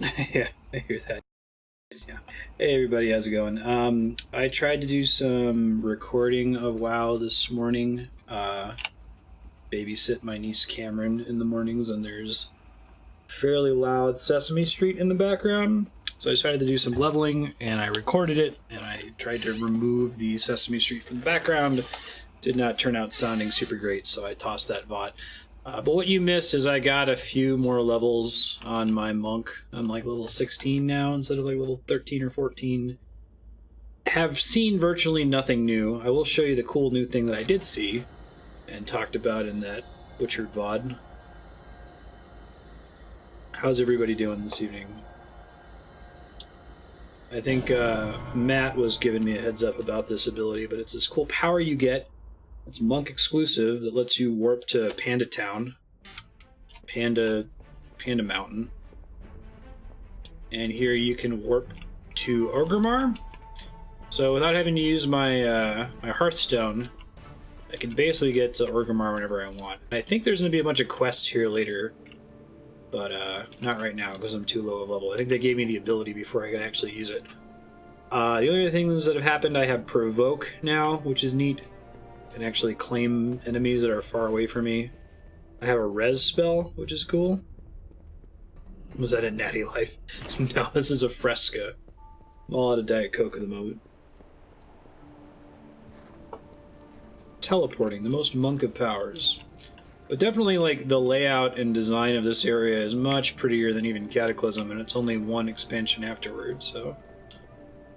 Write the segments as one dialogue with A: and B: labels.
A: Yeah, I hear that. Yeah. Hey everybody, how's it going? I tried to do some recording of WoW this morning. Babysit my niece Cameron in the mornings, and there's fairly loud Sesame Street in the background. So I decided to do some leveling, and I recorded it, and I tried to remove the Sesame Street from the background. Did not turn out sounding super great, so I tossed that VOD. But what you missed is I got a few more levels on my monk. I'm like level 16 now instead of like level 13 or 14. Have seen virtually nothing new. I will show you the cool new thing that I did see and talked about in that butchered VOD. How's everybody doing this evening? I think Matt was giving me a heads up about this ability, but it's this cool power you get. It's monk exclusive that lets you warp to Panda Town, Panda Mountain, and here you can warp to Orgrimmar. So without having to use my my Hearthstone, I can basically get to Orgrimmar whenever I want. And I think there's going to be a bunch of quests here later, but not right now because I'm too low of level. I think they gave me the ability before I could actually use it. The only other things that have happened, I have Provoke now, which is neat. And actually claim enemies that are far away from me. I have a res spell, which is cool. Was that a natty life? No, this is a Fresca. I'm all out of Diet Coke at the moment. Teleporting, the most monk of powers. But definitely, like, the layout and design of this area is much prettier than even Cataclysm, and it's only one expansion afterwards, so...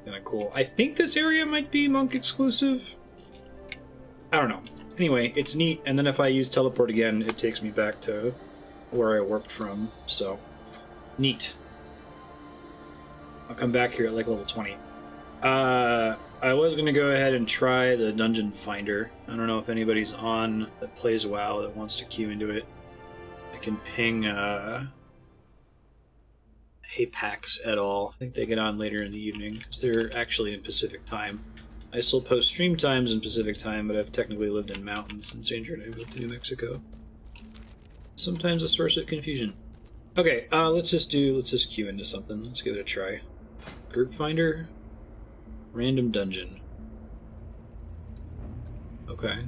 A: kinda cool. I think this area might be monk exclusive. I don't know. Anyway, it's neat, and then if I use teleport again, it takes me back to where I warped from, so... neat. I'll come back here at like level 20. I was going to go ahead and try the Dungeon Finder. I don't know if anybody's on that plays WoW that wants to queue into it. I can ping Hapax et al. I think they get on later in the evening, because they're actually in Pacific time. I still post stream times in Pacific time, but I've technically lived in mountains since Andrew and I moved to New Mexico. Sometimes a source of confusion. Okay, let's just queue into something. Let's give it a try. Group Finder, random dungeon. Okay.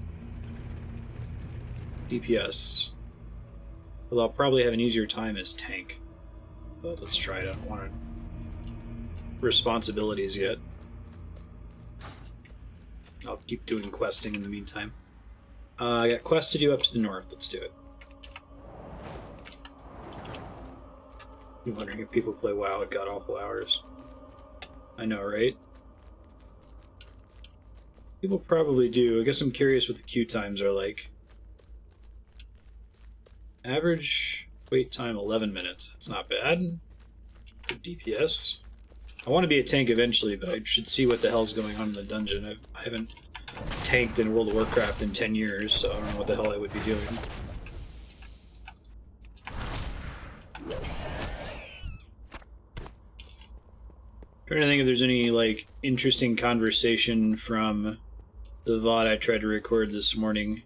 A: DPS. Well, I'll probably have an easier time as tank. But let's try it. I don't want responsibilities yet. I'll keep doing questing in the meantime. I got quests to do up to the north. Let's do it. I'm wondering if people play WoW at god-awful hours. I know, right? People probably do. I guess I'm curious what the queue times are like. Average wait time 11 minutes. That's not bad. For DPS. I want to be a tank eventually, but I should see what the hell's going on in the dungeon. I haven't tanked in World of Warcraft in 10 years, so I don't know what the hell I would be doing. Trying to think if there's any, like, interesting conversation from the VOD I tried to record this morning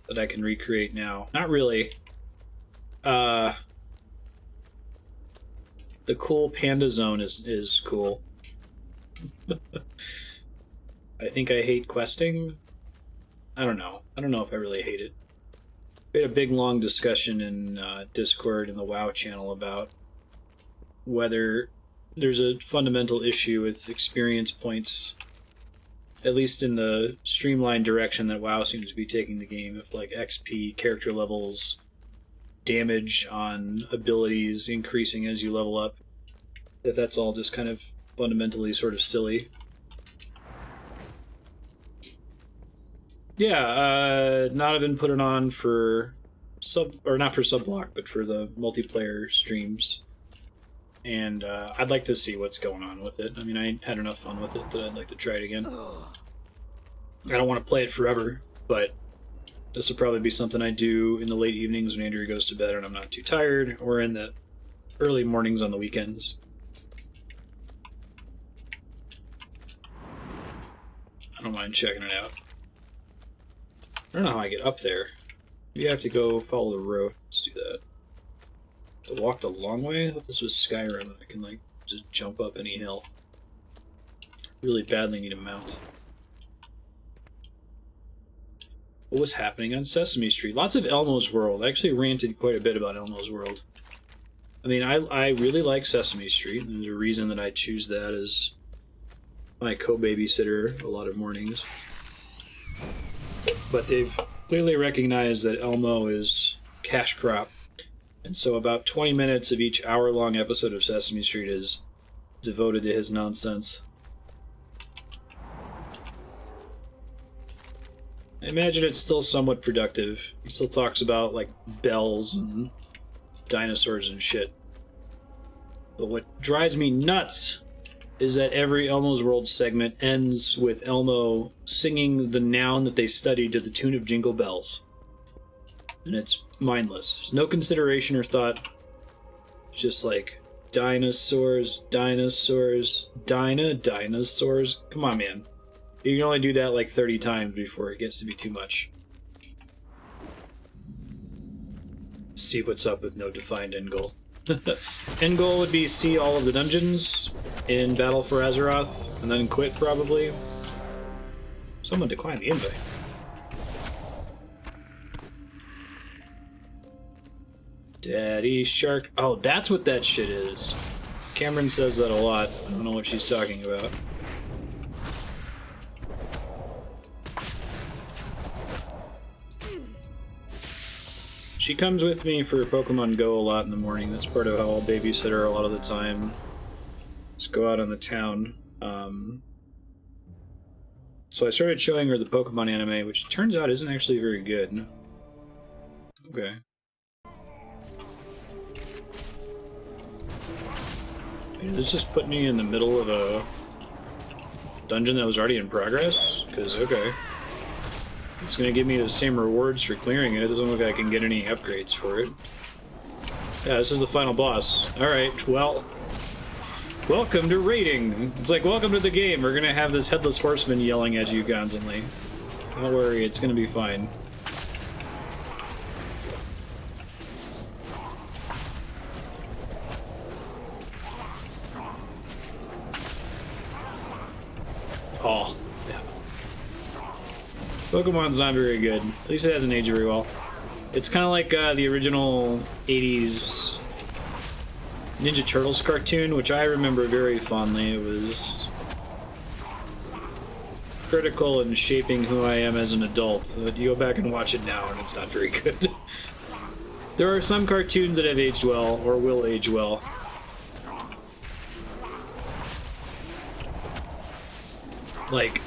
A: that I can recreate now. Not really. The cool panda zone is cool. I think I hate questing. I don't know. I don't know if I really hate it. We had a big long discussion in Discord in the WoW channel about whether there's a fundamental issue with experience points, at least in the streamlined direction that WoW seems to be taking the game, if like XP, character levels, damage on abilities increasing as you level up, if that's all just kind of fundamentally sort of silly. Yeah, not have been putting on for not for Subblock, but for the multiplayer streams. And I'd like to see what's going on with it. I mean, I had enough fun with it that I'd like to try it again. I don't want to play it forever, but this will probably be something I do in the late evenings when Andrew goes to bed and I'm not too tired, or in the early mornings on the weekends. I don't mind checking it out. I don't know how I get up there. Maybe I have to go follow the road. Let's do that. I walked a long way? I thought this was Skyrim. I can, like, just jump up any hill. Really badly need a mount. What was happening on Sesame Street? Lots of Elmo's World. I actually ranted quite a bit about Elmo's World. I mean, I really like Sesame Street, and there's a reason that I choose that as my co-babysitter a lot of mornings. But they've clearly recognized that Elmo is cash crop. And so about 20 minutes of each hour-long episode of Sesame Street is devoted to his nonsense. I imagine it's still somewhat productive. He still talks about, like, bells and dinosaurs and shit. But what drives me nuts is that every Elmo's World segment ends with Elmo singing the noun that they studied to the tune of Jingle Bells. And it's mindless. There's no consideration or thought. It's just like, dinosaurs, dinosaurs, dinosaurs. Come on, man. You can only do that like 30 times before it gets to be too much. See what's up with no defined end goal. End goal would be see all of the dungeons in Battle for Azeroth, and then quit, probably. Someone declined the invite. Daddy Shark. Oh, that's what that shit is. Cameron says that a lot. I don't know what she's talking about. She comes with me for Pokemon Go a lot in the morning. That's part of how I'll babysit her a lot of the time. Let's go out on the town. So I started showing her the Pokemon anime, which turns out isn't actually very good. Okay. This just put me in the middle of a dungeon that was already in progress? Because, okay. It's going to give me the same rewards for clearing it. It doesn't look like I can get any upgrades for it. Yeah, this is the final boss. Alright, well... welcome to raiding! It's like, welcome to the game. We're going to have this Headless Horseman yelling at you constantly. Don't worry, it's going to be fine. Oh. Pokemon's not very good. At least it hasn't aged very well. It's kind of like the original 80s Ninja Turtles cartoon, which I remember very fondly. It was critical in shaping who I am as an adult. But you go back and watch it now, and it's not very good. There are some cartoons that have aged well, or will age well. Like,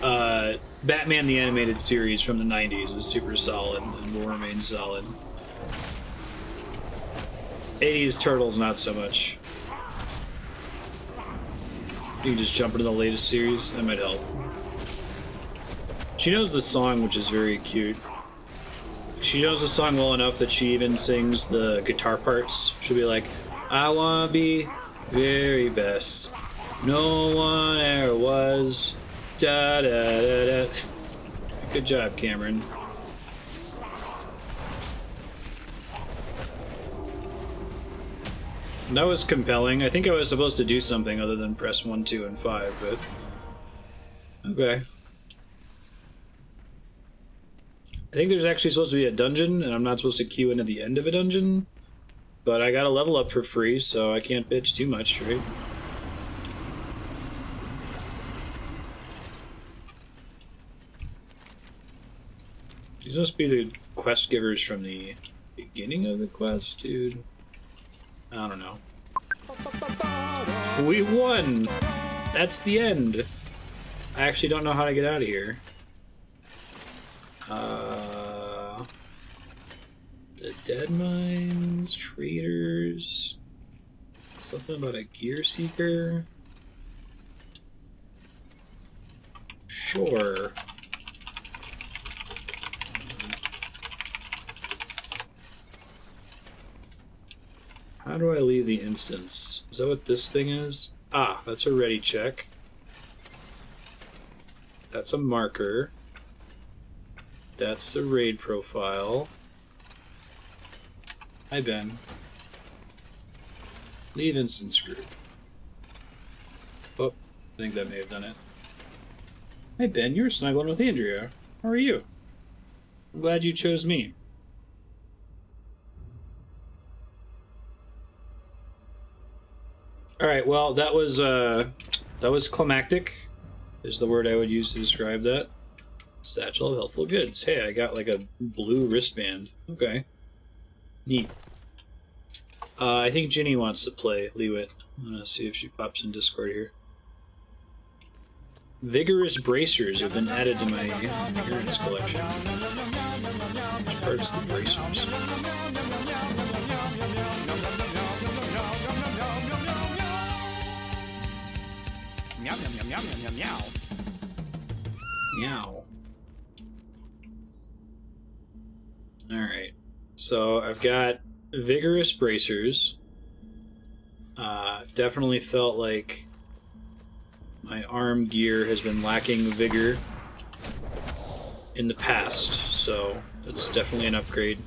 A: Batman the Animated Series from the 90s is super solid and will remain solid. 80s Turtles, not so much. You can just jump into the latest series, that might help. She knows the song, which is very cute. She knows the song well enough that she even sings the guitar parts. She'll be like, I wanna be very best. No one ever was. Da da da da. Good job, Cameron. That was compelling. I think I was supposed to do something other than press 1, 2, and 5, but... okay. I think there's actually supposed to be a dungeon, and I'm not supposed to queue into the end of a dungeon. But I got a level up for free, so I can't bitch too much, right? These must be the quest givers from the beginning of the quest, dude. I don't know. We won! That's the end. I actually don't know how to get out of here. The dead mines, traders, something about a gear seeker. Sure. How do I leave the instance? Is that what this thing is? Ah, that's a ready check. That's a marker. That's the raid profile. Hi, Ben. Leave instance group. Oh, I think that may have done it. Hey Ben, you're snuggling with Andrea. How are you? I'm glad you chose me. Alright, well, that was climactic, is the word I would use to describe that. Satchel of helpful goods. Hey, I got like a blue wristband. Okay. Neat. I think Ginny wants to play Leewit. I'm gonna see if she pops in Discord here. Vigorous bracers have been added to my appearance collection. Which part's the bracers?
B: Meow, meow, meow, meow, meow, meow.
A: Meow. Alright. So I've got vigorous bracers. Definitely felt like my arm gear has been lacking vigor in the past, so that's definitely an upgrade.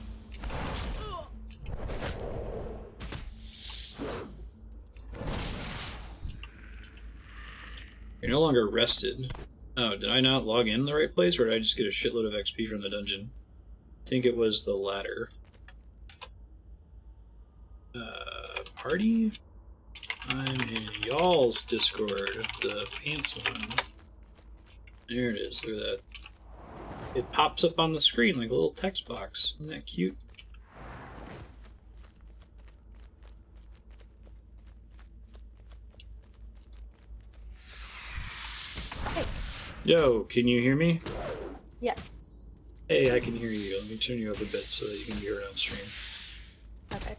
A: You're no longer rested. Oh, did I not log in the right place, or did I just get a shitload of XP from the dungeon? I think it was the latter. Party? I'm in y'all's Discord, the pants one. There it is, look at that. It pops up on the screen like a little text box. Isn't that cute?
C: Hey.
A: Yo, can you hear me?
C: Yes.
A: Hey, I can hear you. Let me turn you up a bit so that you can be heard on stream.
C: Okay.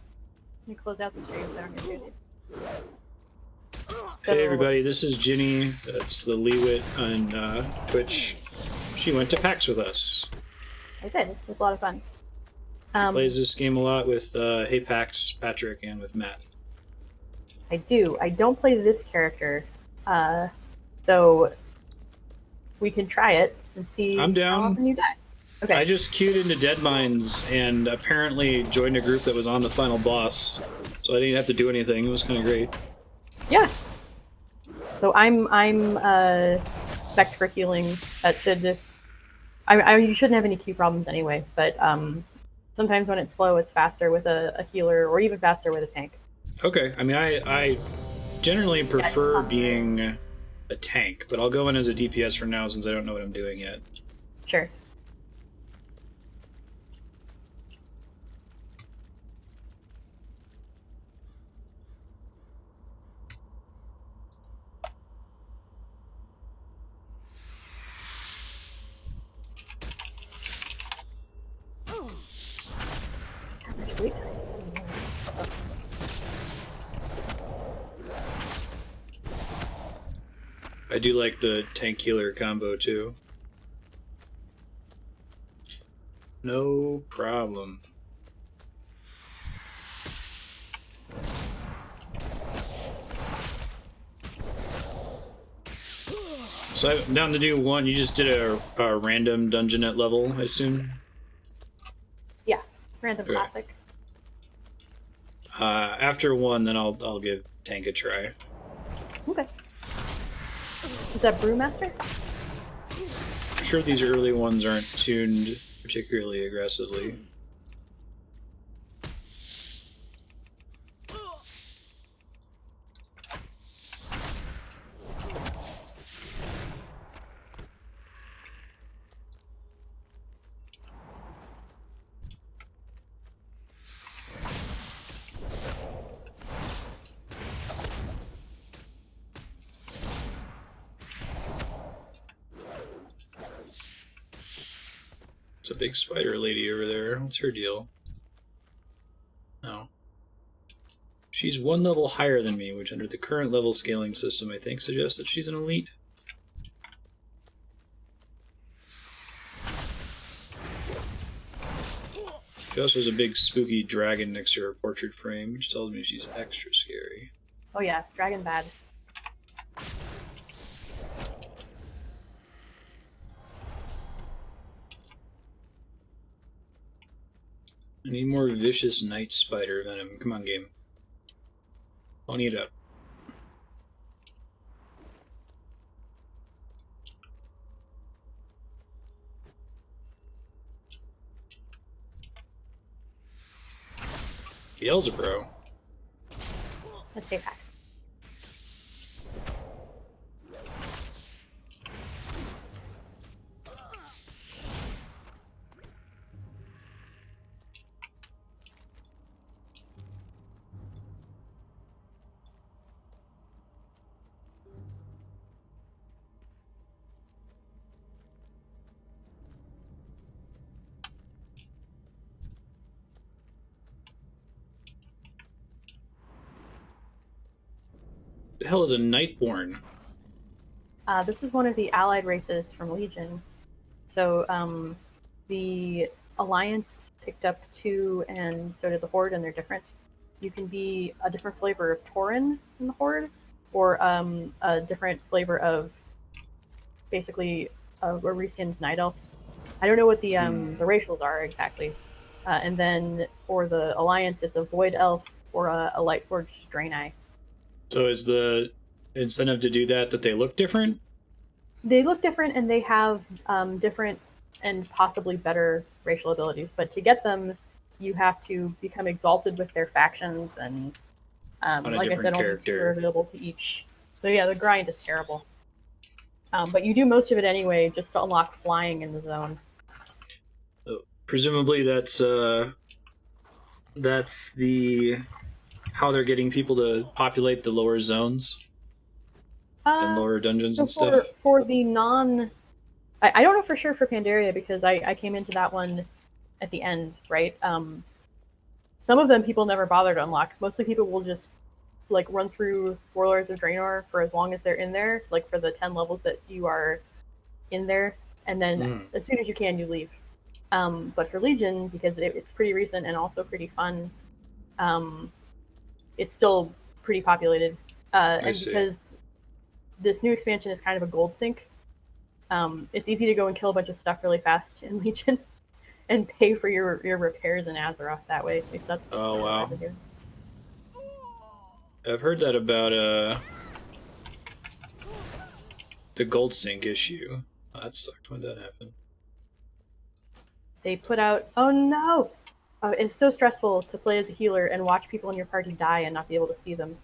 C: Let me close out the stream so I don't get muted.
A: Hey everybody, this is Ginny. That's the Leewit on Twitch. She went to PAX with us.
C: I did. It was a lot of fun.
A: Plays this game a lot with Hey PAX, Patrick, and with Matt.
C: I do. I don't play this character, so we can try it and see
A: I'm down.
C: how often you die. Okay.
A: I just queued into Deadmines and apparently joined a group that was on the final boss, so I didn't have to do anything. It was kind of great.
C: Yeah. So I'm spec for healing. That should. You shouldn't have any queue problems anyway. But sometimes when it's slow, it's faster with a healer, or even faster with a tank.
A: Okay. I mean, I generally prefer being a tank, but I'll go in as a DPS for now since I don't know what I'm doing yet.
C: Sure. Wait till I see more.
A: I do like the tank healer combo too. No problem. So I'm down to do one. You just did a random dungeon at level, I assume?
C: Yeah, random
A: Okay.
C: classic.
A: After one, then I'll give tank a try.
C: Okay. Is that Brewmaster?
A: I'm sure these early ones aren't tuned particularly aggressively. It's a big spider lady over there. What's her deal? Oh. She's one level higher than me, which under the current level scaling system I think suggests that she's an elite. She also has a big spooky dragon next to her portrait frame, which tells me she's extra scary.
C: Oh yeah, Dragon Bad.
A: I need more vicious night spider venom. Come on, game. Pony it up. Beelzebub.
C: Let's take that.
A: The hell is a Nightborn?
C: This is one of the allied races from Legion. So the Alliance picked up 2, and so did the Horde, and they're different. You can be a different flavor of Tauren in the Horde, or a different flavor of basically a reskinned Night Elf. I don't know what the racials are exactly. And then for the Alliance, it's a Void Elf or a Lightforged Draenei.
A: So is the incentive to do that they look different?
C: They look different, and they have different and possibly better racial abilities. But to get them, you have to become exalted with their factions, and like I said, only 2 are available to each. So yeah, the grind is terrible. But you do most of it anyway, just to unlock flying in the zone.
A: Presumably that's the how they're getting people to populate the lower zones and lower dungeons and stuff.
C: For the I don't know for sure for Pandaria, because I came into that one at the end, right? Some of them people never bother to unlock. Mostly people will just like run through Warlords of Draenor for as long as they're in there, like for the 10 levels that you are in there, and then as soon as you can, you leave. But for Legion, because it's pretty recent and also pretty fun, it's still pretty populated. And because this new expansion is kind of a gold sink, it's easy to go and kill a bunch of stuff really fast in Legion and pay for your repairs in Azeroth that way. At least that's
A: wow. I've heard that about the gold sink issue. Oh, that sucked when that happened.
C: They put out... Oh no! It's so stressful to play as a healer and watch people in your party die and not be able to see them.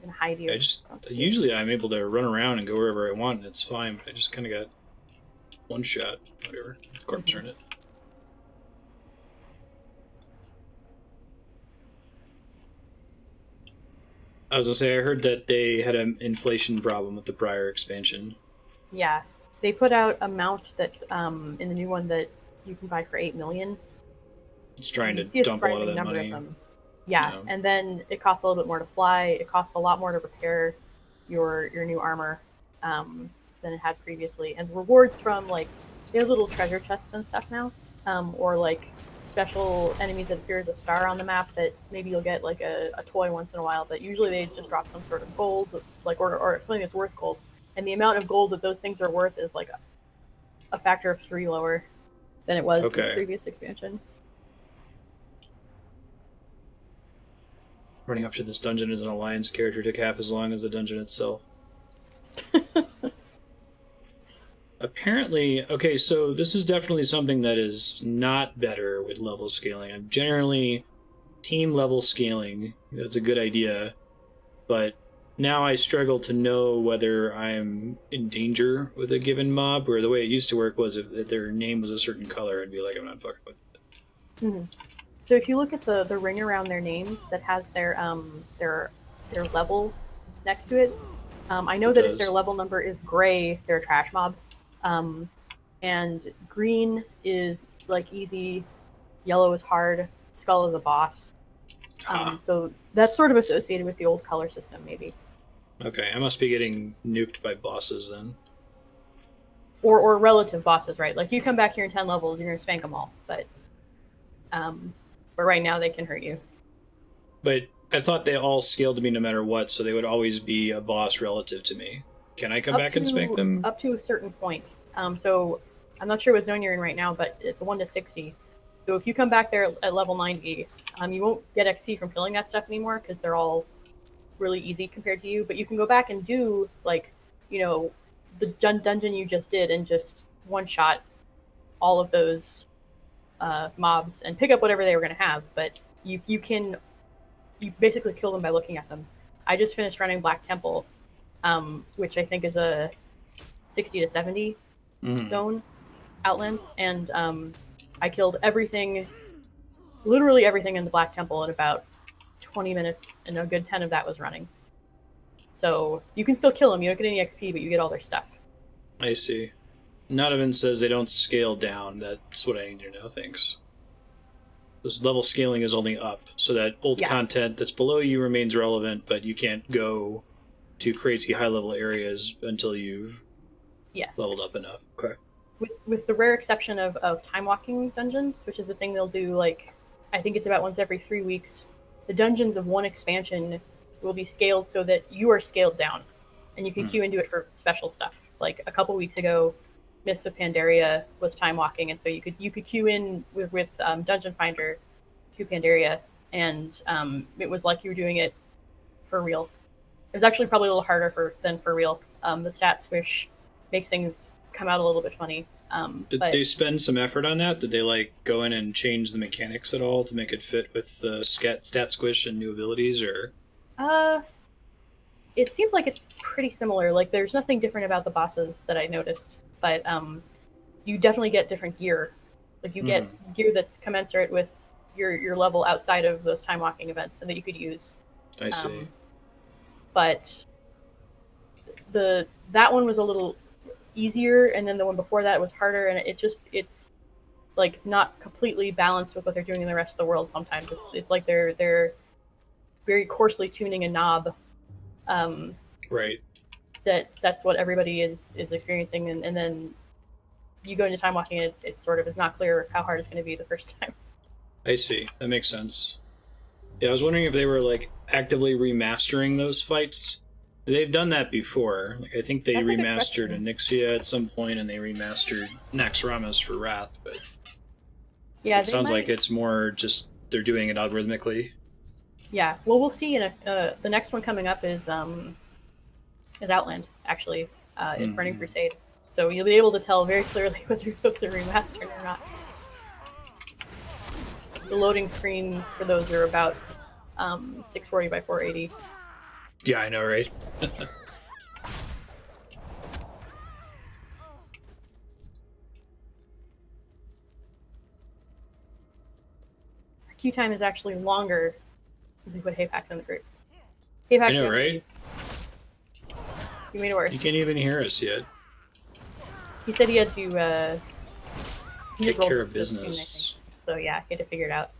C: And hide you.
A: Usually I'm able to run around and go wherever I want, and it's fine, but I just kind of got one shot. Whatever. Corpse turn it. I was gonna say, I heard that they had an inflation problem with the prior expansion.
C: Yeah. They put out a mount that, in the new one, that you can buy for 8 million.
A: It's trying to dump a lot of that money.
C: Yeah, and then it costs a little bit more to fly. It costs a lot more to repair your new armor than it had previously. And rewards from, like, they have little treasure chests and stuff now, or, like, special enemies that appear as a star on the map that maybe you'll get, like, a toy once in a while, but usually they just drop some sort of gold, like, or something that's worth gold. And the amount of gold that those things are worth is, like, a factor of 3 lower than it was in the previous expansion.
A: Running up to this dungeon as an Alliance character took half as long as the dungeon itself. Apparently, okay, so this is definitely something that is not better with level scaling. I'm generally team level scaling. That's a good idea. But now I struggle to know whether I'm in danger with a given mob, where the way it used to work was if their name was a certain color, I'd be like, I'm not fucking with it.
C: Mm-hmm. So if you look at the ring around their names that has their level next to it, I know that if their level number is gray, they're a trash mob. And green is like easy, yellow is hard, skull is a boss. So that's sort of associated with the old color system, maybe.
A: Okay, I must be getting nuked by bosses then.
C: Or relative bosses, right? Like you come back here in 10 levels, you're gonna spank them all, but right now they can hurt you.
A: But I thought they all scaled to me no matter what, so they would always be a boss relative to me. Can I come back and spank them?
C: Up to a certain point. So I'm not sure what zone you're in right now, but it's 1 to 60. So if you come back there at level 90, you won't get XP from killing that stuff anymore because they're all really easy compared to you. But you can go back and do like, the dungeon you just did and just one shot all of those mobs and pick up whatever they were going to have. But you basically kill them by looking at them. I just finished running Black Temple, which I think is a 60 to 70 zone outland, and I killed literally everything in the Black Temple in about 20 minutes, and a good 10 of that was running. So you can still kill them. You don't get any XP, but you get all their stuff.
A: I see. Nodovan says they don't scale down. That's what I need to know, thanks. This level scaling is only up, so that old content that's below you remains relevant, but you can't go to crazy high-level areas until you've leveled up enough. Okay.
C: With the rare exception of time-walking dungeons, which is a thing they'll do, like, I think it's about once every 3 weeks, the dungeons of one expansion will be scaled so that you are scaled down, and you can queue into it for special stuff. Like, a couple weeks ago, Mists of Pandaria was time-walking, and so you could queue in with Dungeon Finder to Pandaria, and it was like you were doing it for real. It was actually probably a little harder than for real. The stat squish makes things come out a little bit funny.
A: Did they spend some effort on that? Did they go in and change the mechanics at all to make it fit with the stat squish and new abilities, or?
C: It seems like it's pretty similar. Like, there's nothing different about the bosses that I noticed, but you definitely get different gear. Like, you get gear that's commensurate with your level outside of those time walking events, and that you could use.
A: I see.
C: But that one was a little easier, and then the one before that was harder, and it's like not completely balanced with what they're doing in the rest of the world. Sometimes it's like they're very coarsely tuning a knob,
A: right,
C: that's what everybody is experiencing, and then you go into time walking, and it sort of is not clear how hard it's going to be the first time.
A: I see. That makes sense. Yeah, I was wondering if they were actively remastering those fights. They've done that before. I think they remastered Onyxia at some point, and they remastered Naxxramas for Wrath, but
C: yeah,
A: it sounds like it's more just they're doing it algorithmically.
C: Yeah, well, we'll see. The next one coming up is Outland, actually. It's Burning Crusade. So you'll be able to tell very clearly whether those are remastered or not. The loading screen for those are about 640 by 480.
A: Yeah, I know, right?
C: Queue time is actually longer because we put Haypax in the group. Haypax,
A: I know, right?
C: You made it worse.
A: You can't even hear us yet.
C: He said he had to
A: take care of business.
C: So yeah, he had to figure it out.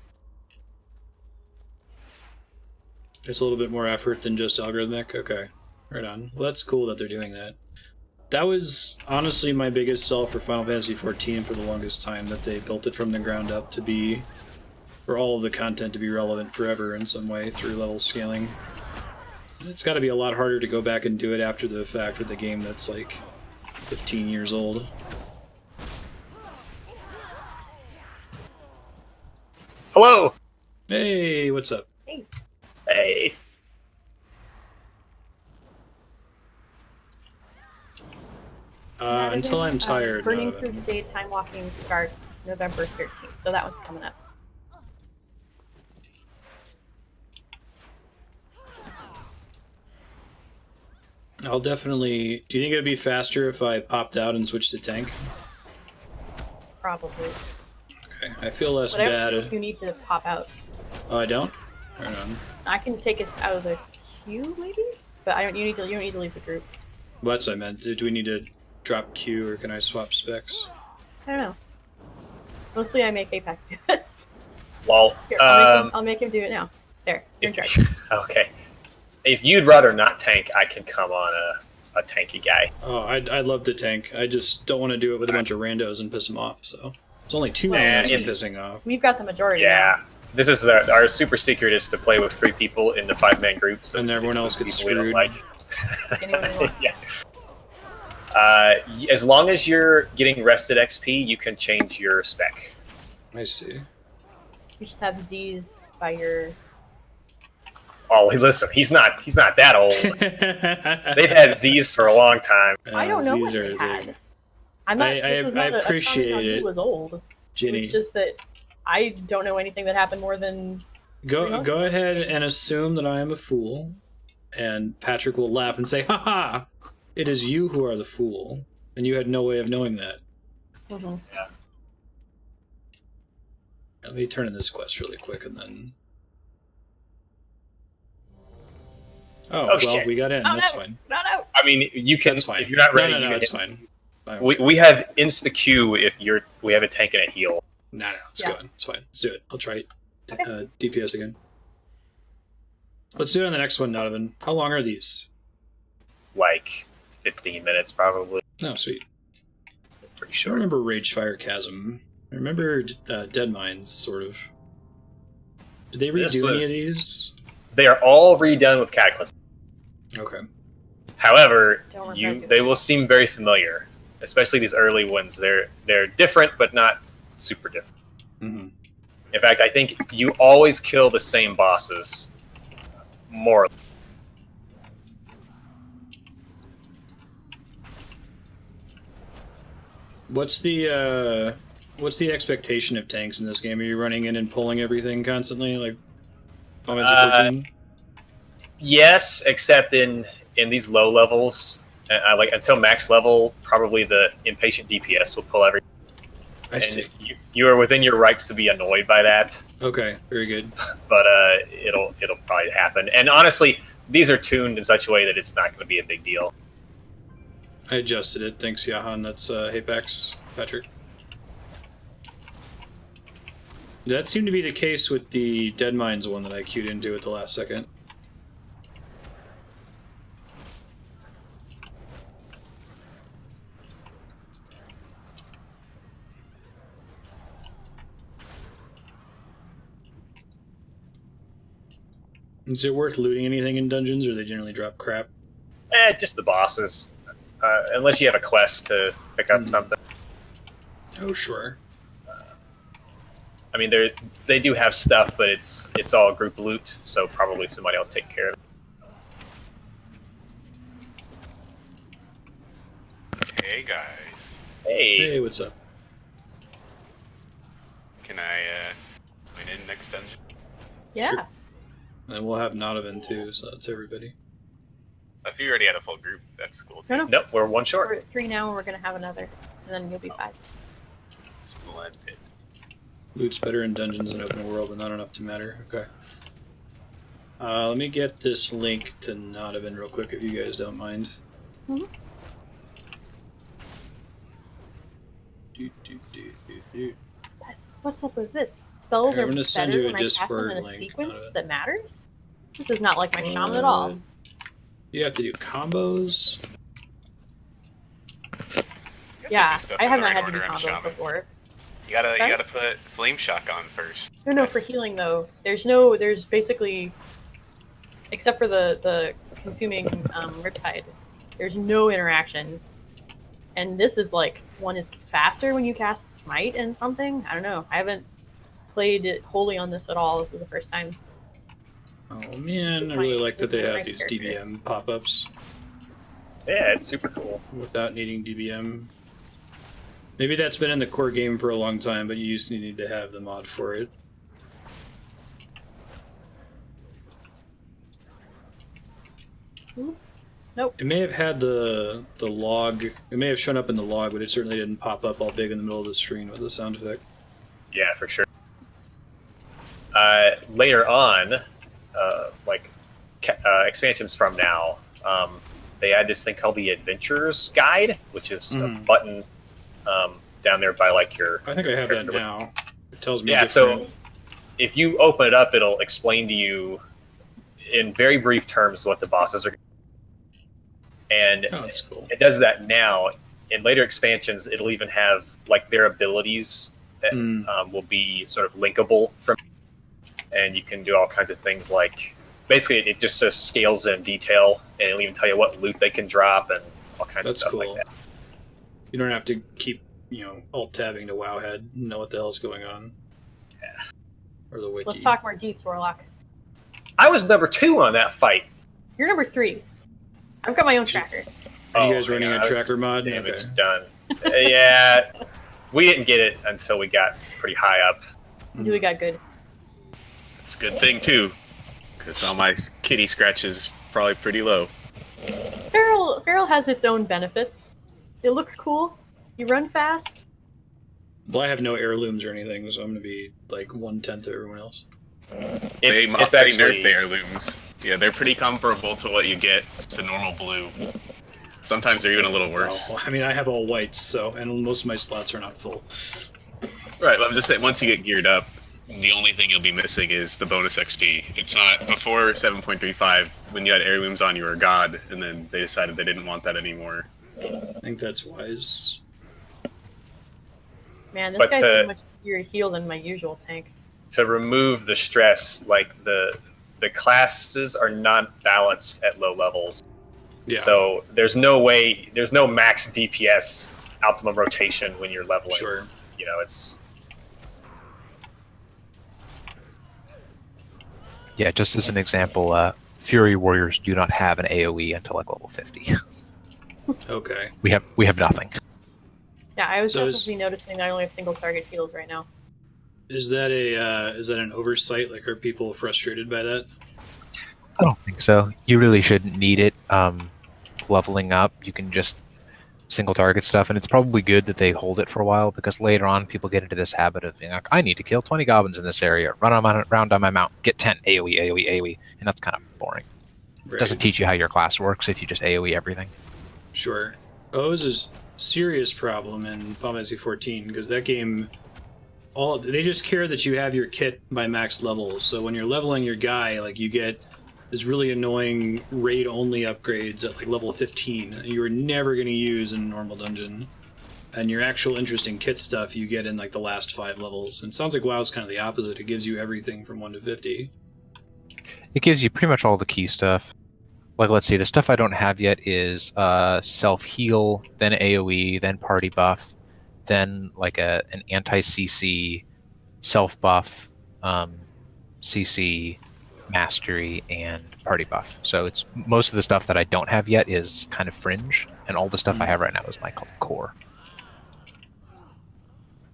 A: It's a little bit more effort than just algorithmic. Okay, right on. Well, that's cool that they're doing that. That was honestly my biggest sell for Final Fantasy XIV for the longest time, that they built it from the ground up to be, for all of the content to be relevant forever in some way through level scaling. It's got to be a lot harder to go back and do it after the fact with a game that's 15 years old.
D: Hello!
A: Hey, what's up?
C: Hey.
D: Hey.
A: Until I'm tired.
C: Burning Crusade time walking starts November 13th, so that one's coming up.
A: I'll definitely... Do you think it would be faster if I popped out and switched to tank?
C: Probably.
A: Okay, I feel less
C: but
A: bad.
C: I don't think you need to pop out.
A: Oh, I don't? Right on.
C: I can take us out of the queue, maybe? But you don't need to leave the group.
A: Well, that's what I meant. Do we need to drop Q, or can I swap specs?
C: I don't know. Mostly I make Apex do this.
D: Lol.
C: Here, I'll make him do it now. There, you're in charge.
D: Okay. If you'd rather not tank, I can come on a tanky guy.
A: Oh, I'd love to tank. I just don't want to do it with a bunch of randos and piss them off, so... It's only 2 randos I'm pissing off.
C: We've got the majority
D: Yeah.
C: now.
D: This is our super secret is to play with 3 people in the 5-man group. So
A: and everyone else gets
D: we don't
A: screwed.
D: like.
C: Yeah.
D: As long as you're getting rested XP, you can change your spec.
A: I see.
C: You should have Z's by your.
D: Oh, listen, he's not that old. They've had Z's for a long time.
C: I don't know
A: Zs
C: what
A: are
C: they
A: a
C: had.
A: thing.
C: I'm not.
A: I
C: This was not a
A: appreciate
C: comment on
A: it,
C: who was old.
A: Ginny.
C: It's just that I don't know anything that happened more than.
A: Go ahead and assume that I am a fool, and Patrick will laugh and say, "Ha ha! It is you who are the fool, and you had no way of knowing that."
C: Mm-hmm.
D: Yeah.
A: Let me turn in this quest really quick, and then. Oh well,
D: shit.
A: we got in.
C: Oh,
A: That's
C: no.
A: fine.
C: No, no.
D: I mean, you can
A: That's fine.
D: if you're not ready.
A: No,
D: you can
A: it's
D: hit-
A: fine.
D: We have insta Q if we have a tank and a heal.
A: No, it's
C: Yeah.
A: good. It's fine. Let's do it. I'll try
C: Okay.
A: DPS again. Let's do it on the next one, Donovan. How long are these?
D: Like 15 minutes, probably.
A: Oh, sweet.
D: Pretty
A: I
D: short.
A: remember Ragefire Chasm. I remember Dead Mines, sort of. Did they
D: This
A: redo any
D: was-
A: of these?
D: They are all redone with Cataclysm.
A: Okay.
D: However,
C: Don't remember.
D: they will seem very familiar, especially these early ones. They're different, but not super different.
A: Mm-hmm.
D: In fact, I think you always kill the same bosses, more. Or less.
A: What's the expectation of tanks in this game? Are you running in and pulling everything constantly, like Final Fantasy 14?
D: Yes, except in these low levels, like until max level, probably the impatient DPS will pull everything.
A: I see.
D: And you are within your rights to be annoyed by that,
A: Okay, very good.
D: but it'll probably happen. And honestly, these are tuned in such a way that it's not going to be a big deal.
A: I adjusted it. Thanks, Yahan. That's Apex, Patrick. That seemed to be the case with the Dead Mines one that I queued into at the last second. Is it worth looting anything in dungeons, or they generally drop crap?
D: Just the bosses, unless you have a quest to pick up something.
A: Oh, sure.
D: I mean, they do have stuff, but it's all group loot, so probably somebody will take care of it.
E: Hey guys,
A: Hey, what's up?
E: can I win in next dungeon?
C: Yeah.
A: Sure. And we'll have Nodovan too, so that's everybody.
E: If you already had a full group, that's cool.
C: No, no.
D: Nope, we're one short.
C: We're at 3 now, and we're gonna have another, and then you'll be 5.
E: Splendid.
A: Loot's better in dungeons than open world, but not enough to matter. Okay. Let me get this link to Nodovan real quick, if you guys don't mind.
C: Mhm. What's up with this? Spells
A: Here,
C: are
A: I'm gonna send
C: better
A: you a
C: when I cast them
A: Discord
C: in a
A: link,
C: sequence
A: not a-
C: that matters? This is not like my shaman at all.
A: You have to do combos.
E: You have to
C: Yeah,
E: do stuff
C: I
E: in
C: have
E: the
C: not
E: right
C: had to do
E: order, I'm a
C: combos
E: shaman.
C: before.
E: You
C: Okay.
E: gotta put flame shock on first.
C: No, for healing though. There's basically, except for the consuming Riptide, there's no interaction. And this is like, one is faster when you cast Smite and something. I don't know. I haven't played it wholly on this at all. This is the first time.
A: Oh man, I really like that they
C: With my
A: have these
C: character.
A: DBM pop-ups
D: Yeah, it's super cool.
A: without needing DBM. Maybe that's been in the core game for a long time, but you just need to have the mod for it.
C: Nope.
A: It may have had the log. It may have shown up in the log, but it certainly didn't pop up all big in the middle of the screen with the sound effect.
D: Yeah, for sure. Later on, expansions from now, they add this thing called the Adventurers Guide, which is a
A: Mhm.
D: button down there by like your.
A: I think I have that now. It tells me.
D: Yeah,
A: different-
D: so if you open it up, it'll explain to you in very brief terms what the bosses are. And
A: Oh, that's cool.
D: it does that now. In later expansions, it'll even have like their abilities that will be sort of linkable from, and you can do all kinds of things like. Basically, it just scales in detail, and it'll even tell you what loot they can drop and all kinds of
A: That's
D: stuff
A: cool.
D: like that.
A: You don't have to keep, alt tabbing to Wowhead and know what the hell's going on. Or the wiki?
C: Let's talk more deep, Warlock.
D: I was number 2 on that fight.
C: You're number 3. I've got my own tracker.
A: Are you guys running
D: man,
A: a
D: I was
A: tracker mod?
D: Damage
A: Okay.
D: done. Yeah, we didn't get it until we got pretty high up.
C: Dewey got good.
E: It's a good thing too, because all my kitty scratches probably pretty low.
C: Feral has its own benefits. It looks cool. You run fast.
A: Well, I have no heirlooms or anything, so I'm gonna be like 1/10 of everyone else.
D: It's
E: They
D: actually
E: nerf the heirlooms. Yeah, they're pretty comparable to what you get to normal blue. Sometimes they're even a little worse.
A: Well, I mean, I have all whites, so and most of my slots are not full.
E: Right, I'm just saying, once you get geared up, the only thing you'll be missing is the bonus XP. It's not before 7.35 when you had heirlooms on, you were a god, and then they decided they didn't want that anymore.
A: I think that's wise.
C: Man, this
D: But,
C: guy's so much easier to heal than my usual tank.
D: to remove the stress. Like the classes are not balanced at low levels,
A: Yeah.
D: so there's no max DPS optimum rotation when you're leveling.
A: Sure.
D: You know, it's
F: Yeah, just as an example, Fury Warriors do not have an AoE until like level 50.
A: Okay.
F: We have nothing.
C: Yeah, I was
A: So is-
C: definitely noticing I only have single target heals right now.
A: Is that an oversight? Like, are people frustrated by that?
F: I don't think so. You really shouldn't need it. Leveling up, you can just single target stuff, and it's probably good that they hold it for a while because later on people get into this habit of being like, I need to kill 20 goblins in this area, run around down my mountain, get 10 AoE, and that's kind of boring. It
A: Right.
F: doesn't teach you how your class works if you just AoE everything.
A: Sure. O's is a serious problem in Final Fantasy 14 because that game, they just care that you have your kit by max levels. So when you're leveling your guy, like you get this really annoying raid only upgrades at like level 15 that you were never going to use in a normal dungeon. And your actual interesting kit stuff you get in like the last 5 levels. And it sounds like WoW's kind of the opposite. It gives you everything from 1 to 50.
F: It gives you pretty much all the key stuff. Like, let's see, the stuff I don't have yet is self-heal, then AoE, then party buff, then like an anti-CC, self-buff, CC, mastery, and party buff. So it's most of the stuff that I don't have yet is kind of fringe, and all the stuff I have right now is my core.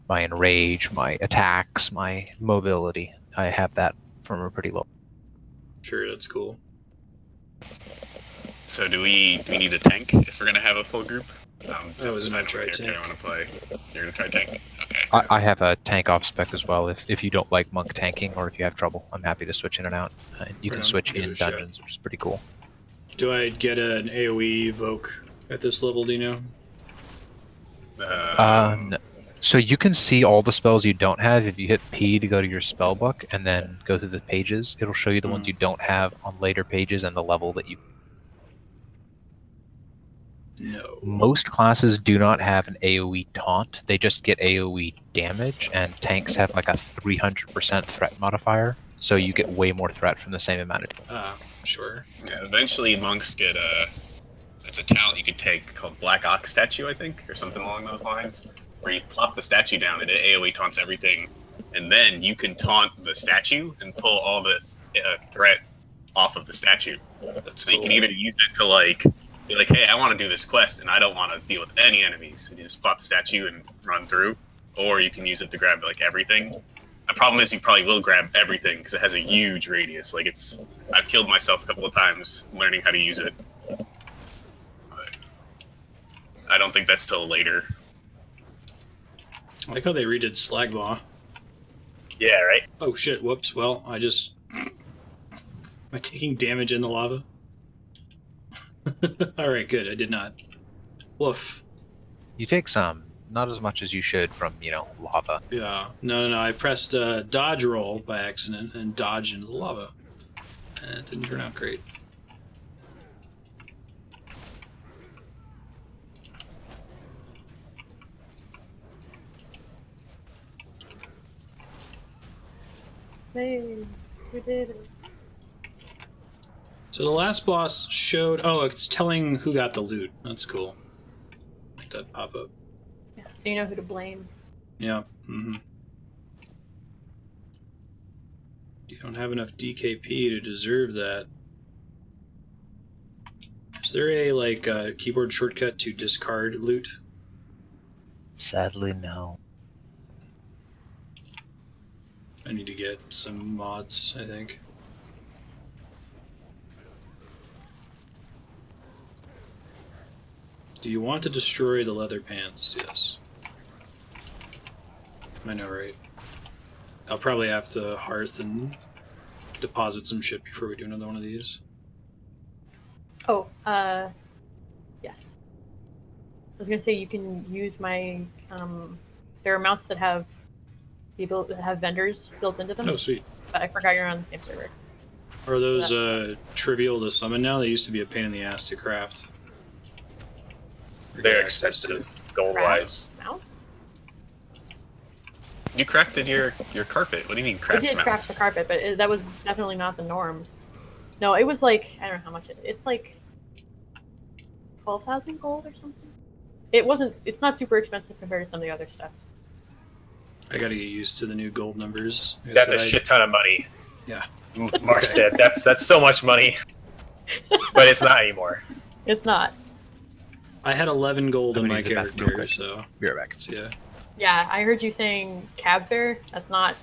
F: My enrage, my attacks, my mobility. I have that from a pretty low.
A: Sure, that's cool.
E: So do we need a tank if we're gonna have a full group? Just
A: was gonna
E: decide
A: try
E: what character I
A: tank.
E: want to play. You're gonna try tank. Okay.
F: I have a tank off spec as well. If you don't like monk tanking or if you have trouble, I'm happy to switch in and out. You can
A: Right on.
F: switch
A: Give it
F: in
A: a shot.
F: dungeons, which is pretty cool.
A: Do I get an AoE evoke at this level, do you know?
F: No. So you can see all the spells you don't have if you hit P to go to your spell book and then go through the pages. It'll show you the ones you don't have on later pages and the level that you.
A: No.
F: Most classes do not have an AoE taunt. They just get AoE damage, and tanks have like a 300% threat modifier. So you get way more threat from the same amount of damage.
A: Ah, sure.
E: Yeah, eventually monks get it's a talent you can take called Black Ox Statue, I think, or something along those lines, where you plop the statue down and it AoE taunts everything, and then you can taunt the statue and pull all the threat off of the statue.
A: That's
E: So you
A: cool.
E: can either use it to like be like, hey, I want to do this quest and I don't want to deal with any enemies, and you just plop the statue and run through, or you can use it to grab like everything. The problem is you probably will grab everything because it has a huge radius. Like I've killed myself a couple of times learning how to use it. But I don't think that's till later.
A: I like how they redid Slagmaw.
D: yeah, right.
A: Oh shit, whoops. Well, I just... Am I taking damage in the lava? Alright, good. I did not. Woof.
F: You take some, not as much as you should from, lava.
A: Yeah. No. I pressed dodge roll by accident and dodged into the lava. And it didn't turn out great.
C: Hey, we did it.
A: So the last boss showed... Oh, it's telling who got the loot. That's cool. Make that pop up.
C: Yeah, so you know who to blame.
A: Yeah. Mm-hmm. You don't have enough DKP to deserve that. Is there a keyboard shortcut to discard loot?
F: Sadly, no.
A: I need to get some mods, I think. Do you want to destroy the leather pants? Yes. I know, right? I'll probably have to hearth and deposit some shit before we do another one of these.
C: Oh, yes. I was gonna say you can use my. There are mounts that have people that have vendors built into them.
A: Oh, sweet.
C: But I forgot you're on the same server.
A: Are those trivial to summon now? They used to be a pain in the ass to craft.
D: They're expensive, gold-wise.
C: Mounts?
E: You crafted your carpet. What do you mean craft
C: I did
E: mounts?
C: craft the carpet, but that was definitely not the norm. No, it was like, I don't know how much it's like 12,000 gold or something. It's not super expensive compared to some of the other stuff.
A: I gotta get used to the new gold numbers.
D: That's a shit ton of money.
A: Yeah.
D: Marstead, that's so much money. But it's not anymore.
C: It's not.
A: I had 11 gold
F: I'm
A: in
F: gonna
A: my
F: use the bathroom real
A: character,
F: quick.
A: so
F: Be right back.
A: yeah.
C: Yeah, I heard you saying cab fare. That's not.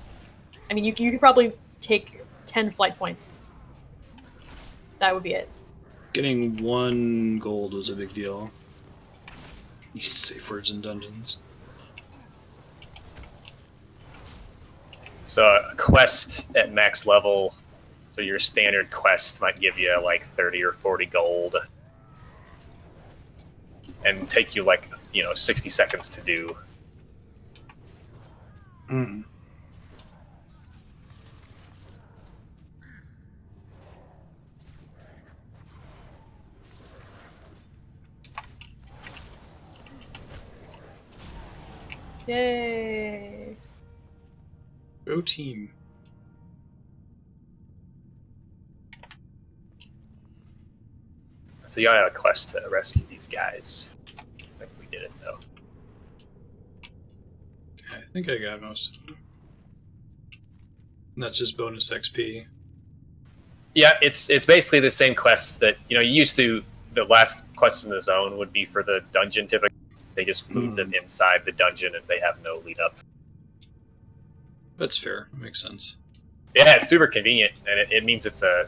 C: I mean, you could probably take 10 flight points. That would be it.
A: Getting 1 gold was a big deal. You can safe words in dungeons.
D: So a quest at max level, so your standard quest might give you like 30 or 40 gold. And take you 60 seconds to do.
A: Mm.
C: Yay!
A: Go team.
D: So you have a quest to rescue these guys. I think we did it though.
A: I think I got most of them. And that's just bonus XP.
D: Yeah, it's basically the same quests that you used to. The last quest in the zone would be for the dungeon. Typically, they just move them inside the dungeon and they have no lead up.
A: That's fair. That makes sense.
D: Yeah, it's super convenient, and it means it's a.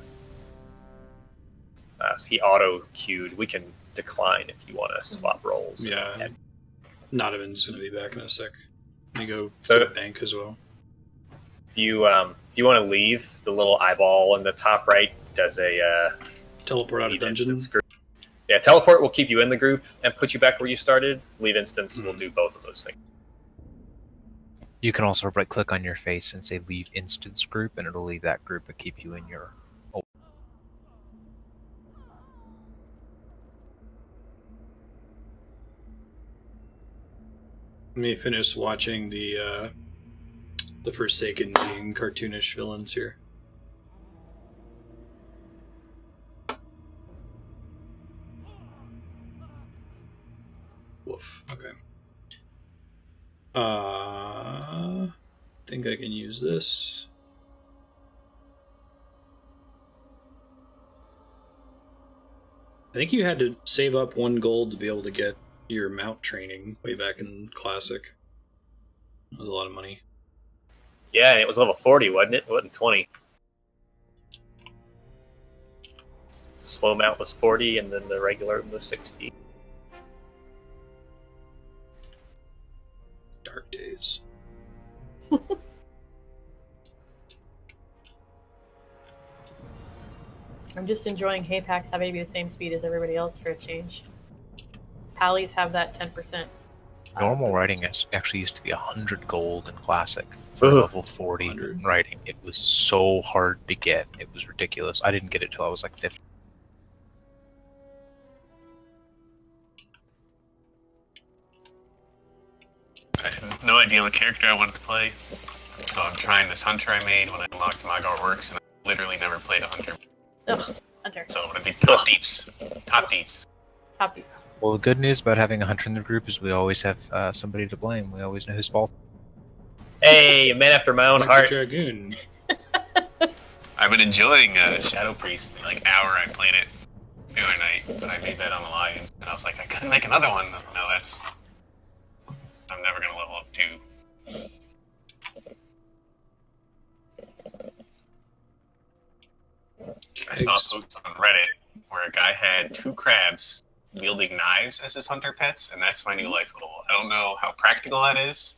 D: He auto queued. We can decline if you want to swap roles.
A: Yeah. Notavin's going to be back in a sec. Let me go
D: So-
A: to the bank as well.
D: If you want to leave, the little eyeball in the top right does a
A: Teleport out of
D: leave
A: dungeon.
D: instance group. Yeah, teleport will keep you in the group and put you back where you started. Leave instance will do both of those things.
F: You can also right click on your face and say leave instance group, and it'll leave that group and keep you in your.
A: Let me finish watching the Forsaken being cartoonish villains here. Woof. Okay. Think I can use this. I think you had to save up 1 gold to be able to get your mount training way back in Classic. That was a lot of money.
D: Yeah, and it was level 40, wasn't it? It wasn't 20. Slow mount was 40, and then the regular was 60.
A: Dark days.
C: I'm just enjoying hay packs having to be the same speed as everybody else for a change. Pallies have that 10%.
F: Normal writing actually used to be 100 gold in Classic for
D: Ugh.
F: level 40
A: 100.
F: writing. It was so hard to get. It was ridiculous. I didn't get it till I was like 50.
E: I had no idea what character I wanted to play, so I'm trying this hunter I made when I unlocked Mygar Works, and I literally never played a hunter.
C: Ugh, Hunter.
E: So I'm gonna be top deeps. Top deeps.
C: Top piece.
F: Well, the good news about having a hunter in the group is we always have somebody to blame. We always know whose fault.
D: Hey, man after my own
A: Like the
D: heart.
A: Dragoon.
E: I've been enjoying Shadow Priest. The, like hour I played it the other night, but I made that on Alliance, and I was like, I couldn't make another one. No, that's I'm never gonna level up 2. I saw a post on Reddit where a guy had 2 crabs wielding knives as his hunter pets, and that's my new life goal. I don't know how practical that is,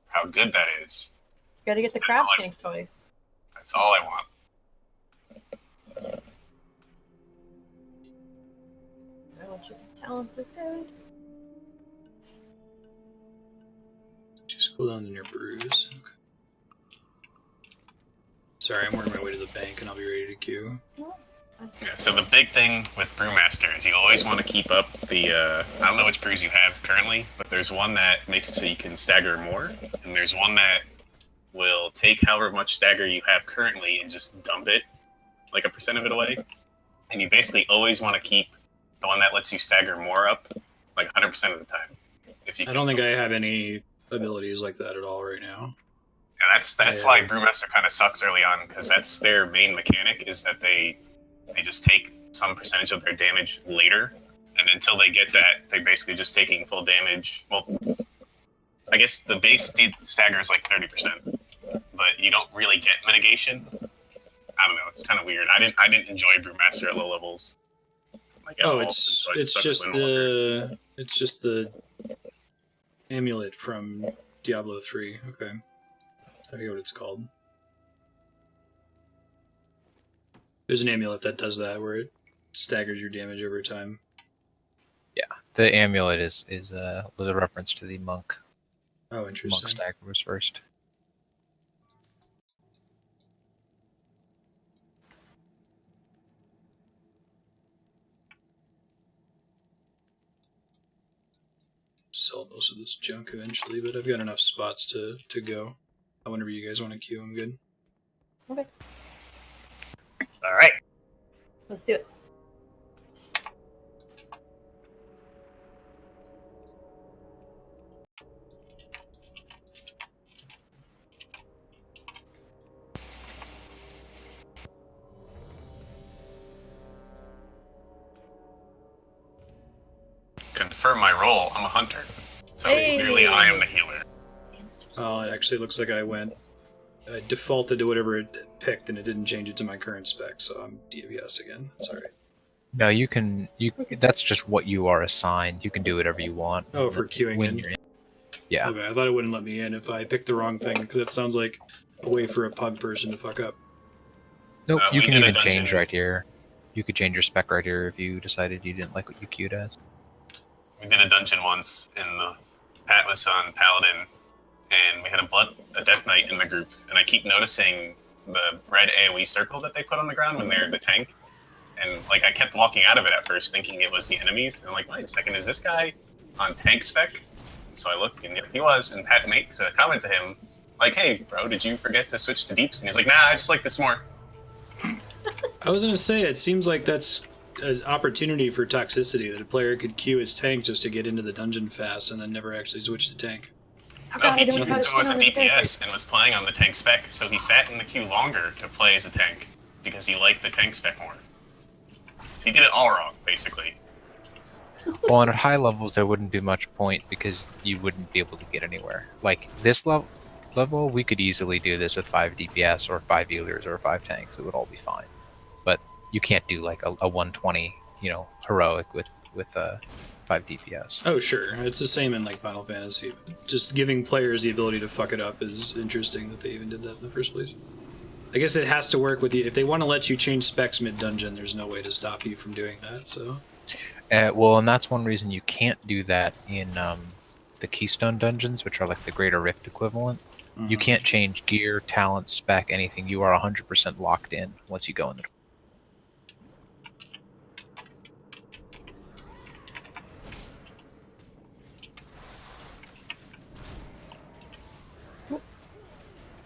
E: or how good that is.
C: Gotta get the
E: That's
C: crab
E: all
C: tank toy.
E: That's all I want.
C: Talent is good.
A: Just cool down in your brews. Okay. Sorry, I'm working my way to the bank and I'll be ready to queue.
E: Yeah, so the big thing with Brewmaster is you always want to keep up the, I don't know which brews you have currently, but there's one that makes it so you can stagger more, and there's one that will take however much stagger you have currently and just dump it, like a percent of it away. And you basically always want to keep the one that lets you stagger more up, like 100% of the time. If you
A: I don't think I have any abilities like that at all right now.
E: Yeah, that's why Brewmaster kind of sucks early on, because that's their main mechanic, is that they just take some percentage of their damage later, and until they get that, they're basically just taking full damage. Well, I guess the base stagger is like 30%, but you don't really get mitigation. I don't know. It's kind of weird. I didn't enjoy Brewmaster at low levels. Like at all,
A: It's
E: so I
A: it's
E: stuck
A: just
E: with Windwalker.
A: it's just the amulet from Diablo 3. Okay, I forget what it's called. There's an amulet that does that, where it staggers your damage over time.
F: Yeah, the amulet is was a reference to the monk.
A: Oh, interesting.
F: Monk stagger was first.
A: Sell most of this junk eventually, but I've got enough spots to go. Whenever you guys want to queue, I'm good.
C: Okay,
D: All right.
C: let's do it.
E: Confirm my role. I'm a hunter, so
C: Hey!
E: clearly I am the healer.
A: Oh, it actually looks like I defaulted to whatever it picked, and it didn't change it to my current spec, so I'm DPS again. That's alright.
F: No, you can. That's just what you are assigned. You can do whatever you want.
A: Oh, for queuing
F: when
A: in.
F: you're in. Yeah.
A: Okay, I thought it wouldn't let me in if I picked the wrong thing, because that sounds like a way for a pug person to fuck up.
F: Nope.
E: We
F: You can
E: did a
F: even
E: dungeon.
F: change right here. You could change your spec right here if you decided you didn't like what you queued as.
E: We did a dungeon once, and the Pat was on Paladin, and we had a Death Knight in the group, and I keep noticing the red AoE circle that they put on the ground when they're the tank, and like I kept walking out of it at first thinking it was the enemies, and I'm like, wait a second, is this guy on tank spec? And so I looked, and he was, and Pat makes a comment to him, like, hey bro, did you forget to switch to deeps? And he's like, nah, I just like this more.
A: I was going to say, it seems like that's an opportunity for toxicity, that a player could queue his tank just to get into the dungeon fast and then never actually switch to tank.
E: No, he queued as a DPS and was playing on the tank spec, so he sat in the queue longer to play as a tank, because he liked the tank spec more. So he did it all wrong, basically.
F: Well, and at high levels, there wouldn't be much point because you wouldn't be able to get anywhere. Like this level, we could easily do this with 5 DPS or 5 healers or 5 tanks. It would all be fine. But you can't do like a 120, heroic with 5 DPS.
A: Oh, sure. It's the same in like Final Fantasy. Just giving players the ability to fuck it up is interesting that they even did that in the first place. I guess it has to work with you. If they want to let you change specs mid-dungeon, there's no way to stop you from doing that, so...
F: Well, and that's one reason you can't do that in the Keystone dungeons, which are like the Greater Rift equivalent.
A: Mm-hmm.
F: You can't change gear, talent, spec, anything. You are 100% locked in once you go in the door.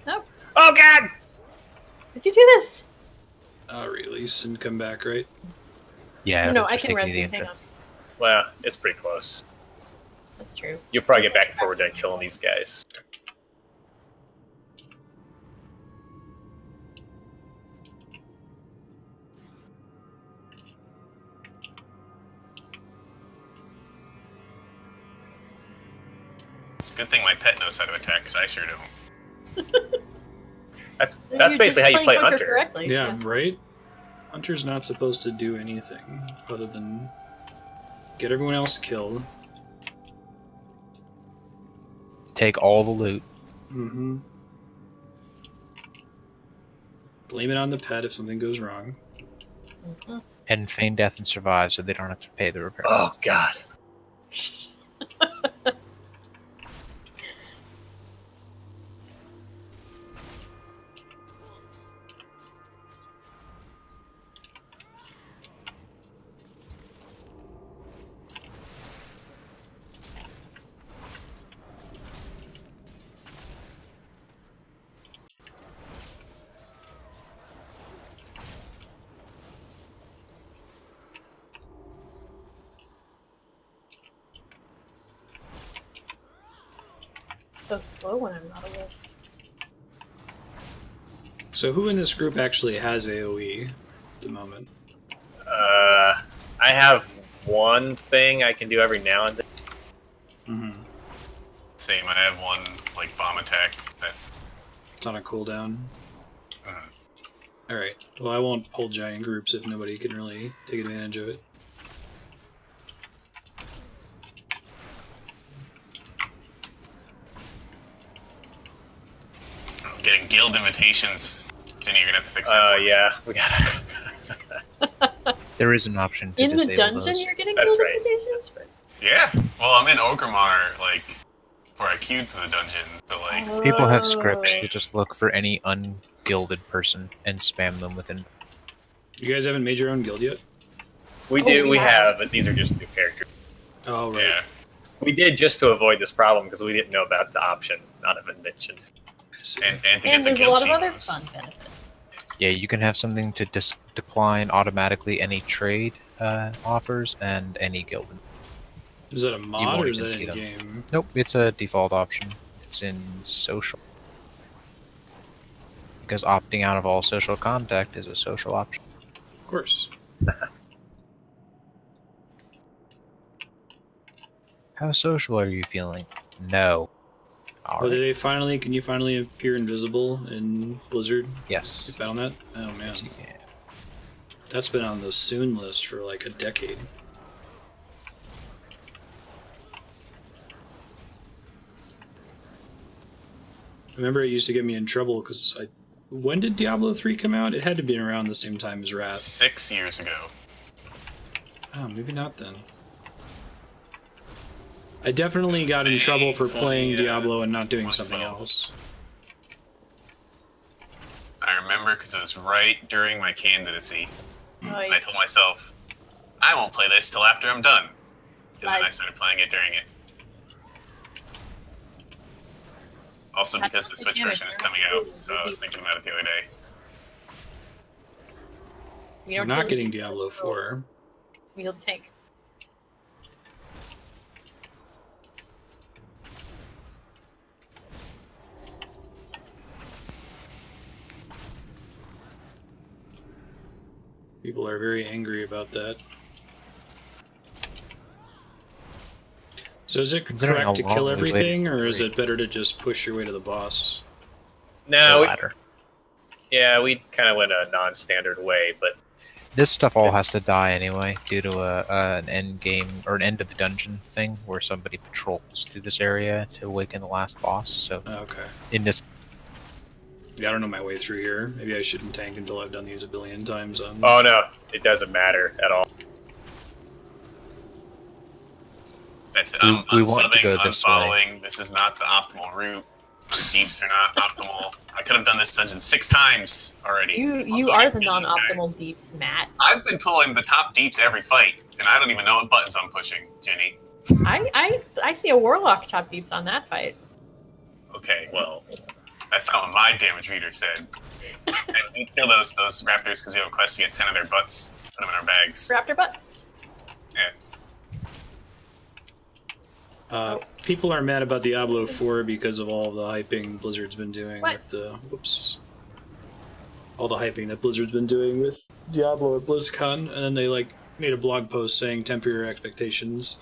C: Nope.
D: Oh god!
C: Did you do this?
A: Release and come back, right?
F: Yeah,
C: No,
F: it'll
C: I
F: just
C: can
F: take
C: res
F: you
C: you.
F: to the
C: Hang on.
F: entrance.
D: Well, it's pretty close.
C: That's true.
D: You'll probably get back before we're done killing these guys.
E: It's a good thing my pet knows how to attack, because I sure don't.
D: That's
C: You're
D: basically
C: just
D: how you play
C: playing
D: Hunter.
C: correctly.
A: Yeah, right? Hunter's not supposed to do anything other than get everyone else killed.
F: Take all the loot.
A: Mm-hmm. Blame it on the pet if something goes wrong.
C: Mhm.
F: And feign death and survive so they don't have to pay the repair.
D: Oh God.
C: So slow when I'm not awake.
A: So who in this group actually has AoE at the moment?
D: I have one thing I can do every now and then.
A: Mm-hmm.
E: Same, I have one, like, bomb attack that...
A: It's on a cooldown.
E: Uh,
A: Alright, well I won't pull giant groups if nobody can really take advantage of it.
E: getting guild invitations. Jenny, you're gonna have to fix that for me.
D: Yeah, we gotta...
F: There is an option to
C: In the
F: disable
C: dungeon,
F: those.
C: you're getting
D: That's
C: guild
D: right.
C: invitations?
D: That's right.
E: Yeah, well, I'm in Orgrimmar, like, where I queued to the dungeon, so, like,
F: People have
C: Oh.
F: scripts that just look for any ungilded person and spam them within.
A: You guys haven't made your own guild yet?
D: We
C: Oh,
D: do,
C: we
D: we
C: have.
D: have, but these are just new characters.
A: Oh, right.
E: yeah.
D: We did just to avoid this problem because we didn't know about the option, not have been mentioned.
A: I see.
E: And to
C: And
E: get the
C: there's a
E: guild
C: lot of other
E: chinos.
C: fun benefits.
F: Yeah, you can have something to decline automatically any trade offers and any guild.
A: Is that a
F: You
A: mod
F: won't
A: or is
F: even
A: that
F: see
A: in
F: them.
A: game?
F: Nope, it's a default option. It's in social. Because opting out of all social contact is a social option.
A: Of course.
F: How social are you feeling? No.
A: Well,
F: Alright.
A: did they finally? Can you finally appear invisible in Blizzard? You
F: Yes.
A: found that? Oh man,
F: Yes, you can.
A: that's been on the soon list for like a decade. I remember it used to get me in trouble because I. When did Diablo 3 come out? It had to be around the same time as Wrath.
E: 6 years ago.
A: Oh, maybe not then. I definitely
E: It's
A: got in
E: May
A: trouble for
E: 20,
A: playing Diablo and not doing something
E: 2012.
A: else.
E: I remember because it was right during my candidacy.
C: Like,
E: I told myself, I won't play this till after I'm done. And then I
C: Like-
E: started playing it during it. Also because the Switch version is coming out, so I was thinking about it the other day.
C: you
A: We're
C: know,
A: not getting Diablo 4.
C: Wheel tank.
A: People are very angry about that. So is it
F: Considering
A: correct to
F: how long
A: kill
F: we waited
A: everything, or
F: for
A: is
F: it.
A: it better to just push your way to the boss?
D: No,
F: The
D: we,
F: latter.
D: yeah, we kind of went a non-standard way, but
F: This stuff all
D: It's-
F: has to die anyway, due to an end game or an end of the dungeon thing where somebody patrols through this area to awaken the last boss. So
A: Oh, okay.
F: in this,
A: Yeah, I don't know my way through here. Maybe I shouldn't tank until I've done these a billion times.
D: oh no, it doesn't matter at all.
E: That's it.
F: We-
E: I'm
F: we want to
E: unsubbing,
F: go this way.
E: unfollowing. This is not the optimal route. Deeps are not optimal. I could have done this dungeon 6 times already.
C: You
E: Also,
C: are
E: I
C: the
E: can kill this guy.
C: non-optimal deeps, Matt.
E: I've been pulling the top deeps every fight, and I don't even know what buttons I'm pushing, Jenny.
C: I see a warlock top deeps on that fight.
E: Okay, well, that's not what my damage reader said. And we kill those raptors because we have a quest to get 10 of their butts, put them in our bags.
C: Raptor butts.
E: Yeah.
A: People are mad about Diablo 4 because of all the hyping Blizzard's been doing
C: What?
A: with the all the hyping that Blizzard's been doing with Diablo at BlizzCon, and then they like made a blog post saying temper your expectations.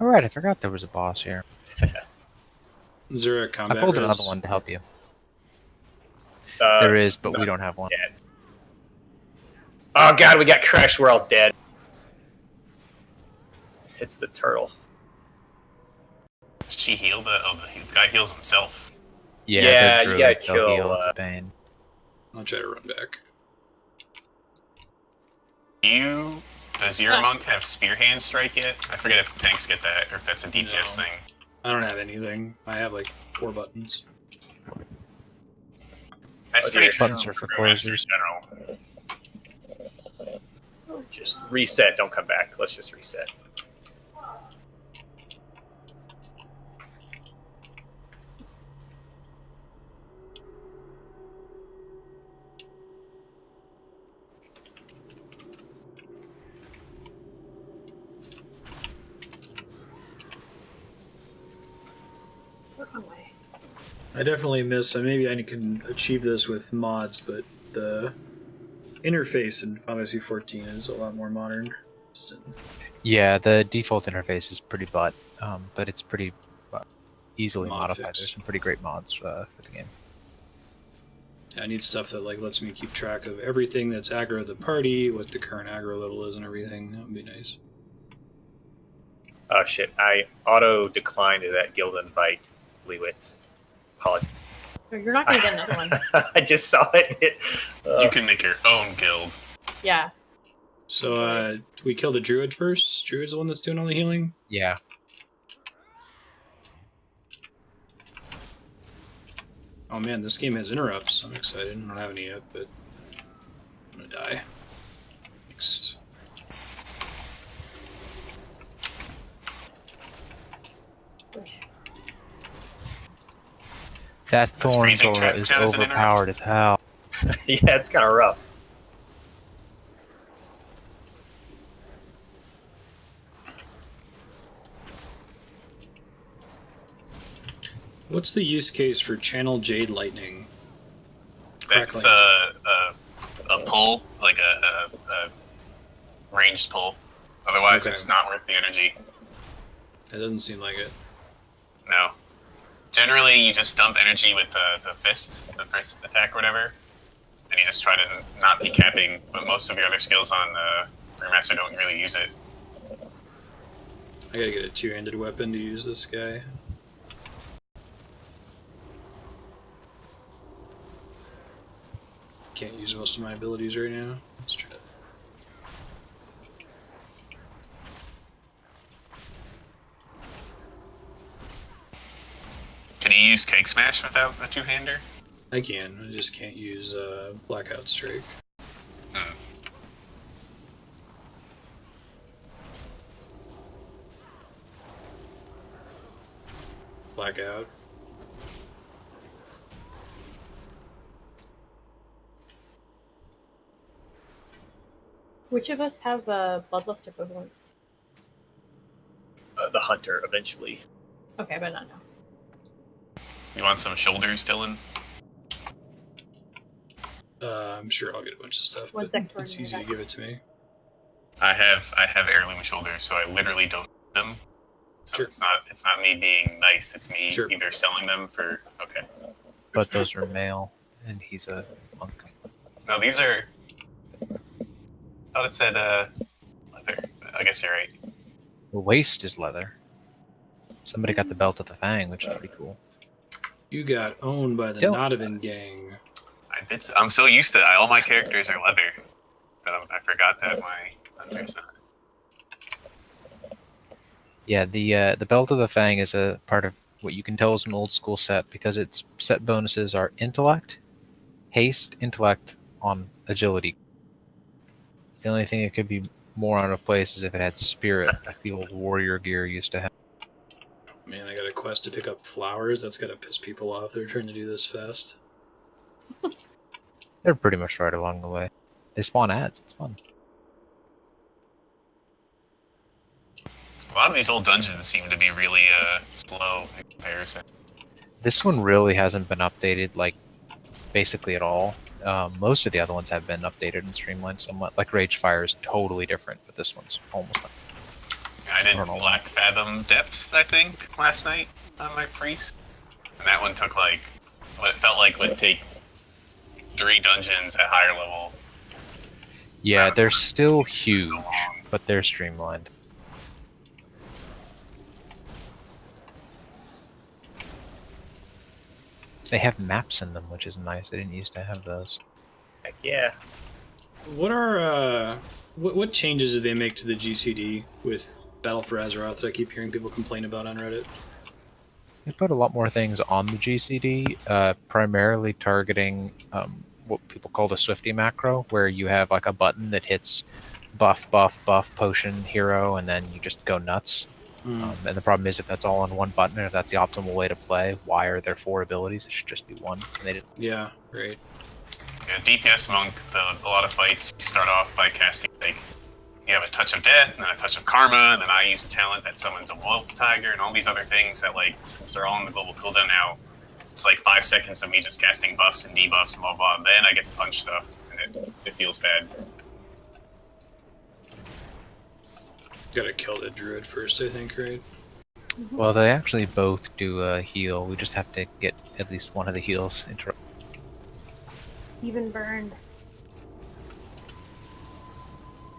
F: Alright, I forgot there was a boss here.
A: Is there a
F: I
A: combat
F: pulled
A: res?
F: another one to help you. There is, but we don't have one.
D: Dead. Oh god, we got crushed. We're all dead. It's the turtle.
E: She healed the guy heals himself.
D: Yeah,
F: the
D: you gotta
F: druid,
D: kill,
F: they'll heal, it's a pain.
A: I'll try to run back.
E: Does your monk have spear hand strike yet? I forget if tanks get that or if that's a DPS
A: No.
E: thing.
A: I don't have anything. I have like 4 buttons.
E: That's
D: Okay.
E: pretty
F: Buttons
E: true
F: are for
E: for Master
F: closers.
E: in general.
D: Just reset. Don't come back. Let's just reset.
A: I definitely miss. Maybe I can achieve this with mods, but the interface in Final Fantasy 14 is a lot more modern.
F: Yeah, the default interface is pretty butt, but it's pretty easily
A: Mod
F: modified.
A: fix.
F: There's some pretty great mods for the game.
A: I need stuff that like lets me keep track of everything that's aggro the party, what the current aggro level is, and everything. That would be nice.
D: Oh shit! I auto declined that guild invite, Leewit. Apologies.
C: You're not gonna get another one.
D: I just saw it.
E: You can make your own guild.
C: Yeah.
A: So, we kill the druid first. Druid's the one that's doing all the healing.
F: Yeah.
A: Oh man, this game has interrupts. I'm excited. I don't have any yet, but I'm gonna die. Thanks.
F: That
E: This
F: thorn
E: freezing
F: Zora
E: trap
F: is
E: count as an
F: overpowered as hell.
D: Yeah, it's kind of rough.
A: What's the use case for Channel Jade Lightning?
E: That's
A: Crackling.
E: a pull, like a ranged pull. Otherwise,
A: Okay.
E: it's not worth the energy.
A: It doesn't seem like it.
E: No. Generally, you just dump energy with the fist attack or whatever, and you just try to not be capping. But most of your other skills on Brewmaster don't really use it.
A: I gotta get a 2-handed weapon to use this guy. Can't use most of my abilities right now. Let's try it.
E: Can you use Cake Smash without the two-hander?
A: I can. I just can't use Blackout Strike.
E: Hmm.
A: Blackout.
C: Which of us have bloodlust equivalents?
D: The hunter eventually.
C: Okay, but not now.
E: You want some shoulders, Dylan?
A: I'm sure I'll get a bunch of stuff,
C: One
A: but
C: sector
A: it's
C: in
A: easy to
C: there.
A: give it to me.
E: I have heirloom shoulders, so I literally don't need them. So
A: Sure.
E: it's not me being nice. It's me
A: Sure.
E: either selling them for
F: But those are male, and he's a monk.
E: No, these are. I thought it said leather. I guess you're right.
F: The waist is leather. Somebody got the belt of the Fang, which is pretty cool.
A: You got owned by the
F: Don't.
A: Nodovan gang.
E: I'm so used to all my characters are leather that I forgot that my hunter's not.
F: Yeah, the belt of the Fang is a part of what you can tell is an old school set because its set bonuses are intellect, haste, intellect on agility. The only thing it could be more out of place is if it had spirit, like the old warrior gear used to have.
A: Man, I got a quest to pick up flowers. That's gotta piss people off. They're trying to do this fast.
F: They're pretty much right along the way. They spawn ads. It's fun.
E: A lot of these old dungeons seem to be really slow in comparison.
F: This one really hasn't been updated, like, basically at all. Most of the other ones have been updated and streamlined somewhat. Like Ragefire is totally different, but this one's almost like
E: I did
F: don't know.
E: Black Fathom Depths, I think, last night on my priest. And that one took like what it felt like would take 3 dungeons at higher level.
F: Yeah, they're still
E: For
F: huge,
E: so long.
F: but they're streamlined. They have maps in them, which is nice. They didn't used to have those.
D: Heck yeah.
A: What are what changes did they make to the GCD with Battle for Azeroth that I keep hearing people complain about on Reddit?
F: They put a lot more things on the GCD, primarily targeting what people call the Swifty macro, where you have like a button that hits buff, buff, buff, potion, hero, and then you just go nuts. And the problem is if that's all on one button, and if that's the optimal way to play, why are there 4 abilities? It should just be one. And they didn't.
A: Yeah, right.
E: Yeah, DPS monk, a lot of fights, you start off by casting, like, you have a touch of death, and then a touch of karma, and then I use a talent that summons a wolf tiger, and all these other things that, like, since they're all on the global cooldown now, it's like 5 seconds of me just casting buffs and debuffs and blah blah, and then I get to punch stuff, and it feels bad.
A: Gotta kill the druid first, I think, right?
F: Well, they actually both do a heal. We just have to get at least one of the heals interrupted.
C: Even burned.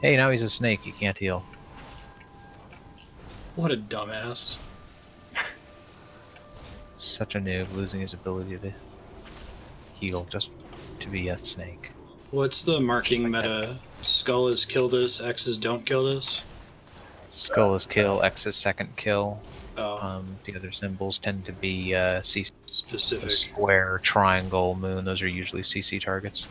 F: Hey, now he's a snake. You can't heal.
A: What a dumbass.
F: Such a noob, losing his ability to heal just to be a snake.
A: What's the marking
F: Like
A: meta? Skull is kill this, X's don't kill this?
F: Skull is kill, X is second kill.
A: Oh,
F: The other symbols tend to be CC. So
A: specific.
F: square, triangle, moon, those are usually CC targets.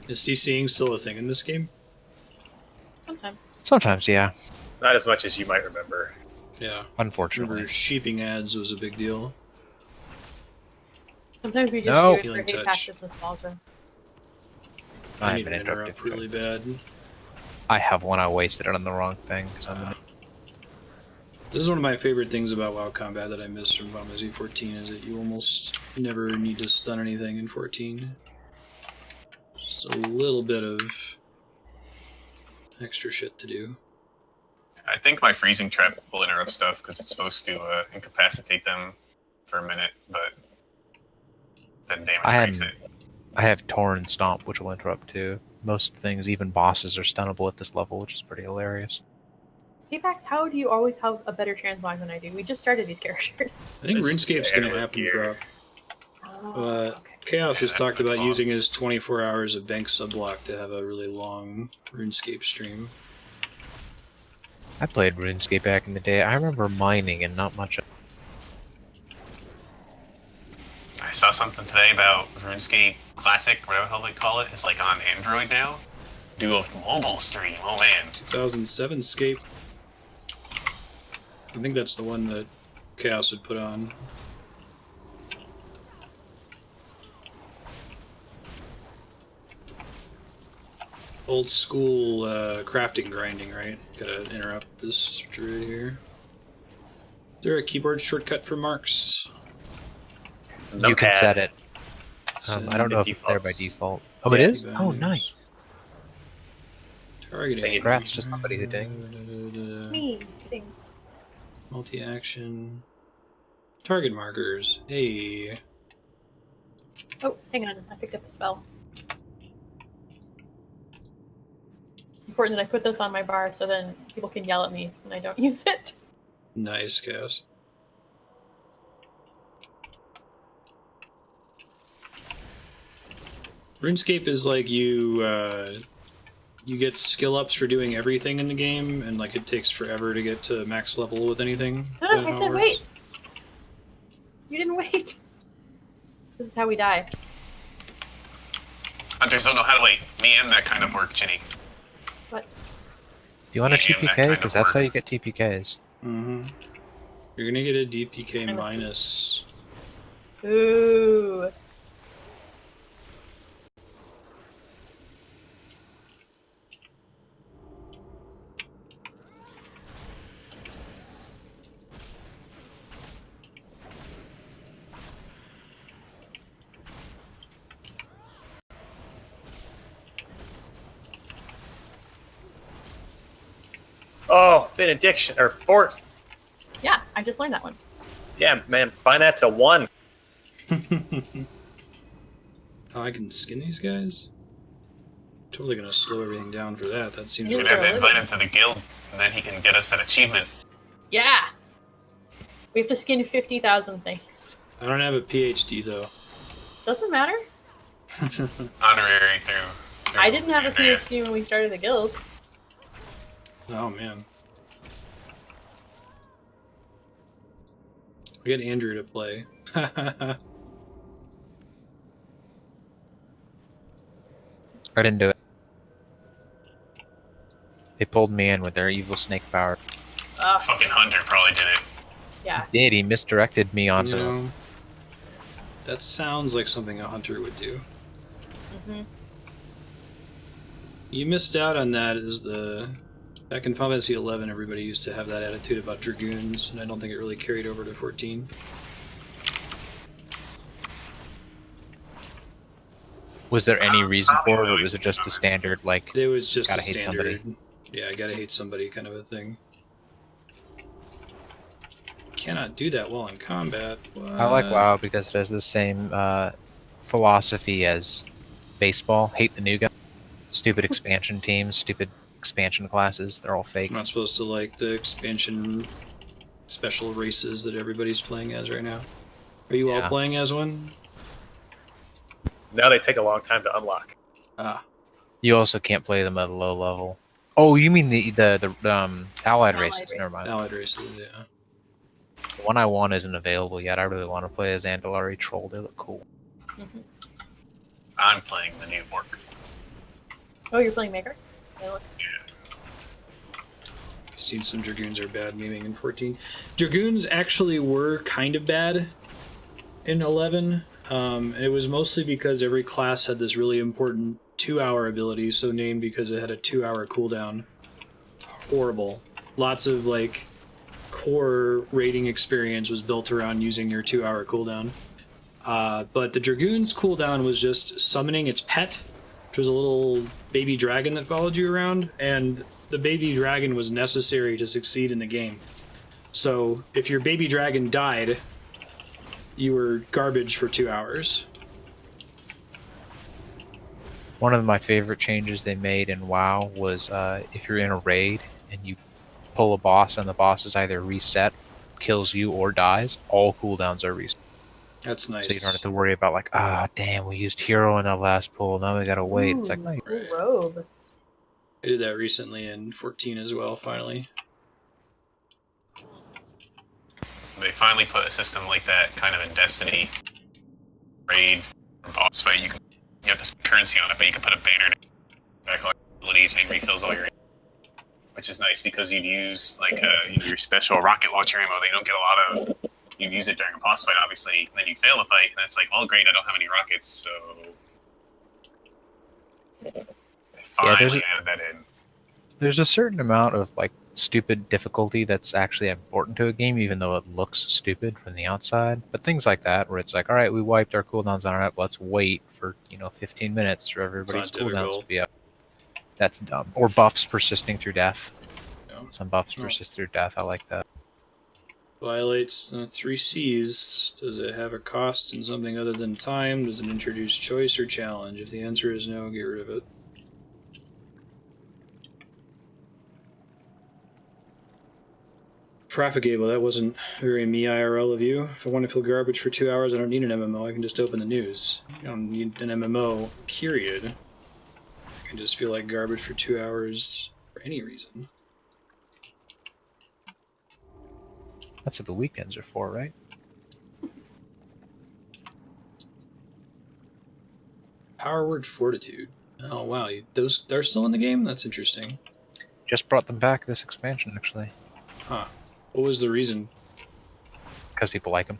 A: Is CCing still a thing in this game?
C: Sometimes.
F: Sometimes, yeah.
D: Not as much as you might remember.
A: Yeah.
F: Unfortunately.
A: Remember, sheeping ads was a big deal.
C: Sometimes we just
F: No.
C: do it for
A: Healing
C: hate
A: touch.
C: patches with Baldra.
A: I
F: I've
A: need
F: been
A: to interrupt
F: interrupted.
A: really bad.
F: I have one. I wasted it on the wrong thing. 'Cause I'm in
A: This is one of my favorite things about WoW Combat that I missed from Final Fantasy 14 is that you almost never need to stun anything in 14. Just a little bit of extra shit to do.
E: I think my freezing trap will interrupt stuff because it's supposed to incapacitate them for a minute, but then damage breaks it.
F: I have Torn Stomp, which will interrupt too. Most things, even bosses, are stunnable at this level, which is pretty hilarious.
C: P-Pax, how do you always have a better transmog than I do? We just started these characters.
A: I think
D: This is
A: RuneScape's
D: just
A: going to
D: added
A: happen,
D: gear.
A: Drop.
C: Okay.
A: Chaos has
E: Yeah, that's
A: talked
E: the
A: about
E: problem.
A: using his 24 hours of bank subblock to have a really long RuneScape stream.
F: I played RuneScape back in the day. I remember mining and not much.
E: I saw something today about RuneScape Classic, whatever the hell they call it. It's like on Android now. Do a mobile stream. Oh man.
A: 2007 Scape. I think that's the one that Chaos would put on. Old school crafting grinding, right? Gotta interrupt this druid here. Is there a keyboard shortcut for marks?
D: It's the
F: You can
D: notepad.
F: set it. I don't know if it's there by default. Oh, it is? Oh, nice.
A: Targeting.
F: Congrats to somebody who did.
C: Me. Kidding.
A: Multi-action. Target markers. Hey.
C: Oh, hang on. I picked up a spell. Important that I put this on my bar so then people can yell at me when I don't use it.
A: Nice, Cass. RuneScape is like you get skill ups for doing everything in the game, and like it takes forever to get to max level with anything.
C: No,
A: Is that
C: I
A: how it
C: said
A: works?
C: wait. You didn't wait. This is how we die.
E: Hunters don't know how to wait. Me and that kind of work, Ginny.
C: What?
F: Do you want a
E: Yeah, that
F: TPK?
E: kind of
F: Because that's how
E: work.
F: you get TPKs.
A: Mm-hmm. You're gonna get a DPK
C: I'm a-
A: minus.
C: Ooh.
D: Oh, benediction or fourth.
C: Yeah, I just learned that one.
D: Yeah, man, find that to 1.
A: Oh, I can skin these guys? Totally gonna slow everything down for that. That seems
C: You
E: We're
A: really
E: gonna have to invite
C: living.
E: him to the guild, and then he can get us that achievement.
C: Yeah. We have to skin 50,000 things.
A: I don't have a PhD though.
C: Doesn't matter.
E: Honorary through
C: I didn't have a
E: Andrea.
C: PhD when we started the guild.
A: Oh man. We get Andrew to play.
F: I didn't do it. They pulled me in with their evil snake power.
E: Fucking Hunter probably did it.
C: Yeah.
F: Did he misdirected me onto
A: You know, that sounds like something a hunter would do.
C: hmm
A: You missed out on that as the... Back in Final Fantasy 11, everybody used to have that attitude about Dragoons, and I don't think it really carried over to 14.
F: Was there any reason for it, or was it just the standard, like,
A: It was just
F: Gotta
A: a
F: hate
A: standard...
F: somebody.
A: Yeah, I gotta hate somebody kind of a thing. Cannot do that while in combat.
F: I like WoW because it has the same philosophy as baseball. Hate the new guy. Stupid expansion teams, stupid expansion classes, they're all fake.
A: I'm not supposed to like the expansion special races that everybody's playing as right now. Are you all
F: Yeah.
A: playing as one?
D: Now they take a long time to unlock.
A: Ah,
F: You also can't play them at a low level. Oh, you mean the allied races?
C: race.
F: Never mind.
A: allied races, yeah.
F: The one I want isn't available yet. I really want to play as Andalari Troll. They look cool.
E: I'm playing the new Orc.
C: Oh, you're playing Maker? They look-
A: Seen some Dragoons are bad memeing in 14. Dragoons actually were kind of bad in 11. It was mostly because every class had this really important 2-hour ability, so named because it had a 2-hour cooldown. Horrible. Lots of, like, core raiding experience was built around using your 2-hour cooldown. But the Dragoon's cooldown was just summoning its pet, which was a little baby dragon that followed you around, and the baby dragon was necessary to succeed in the game. So if your baby dragon died, you were garbage for 2 hours.
F: One of my favorite changes they made in WoW was if you're in a raid and you pull a boss and the boss is either reset, kills you, or dies, all cooldowns are reset.
A: That's nice.
F: So you don't have to worry about like, damn, we used hero in that last pull, now we gotta wait. It's like, no,
C: Ooh, cool robe.
A: I did that recently in 14 as well, finally.
E: They finally put a system like that kind of in Destiny. Raid or boss fight, you have to spend currency on it, but you can put a banner to back all your abilities and refills all your, which is nice because you'd use like your special rocket launcher ammo that you don't get a lot of. You use it during a boss fight, obviously, and then you fail the fight, and it's like, well, great, I don't have any rockets, so they finally added that in.
F: there's a certain amount of like stupid difficulty that's actually important to a game, even though it looks stupid from the outside. But things like that, where it's like, all right, we wiped our cooldowns on it, let's wait for 15 minutes for everybody's
A: It's not
F: cooldowns
A: difficult.
F: to be up. That's dumb. Or buffs persisting through death.
A: No.
F: Some buffs
A: No.
F: persist through death. I like that.
A: Violates 3 C's. Does it have a cost in something other than time? Does it introduce choice or challenge? If the answer is no, get rid of it. Propagable, that wasn't very me IRL of you. If I want to feel garbage for 2 hours, I don't need an MMO. I can just open the news. I don't need an MMO, period. I can just feel like garbage for 2 hours for any reason.
F: That's what the weekends are for, right?
A: Power word fortitude. Oh wow, those they're still in the game? That's interesting.
F: Just brought them back this expansion, actually,
A: Huh. What was the reason?
F: because people like them.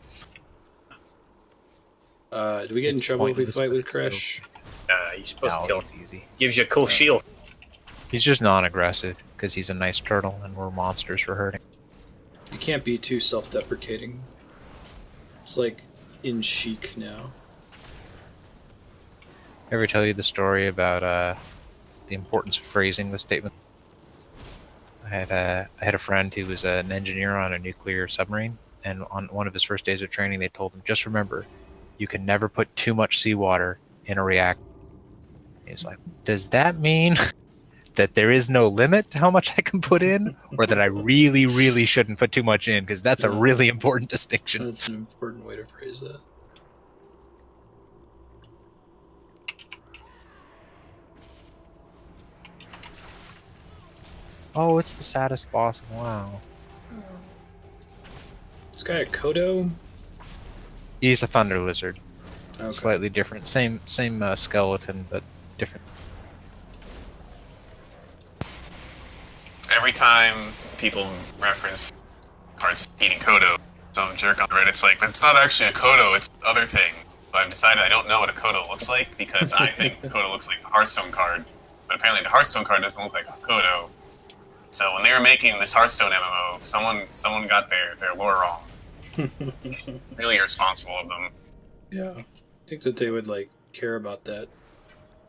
A: Do we get in
F: It's
A: trouble if we
F: pointless,
A: fight
F: but
A: with Crash?
D: You're supposed to
F: No,
D: kill
F: he's
D: him.
F: easy.
D: Gives you a cool shield.
F: He's just non-aggressive because he's a nice turtle, and we're monsters for hurting.
A: You can't be too self-deprecating. It's like in chic now.
F: Ever tell you the story about the importance of phrasing the statement? I had a friend who was an engineer on a nuclear submarine, and on one of his first days of training, they told him, just remember, you can never put too much seawater in a reactor. He's like, does that mean that there is no limit to how much I can put in, or that I really, really shouldn't put too much in? Because that's a really important distinction.
A: That's an important way to phrase that.
F: Oh, it's the saddest boss. Wow.
A: This guy a Kodo?
F: He's a thunder lizard.
A: Okay.
F: Slightly different. Same skeleton, but different.
E: Every time people reference cards eating Kodo, some jerk on Reddit's like, but it's not actually a Kodo, it's the other thing. But I've decided I don't know what a Kodo looks like because I think the Kodo looks like the Hearthstone card. But apparently the Hearthstone card doesn't look like a Kodo. So when they were making this Hearthstone MMO, someone got their lore wrong. Really irresponsible of them.
A: Yeah. I think that they would like care about that.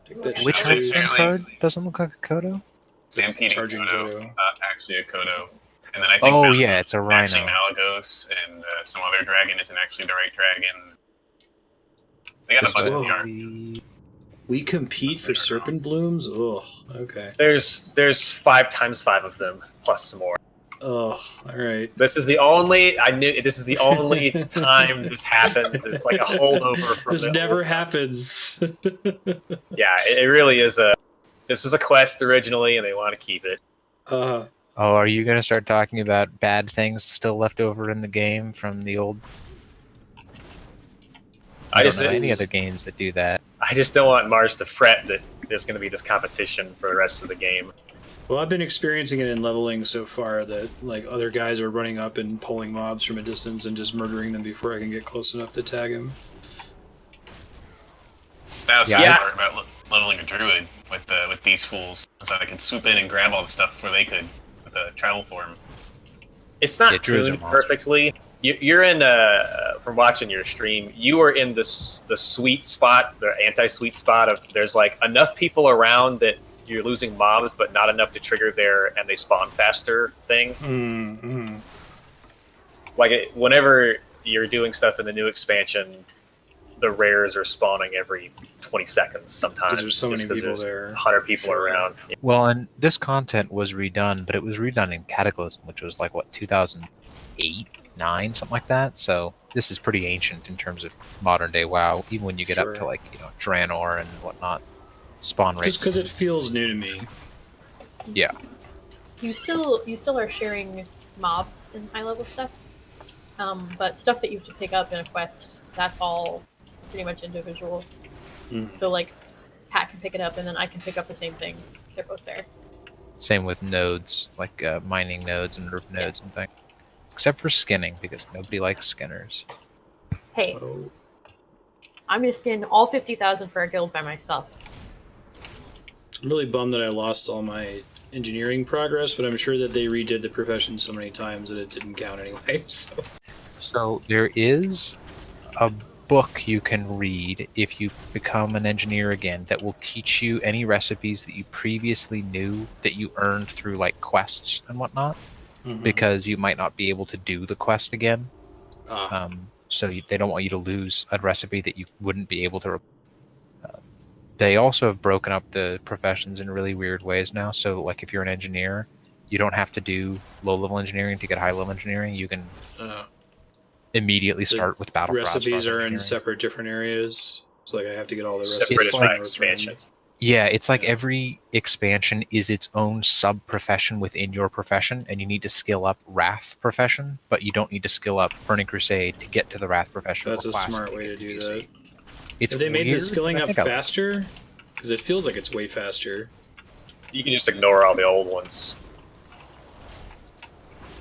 A: Take that
F: Which
A: shit
F: Hearthstone
A: seriously.
F: card doesn't look like a Kodo?
E: Stampeding
A: Charging
E: Kodo.
A: Kodo.
E: It's not actually a Kodo. And then I think
F: Oh,
E: Malagos
F: yeah, it's a
E: isn't actually
F: rhino.
E: Malagos, and some other dragon isn't actually the right dragon. They got a bunch of the art.
A: We compete for serpent blooms? Ugh. Okay.
D: There's 5 times 5 of them plus some more.
A: Ugh. Alright.
D: This is the only this is the only time this happens. It's like a holdover from
A: This
D: the
A: never
D: old-
A: happens.
D: Yeah, it really is this was a quest originally and they want to keep it.
A: uh,
F: Oh, are you gonna start talking about bad things still left over in the game from the old? I don't know any other games that do that.
D: I just don't want Mars to fret that there's going to be this competition for the rest of the game.
A: well, I've been experiencing it in leveling so far that like other guys are running up and pulling mobs from a distance and just murdering them before I can get close enough to tag him.
E: That was
F: Yeah.
E: the part about leveling a druid with these fools, so I could swoop in and grab all the stuff before they could with a travel form.
D: It's not
F: Yeah, druids are
D: tuned
F: monsters.
D: perfectly. You're in from watching your stream. You are in the sweet spot, the anti-sweet spot of there's like enough people around that you're losing mobs, but not enough to trigger their and they spawn faster thing.
A: Mm-hmm.
D: Like whenever you're doing stuff in the new expansion, the rares are spawning every 20 seconds sometimes.
A: Because there's so many
D: just 'cause
A: people
D: there's
A: there.
D: 100 people around.
F: Well, and this content was redone, but it was redone in Cataclysm, which was like what 2008, 9, something like that. So this is pretty ancient in terms of modern day WoW. Even when you get
A: Sure.
F: up to like Draenor and whatnot, spawn rates.
A: Just because it feels new to me.
F: Yeah.
C: You still are sharing mobs in high level stuff, but stuff that you have to pick up in a quest, that's all pretty much individual.
A: Mm.
C: So like, Pat can pick it up, and then I can pick up the same thing. They're both there.
F: Same with nodes, like mining nodes and roof nodes and things. Except for skinning, because nobody likes skinners.
C: Hey,
A: Oh.
C: I'm gonna skin all 50,000 for a guild by myself.
A: I'm really bummed that I lost all my engineering progress, but I'm sure that they redid the profession so many times that it didn't count anyway.
F: So there is a book you can read if you become an engineer again that will teach you any recipes that you previously knew that you earned through like quests and whatnot, because you might not be able to do the quest again. They don't want you to lose a recipe that you wouldn't be able to. They also have broken up the professions in really weird ways now. So like if you're an engineer, you don't have to do low-level engineering to get high-level engineering. You can immediately start with battle
A: recipes are in
F: engineering.
A: separate different areas. So like I have to get all the
D: Separate
A: recipes.
F: It's
D: is
F: like-
D: my expansion.
F: Yeah, it's like
A: Yeah.
F: every expansion is its own sub-profession within your profession, and you need to skill up Wrath profession, but you don't need to skill up Burning Crusade to get to the Wrath profession.
A: That's
F: or
A: a
F: Classic
A: smart way to
F: get
A: do
F: easy.
A: that.
F: It's
A: Have they made the
F: weird,
A: skilling
F: but I
A: up
F: think I like it.
A: faster? Because it feels like it's way faster.
D: You can just ignore all the old ones.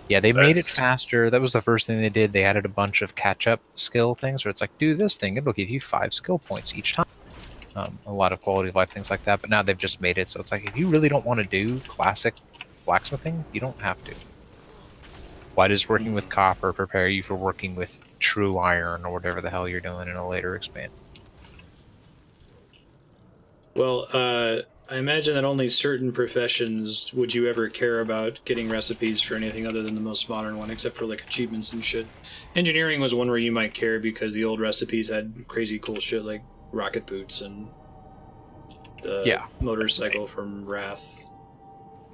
F: Yeah, they
D: So
F: made it
D: it's-
F: faster. That was the first thing they did. They added a bunch of catch-up skill things, where it's like, do this thing, it'll give you 5 skill points each time. A lot of quality of life things like that. But now they've just made it so it's like, if you really don't want to do classic blacksmithing, you don't have to. Why does working with copper prepare you for working with true iron or whatever the hell you're doing in a later expansion?
A: Well, I imagine that only certain professions would you ever care about getting recipes for anything other than the most modern one, except for like achievements and shit. Engineering was one where you might care because the old recipes had crazy cool shit like rocket boots and the motorcycle from Wrath.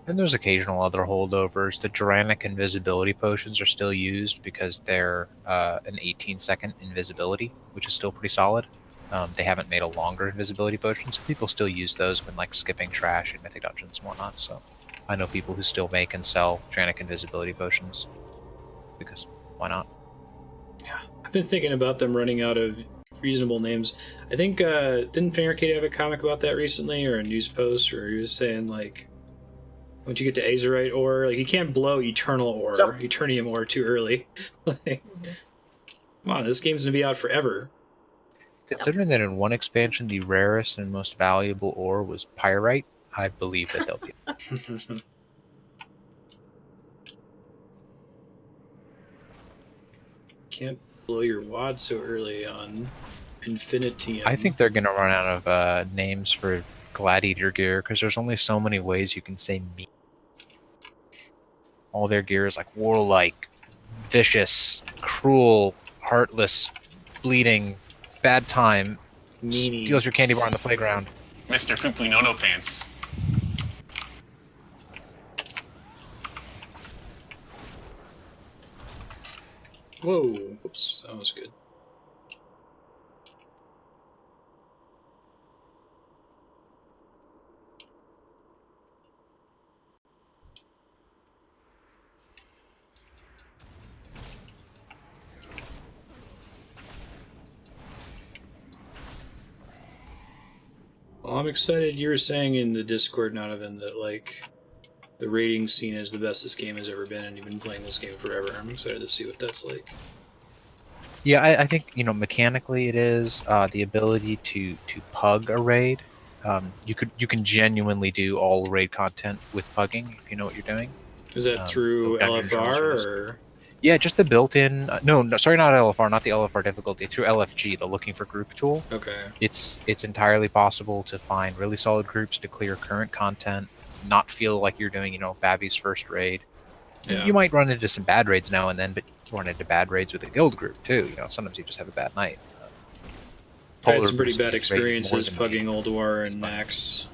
F: And there's occasional other holdovers. The Duranic invisibility potions are still used because they're an 18-second invisibility, which is still pretty solid. They haven't made a longer invisibility potion, so people still use those when like skipping trash in Mythic Dungeons and whatnot. So I know people who still make and sell Duranic invisibility potions because why not?
A: Yeah, I've been thinking about them running out of reasonable names. I think didn't Fanarcade have a comic about that recently, or a news post, where he was saying like, once you get to Azerite ore, like you can't blow Eternal ore, Eternium ore too early. Like, come on, this game's gonna be out forever.
F: Considering that in one expansion the rarest and most valuable ore was pyrite, I believe that they'll be.
A: Can't blow your wad so early on Infinitium.
F: I think they're going to run out of names for gladiator gear because there's only so many ways you can say meat. All their gear is like warlike, vicious, cruel, heartless, bleeding, bad time,
A: meanie.
F: Steals your candy bar on the playground.
E: Mr. Pooply No Pants.
A: Whoa! Oops, that was good. Well, I'm excited. You were saying in the Discord, Donovan, that like the rating scene is the best this game has ever been, and you've been playing this game forever. I'm excited to see what that's like.
F: Yeah, I think mechanically it is the ability to pug a raid. You can genuinely do all raid content with pugging if you know what you're doing.
A: Is that through LFR or?
F: Yeah, just the built-in. No, sorry, not LFR, not the LFR difficulty. Through LFG, the looking for group tool.
A: Okay.
F: It's entirely possible to find really solid groups to clear current content, not feel like you're doing Babby's first raid.
A: Yeah.
F: You might run into some bad raids now and then, but you run into bad raids with a guild group too. Sometimes you just have a bad night.
A: I had some pretty bad experiences pugging Old War and Nax.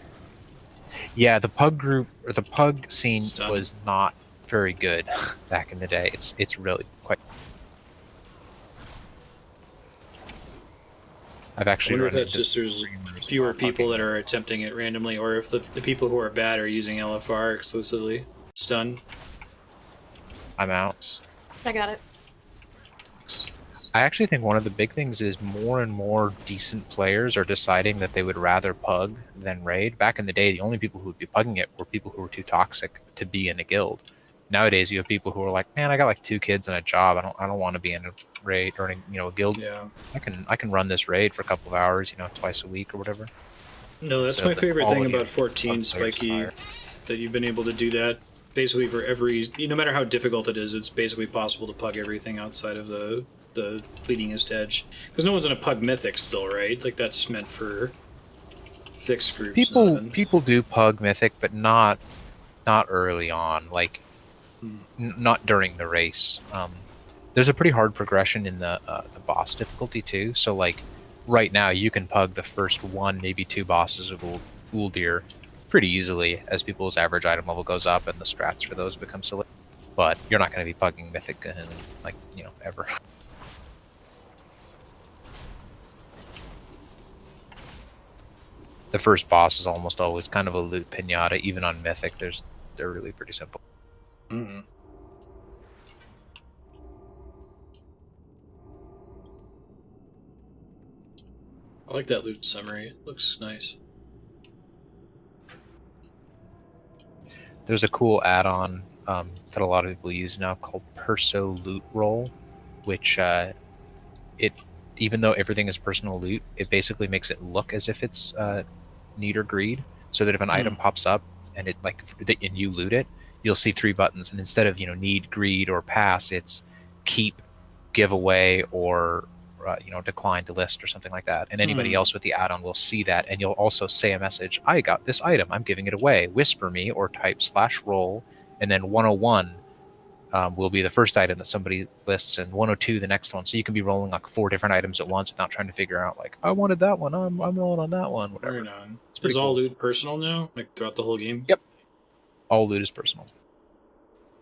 F: Yeah, the pug group or the pug scene was not very good back in the day. It's really quite. I've actually.
A: I wonder if that's just there's fewer people that are attempting it randomly, or if the people who are bad are using LFR exclusively. Stun.
F: I'm out.
C: I got it.
F: I actually think one of the big things is more and more decent players are deciding that they would rather pug than raid. Back in the day, the only people who would be pugging it were people who were too toxic to be in a guild. Nowadays, you have people who are like, "Man, I got like 2 kids and a job. I don't want to be in a raid or a guild.
A: Yeah.
F: I can run this raid for a couple of hours, twice a week or whatever."
A: No, that's my favorite thing about 14, Spiky, that you've been able to do that. Basically, for every, no matter how difficult it is, it's basically possible to pug everything outside of the Fleetingest Edge. Because no one's gonna pug Mythic still, right? Like that's meant for fixed groups.
F: People do pug Mythic, but not early on. Like not during the race. There's a pretty hard progression in the boss difficulty too. So like right now, you can pug the first 1, maybe 2 bosses of Uldir pretty easily as people's average item level goes up and the strats for those become silly. But you're not going to be pugging Mythic ever. The first boss is almost always kind of a loot pinata. Even on Mythic, they're really pretty simple.
A: Mm-hmm. I like that loot summary. It looks nice.
F: There's a cool add-on that a lot of people use now called Perso Loot Roll, which even though everything is personal loot, it basically makes it look as if it's need or greed. So that if an item pops up and and you loot it, you'll see 3 buttons, and instead of need, greed, or pass, it's keep, give away, or decline to list or something like that. And anybody else with the add-on will see that, and you'll also say a message, I got this item, I'm giving it away, whisper me, or type /roll, and then 101 will be the first item that somebody lists, and 102 the next one. So you can be rolling like 4 different items at once without trying to figure out like, I wanted that one, I'm rolling on that one, whatever.
A: Right on.
F: It's pretty
A: Is all
F: cool.
A: loot personal now, like throughout the whole game?
F: Yep. All loot is personal,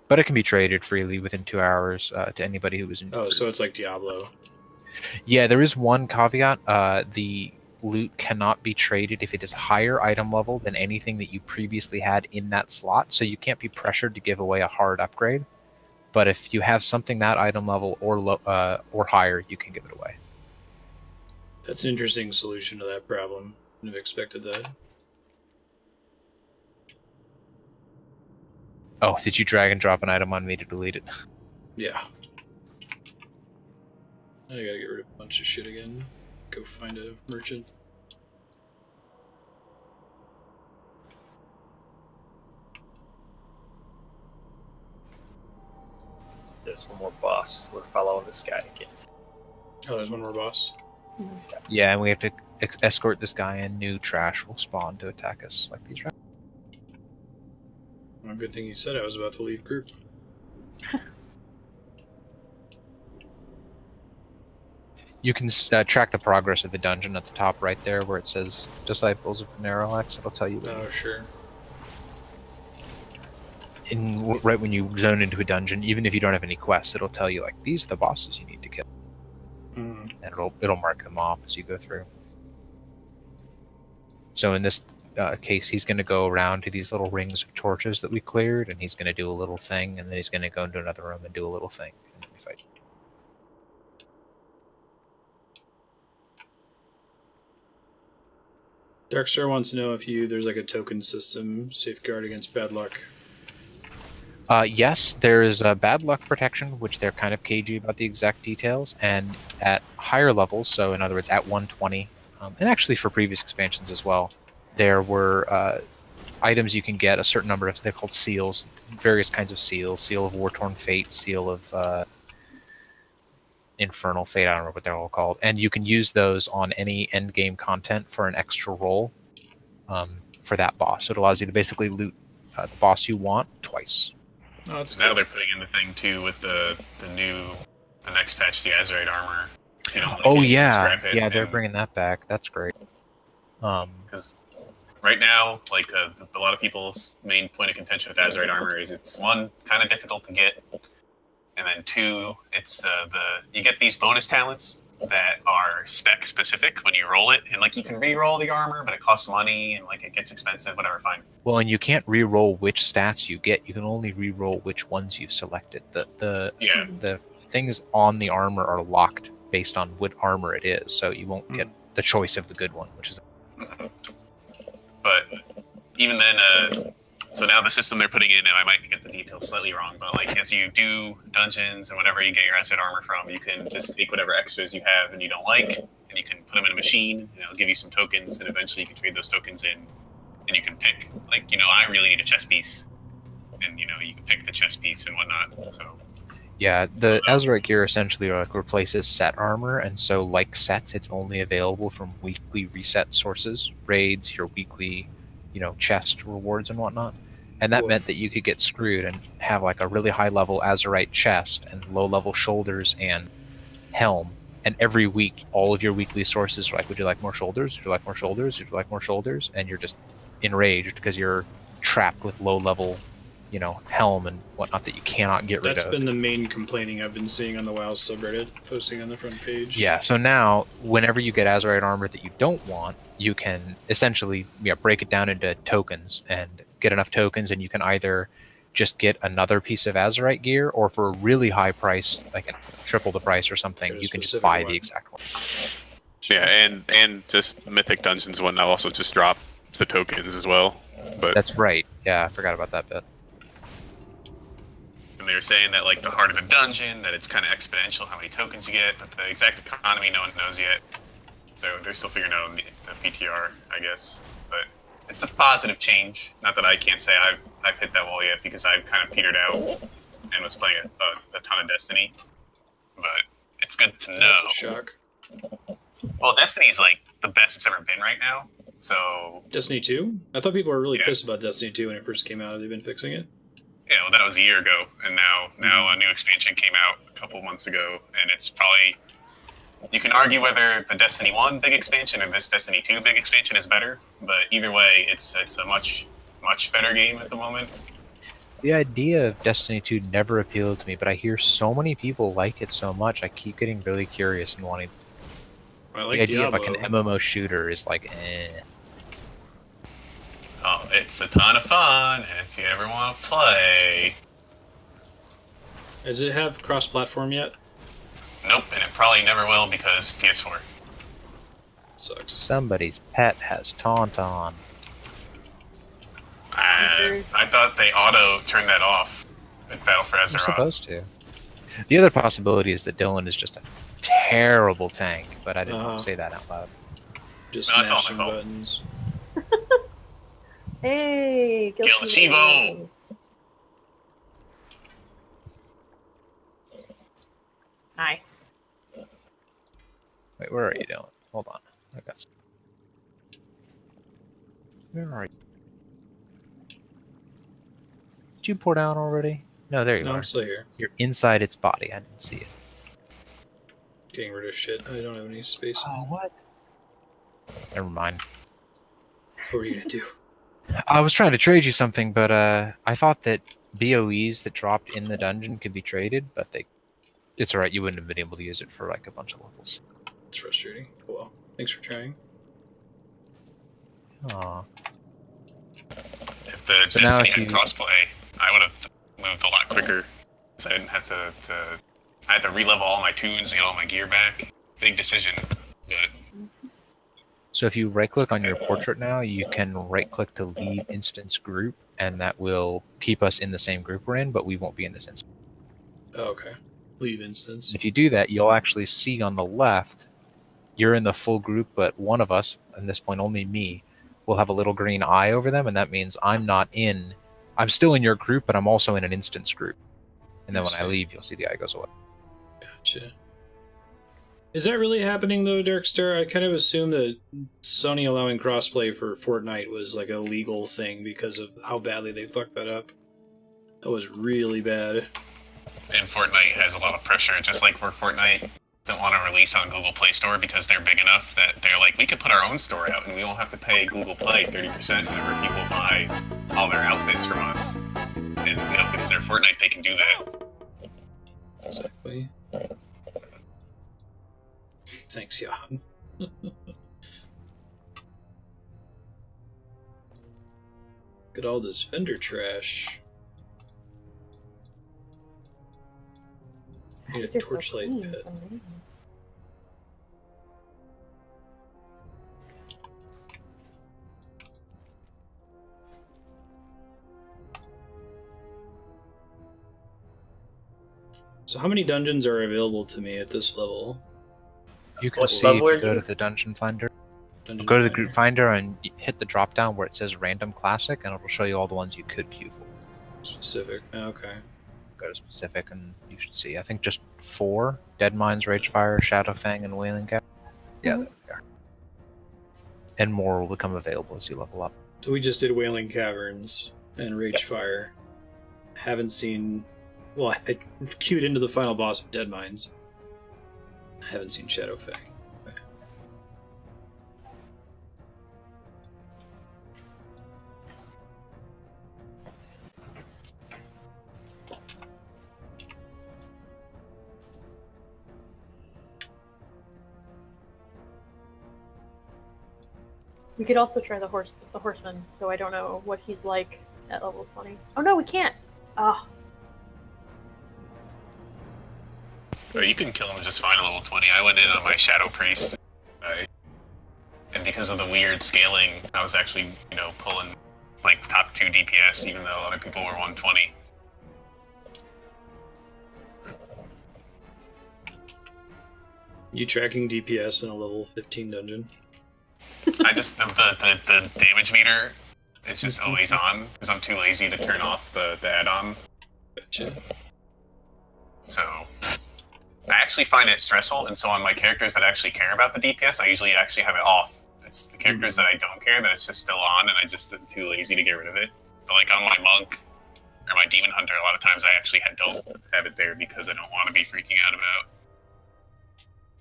F: but it can be traded freely within 2 hours to anybody who was in.
A: Oh, so it's like Diablo.
F: Yeah, there is one caveat. The loot cannot be traded if it is higher item level than anything that you previously had in that slot. So you can't be pressured to give away a hard upgrade. But if you have something that item level or higher, you can give it away.
A: That's an interesting solution to that problem. Wouldn't have expected that.
F: Oh, did you drag and drop an item on me to delete it?
A: Yeah. I gotta get rid of a bunch of shit again. Go find a merchant.
D: There's one more boss. We're following this guy again.
A: Oh, there's one more boss.
F: Yeah, and we have to escort this guy, and new trash will spawn to attack us like these.
A: Well, good thing you said I was about to leave group.
F: You can track the progress of the dungeon at the top right there where it says Disciples of Narrow-X. It'll tell you.
A: Oh, sure.
F: Right when you zone into a dungeon, even if you don't have any quests, it'll tell you, like, these are the bosses you need to kill.
A: Mm.
F: And it'll mark them off as you go through. So in this case, he's going to go around to these little rings of torches that we cleared, and he's going to do a little thing, and then he's going to go into another room and do a little thing, and then we fight.
A: Darkstar wants to know if there's like a token system safeguard against bad luck.
F: Yes, there is a bad luck protection, which they're kind of cagey about the exact details, and at higher levels, so in other words, at 120, and actually for previous expansions as well, there were items you can get a certain number of, they're called seals, various kinds of seals, seal of War-Torn Fate, seal of Infernal Fate, I don't remember what they're all called, and you can use those on any endgame content for an extra roll for that boss. So it allows you to basically loot the boss you want twice.
A: Oh, that's
E: Now
A: cool.
E: they're putting in the thing too with the next patch, the Azerite armor. If you don't like
F: Oh
E: it, you can
F: yeah,
E: scrap it.
F: yeah, they're
E: and-
F: bringing that back. That's great.
E: Because right now, like a lot of people's main point of contention with Azerite armor is it's one, kind of difficult to get, and then two, it's you get these bonus talents that are spec specific when you roll it, and like you can re-roll the armor, but it costs money and like it gets expensive. Whatever, fine.
F: Well, and you can't re-roll which stats you get. You can only re-roll which ones you've selected. The things on the armor are locked based on what armor it is, so you won't get the choice of the good one, which is.
E: But even then, so now the system they're putting in, and I might get the details slightly wrong, but like as you do dungeons and whatever you get your asset armor from, you can just take whatever extras you have and you don't like, and you can put them in a machine, and it'll give you some tokens, and eventually you can trade those tokens in, and you can pick, like, I really need a chess piece, and you can pick the chess piece and whatnot. So
F: Yeah, the Azerite gear essentially like replaces set armor, and so like sets, it's only available from weekly reset sources, raids, your weekly, chest rewards and whatnot. And that meant that you could get screwed and have like a really high level Azerite chest and low level shoulders and helm. And every week, all of your weekly sources are like, would you like more shoulders? Would you like more shoulders? Would you like more shoulders? And you're just enraged because you're trapped with low level helm and whatnot that you cannot get rid
A: That's
F: of.
A: been the main complaining I've been seeing on the WoW subreddit, posting on the front page.
F: Yeah, so now, whenever you get Azerite armor that you don't want, you can essentially break it down into tokens and get enough tokens, and you can either just get another piece of Azerite gear, or for a really high price, like triple the price or something,
A: Get a
F: you can just
A: specific
F: buy
A: one.
F: the exact one.
G: Yeah, and just Mythic Dungeons one now also just drop the tokens as well. But
F: That's right. Yeah, I forgot about that bit.
E: and they were saying that like the harder the dungeon, that it's kind of exponential how many tokens you get, but the exact economy no one knows yet. So they're still figuring out the PTR, I guess. But it's a positive change. Not that I can't say I've hit that wall yet, because I've kind of petered out and was playing a ton of Destiny. But it's good to know.
A: That's a shock.
E: Well, Destiny's like the best it's ever been right now. So
A: Destiny 2? I thought people were really
E: Yeah.
A: pissed about Destiny 2 when it first came out. They've been fixing it.
E: yeah, well, that was a year ago, and now a new expansion came out a couple months ago, and it's probably. You can argue whether the Destiny 1 big expansion or this Destiny 2 big expansion is better, but either way, it's a much better game at the moment.
F: The idea of Destiny 2 never appealed to me, but I hear so many people like it so much, I keep getting really curious and wanting.
A: I like
F: The idea
A: Diablo.
F: of like an MMO shooter is like, eh.
E: Oh, it's a ton of fun if you ever want to play.
A: Does it have cross-platform yet?
E: Nope, and it probably never will because PS4.
A: Sucks.
F: Somebody's pet has Tauntaun.
E: I thought they auto turned that off at Battle for
F: You're
E: Azeroth.
F: supposed to. The other possibility is that Dylan is just a terrible tank, but I didn't want to say that out loud.
A: Just
E: No, it's all my
A: smashing
E: fault.
A: buttons.
C: Hey,
E: Kill the Chivo!
C: Nice.
F: Wait, where are you, Dylan? Hold on. I got. Where are you? Did you pour down already? No, there you
A: No,
F: are.
A: I'm still here.
F: You're inside its body. I didn't see it.
A: Getting rid of shit. I don't have any space.
F: What? Never mind.
A: What were you gonna do?
F: I was trying to trade you something, but I thought that BOEs that dropped in the dungeon could be traded, but it's alright, you wouldn't have been able to use it for like a bunch of levels.
A: It's frustrating. Well, thanks for trying.
F: Aw.
E: If the
F: So now
E: Destiny
F: if
E: had
F: you-
E: crossplay, I would have moved a lot quicker. So I didn't have to I had to re-level all my tunes, get all my gear back. Big decision, but
F: So if you right-click on your portrait now, you can right-click to leave instance group, and that will keep us in the same group we're in, but we won't be in this instance.
A: Oh, okay. Leave instance.
F: If you do that, you'll actually see on the left, you're in the full group, but one of us, at this point only me, will have a little green eye over them, and that means I'm still in your group, but I'm also in an instance group. And then when I leave, you'll see the eye goes away.
A: Gotcha. Is that really happening though, Darkstar? I kind of assumed that Sony allowing crossplay for Fortnite was like a legal thing because of how badly they fucked that up. That was really bad.
E: and Fortnite has a lot of pressure, just like where Fortnite doesn't want to release on Google Play Store because they're big enough that they're like, we could put our own store out and we won't have to pay Google Play 30% whenever people buy all their outfits from us. And because they're Fortnite, they can do that.
A: Exactly. Thanks, Johan. Look at all this vendor trash. Need a
C: You're so
A: torchlight
C: clean,
A: pit.
C: it's amazing.
A: So how many dungeons are available to me at this level?
F: You can
D: What
F: see if
D: level are
F: you go
D: you?
F: to the dungeon finder.
A: Dungeon
F: Go to the
A: Finder?
F: group finder and hit the drop down where it says random classic, and it'll show you all the ones you could queue for.
A: Specific. Okay.
F: Go to specific, and you should see, I think, just 4: Dead Mines, Ragefire, Shadowfang, and Wailing Cap. Yeah,
C: Mhm.
F: there we are. And more will become available as you level up.
A: So we just did Wailing Caverns and Ragefire. Haven't seen. Well, I queued into the final boss of Dead Mines. I haven't seen Shadowfang. Okay.
C: We could also try the horseman, though I don't know what he's like at level 20. Oh no, we can't! Ah,
E: Or you can kill him just fine at level 20. I went in on my Shadow Priest. And because of the weird scaling, I was actually, pulling like top 2 DPS, even though other people were 120.
A: You tracking DPS in a level 15 dungeon?
E: I just, the damage meter is just always on, because I'm too lazy to turn off the add-on.
A: Gotcha.
E: So, I actually find it stressful, and so on my characters that actually care about the DPS, I usually actually have it off. It's the characters that I don't care that it's just still on, and I just am too lazy to get rid of it. But like on my monk or my demon hunter, a lot of times I actually don't have it there because I don't want to be freaking out about.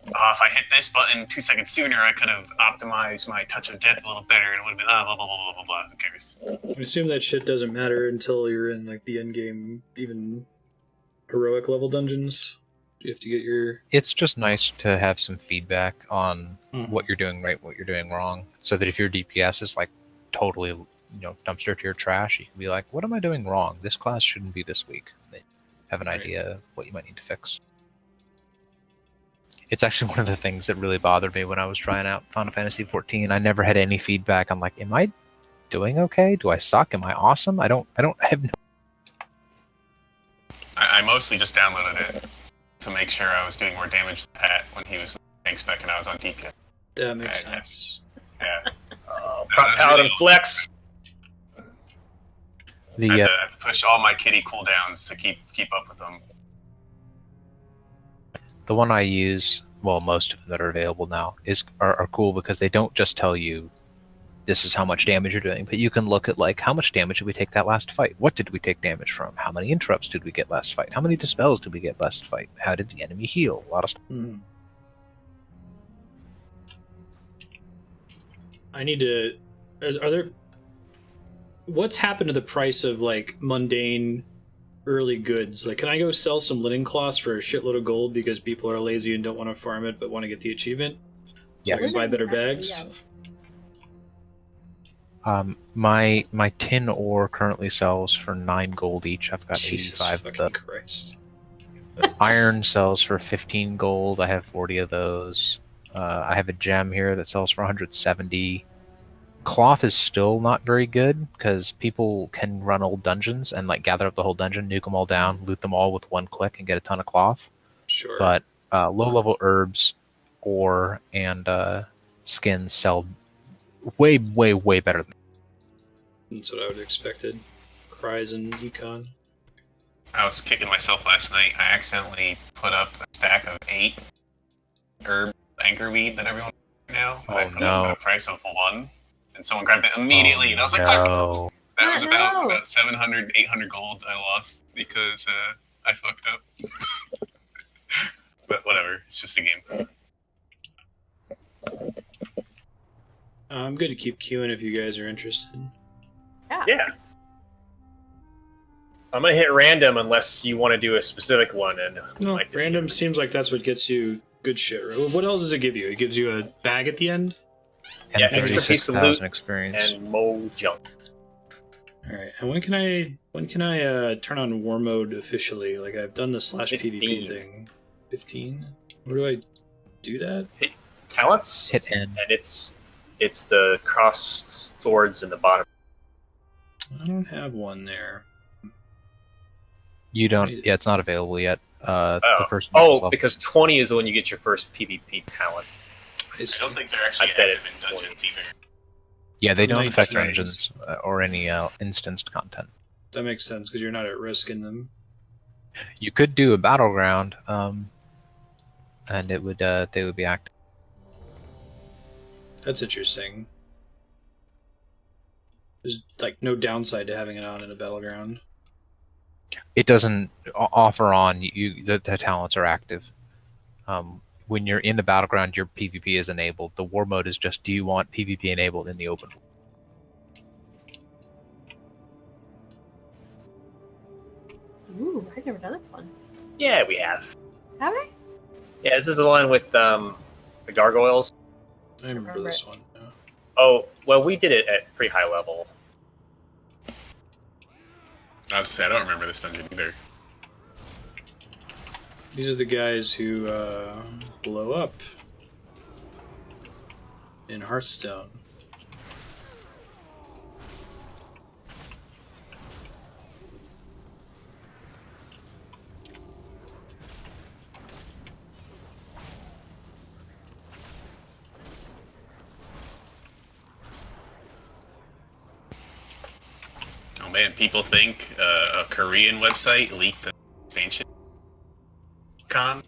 E: If I hit this button 2 seconds sooner, I could have optimized my touch of death a little better, and it would have been blah blah blah blah blah blah. Who cares?
A: I assume that shit doesn't matter until you're in like the end game, even heroic level dungeons. You have to get your.
F: It's just nice to have some feedback on what you're doing right, what you're doing wrong, so that if your DPS is like totally, dumpster tier trash, you can be like, "What am I doing wrong? This class shouldn't be this weak." They have an idea of what you might need to fix. It's actually one of the things that really bothered me when I was trying out Final Fantasy XIV. I never had any feedback. I'm like, "Am I doing okay? Do I suck? Am I awesome? I don't have no."
E: I mostly just downloaded it to make sure I was doing more damage to Pat when he was tank spec and I was on DPS.
A: That makes sense.
E: Yeah.
D: Paladin flex.
E: I
F: The
E: had to push all my kitty cooldowns to keep up with them.
F: The one I use, well, most of them that are available now, are cool because they don't just tell you this is how much damage you're doing, but you can look at like how much damage did we take that last fight? What did we take damage from? How many interrupts did we get last fight? How many dispels did we get last fight? How did the enemy heal? A lot of stuff.
A: I need to. Are there? What's happened to the price of like mundane early goods? Like, can I go sell some linen cloths for a shitload of gold because people are lazy and don't want to farm it but want to get the achievement? So I can buy better bags.
F: My tin ore currently sells for 9 gold each. I've got
A: Jesus
F: 85 of
A: fucking
F: them.
A: Christ.
F: Iron sells for 15 gold. I have 40 of those. I have a gem here that sells for 170. Cloth is still not very good because people can run old dungeons and like gather up the whole dungeon, nuke them all down, loot them all with one click, and get a ton of cloth.
A: Sure.
F: But low-level herbs, ore, and skins sell way, way, way better than.
A: That's what I would have expected. Cries and econ.
E: I was kicking myself last night. I accidentally put up a stack of 8 herb anchorweed that everyone now.
F: Oh,
E: I put
F: no.
E: up for the price of 1, and someone grabbed it immediately, and I was like, fuck!
F: no.
E: That was
C: Oh,
E: about
C: no.
E: 700, 800 gold I lost because I fucked up. But whatever, it's just a game.
A: I'm good to keep queuing if you guys are interested.
D: Yeah. I'm gonna hit random unless you want to do a specific one, and
A: No,
D: like just
A: random
D: give-
A: seems like that's what gets you good shit. Right? What else does it give you? It gives you a bag at the end?
F: And
D: Yeah, extra piece of loot
F: 36,000 experience.
D: and mo junk.
A: Alright, and when can I turn on war mode officially? Like I've done the /PvP
D: 15.
A: thing. 15? Where do I do that?
D: Talents,
F: Hit N.
D: and it's the crossed swords in the bottom.
A: I don't have one there.
F: You don't. Yeah, it's not available yet. The first.
D: Oh, because 20 is when you get your first PvP talent.
E: I don't think they're actually
D: I bet
E: active
D: it's
E: in dungeons either.
F: Yeah, they don't affect
A: 19.
F: dungeons or any instanced content.
A: That makes sense because you're not at risk in them.
F: You could do a battleground, and it would they would be active.
A: That's interesting. There's like no downside to having it on in a battleground.
F: It doesn't offer on the talents are active. When you're in the battleground, your PvP is enabled. The war mode is just, do you want PvP enabled in the open?
C: Ooh, I've never done this one.
D: Yeah, we have.
C: Have I?
D: Yeah, this is the one with the gargoyles.
A: I remember this one. Yeah.
D: Oh, well, we did it at pretty high level.
E: I was say I don't remember this dungeon either.
A: These are the guys who blow up in Hearthstone.
E: Oh man, people think a Korean website leaked the expansion con.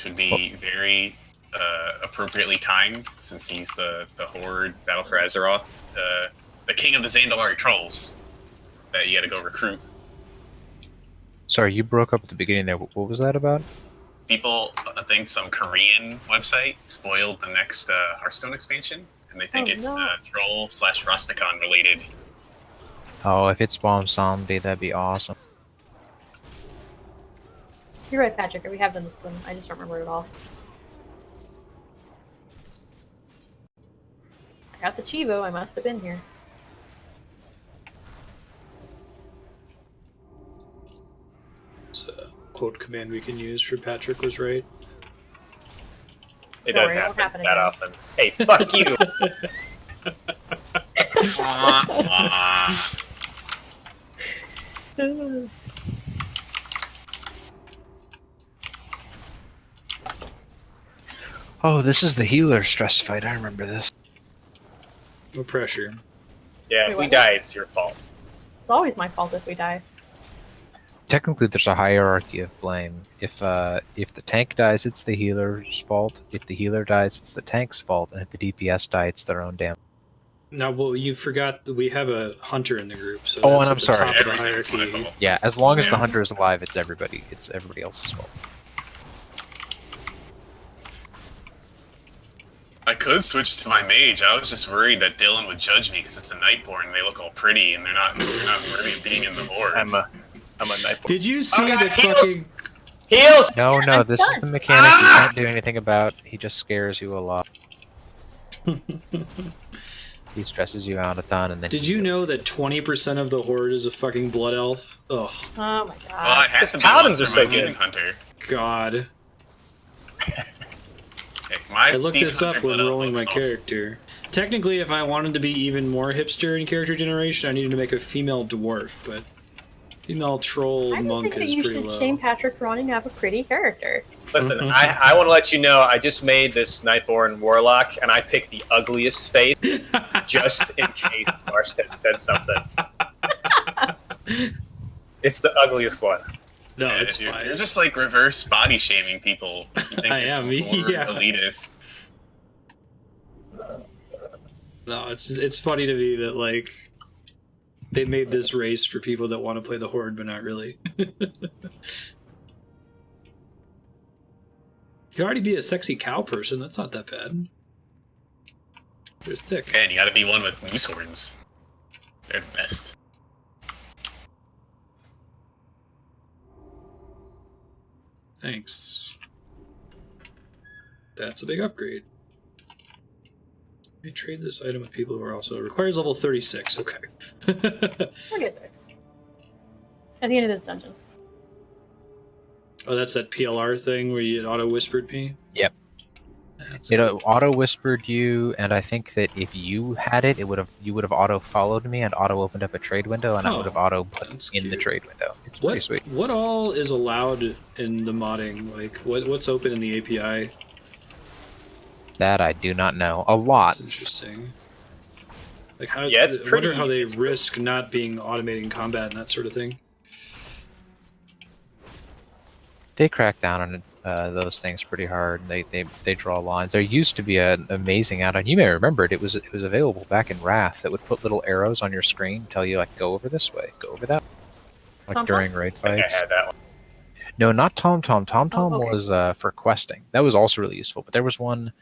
E: would be very appropriately timed, since he's the Horde Battle for Azeroth, the king of the Zandalari trolls that you got to go recruit.
F: Sorry, you broke up at the beginning there. What was that about?
E: People, I think some Korean website spoiled the next Hearthstone expansion, and they think it's troll / Rusticon related.
F: Oh, if it's Bomb Zombie, that'd be awesome.
C: You're right, Patrick. We have done this one. I just don't remember it all. I got the Chivo. I must have been here.
A: It's a quote command we can use for Patrick was right.
D: It
C: Don't
D: doesn't
C: worry,
D: happen
C: it won't
D: that often. Hey, fuck you!
F: Oh, this is the healer stress fight. I remember this.
A: No pressure.
D: Yeah, if we die, it's your fault.
C: It's always my fault if we die.
F: Technically, there's a hierarchy of blame. If the tank dies, it's the healer's fault. If the healer dies, it's the tank's fault. And if the DPS die, it's their own damn.
A: Now, well, you forgot that we have a hunter in the group. So
F: Oh,
A: that's
F: and I'm
A: at the
F: sorry.
A: top of the
E: Everything's my
A: hierarchy.
E: fault.
F: Yeah, as long as the
E: Yeah.
F: hunter is alive, it's everybody. It's everybody else's fault.
E: I could switch to my mage. I was just worried that Dylan would judge me because it's a Nightborn and they look all pretty and they're not worthy of being in the Horde.
D: I'm a knife.
A: Did you see
D: God,
A: the
D: heals!
A: fucking?
D: Heals!
F: No, no,
C: I'm
F: this
C: done.
F: is the mechanic you can't do anything about. He just scares you a lot. He stresses you out a ton, and then.
A: Did
F: he
A: you
F: heals.
A: know that 20% of the horde is a fucking blood elf? Ugh,
C: Oh my god.
E: Well, I have
D: His
E: to be
D: paladins
E: one
D: are
E: for
D: so
E: my demon
D: good.
E: hunter.
A: God.
E: Hey, my
A: I looked
E: demon
A: this up
E: hunter
A: when
E: blood elf
A: rolling my
E: looks awesome.
A: character. Technically, if I wanted to be even more hipster in character generation, I needed to make a female dwarf, but female troll
C: I don't
A: monk
C: think that
A: is
C: you
A: pretty
C: should
A: low.
C: shame Patrick for wanting to have a pretty character.
D: Listen, I want to let you know I just made this Nightborn Warlock, and I picked the ugliest face just in case Marstead said something. It's the ugliest one.
A: No,
E: Yeah,
A: it's
E: you're,
A: fine.
E: you're just like reverse body shaming people. You think
A: I
E: you're
A: am,
E: some Horde
A: yeah.
E: elitist.
A: No, it's funny to me that like they made this race for people that want to play the horde, but not really. You can already be a sexy cow person. That's not that bad. They're thick.
E: And you gotta be one with moose horns. They're the best.
A: Thanks. That's a big upgrade. Let me trade this item with people who are also requires level 36. Okay.
C: We'll get there. At the end of this dungeon.
A: Oh, that's that PLR thing where you auto whispered me.
F: Yep.
A: That's
F: It auto whispered you, and I think that if you had it, you would have auto followed me and auto opened up a trade window, and I
A: Oh,
F: would have auto put
A: that's
F: in the
A: cute.
F: trade window. It's pretty
A: what
F: sweet.
A: what all is allowed in the modding? Like what's open in the API?
F: That I do not know. A lot.
A: That's interesting. Like how?
D: Yeah, it's
A: I wonder
D: pretty-
A: how they
D: it's
A: risk not being automating combat and that sort of thing.
F: They crack down on those things pretty hard. They draw lines. There used to be an amazing add-on. You may remember it. It was available back in Wrath that would put little arrows on your screen, tell you like go over this way, go over that, like
C: Tom-tom?
F: during raid
D: I think
F: fights.
D: I had that one.
F: No, not TomTom. TomTom
C: Oh, okay.
F: was for questing. That was also really useful. But there was one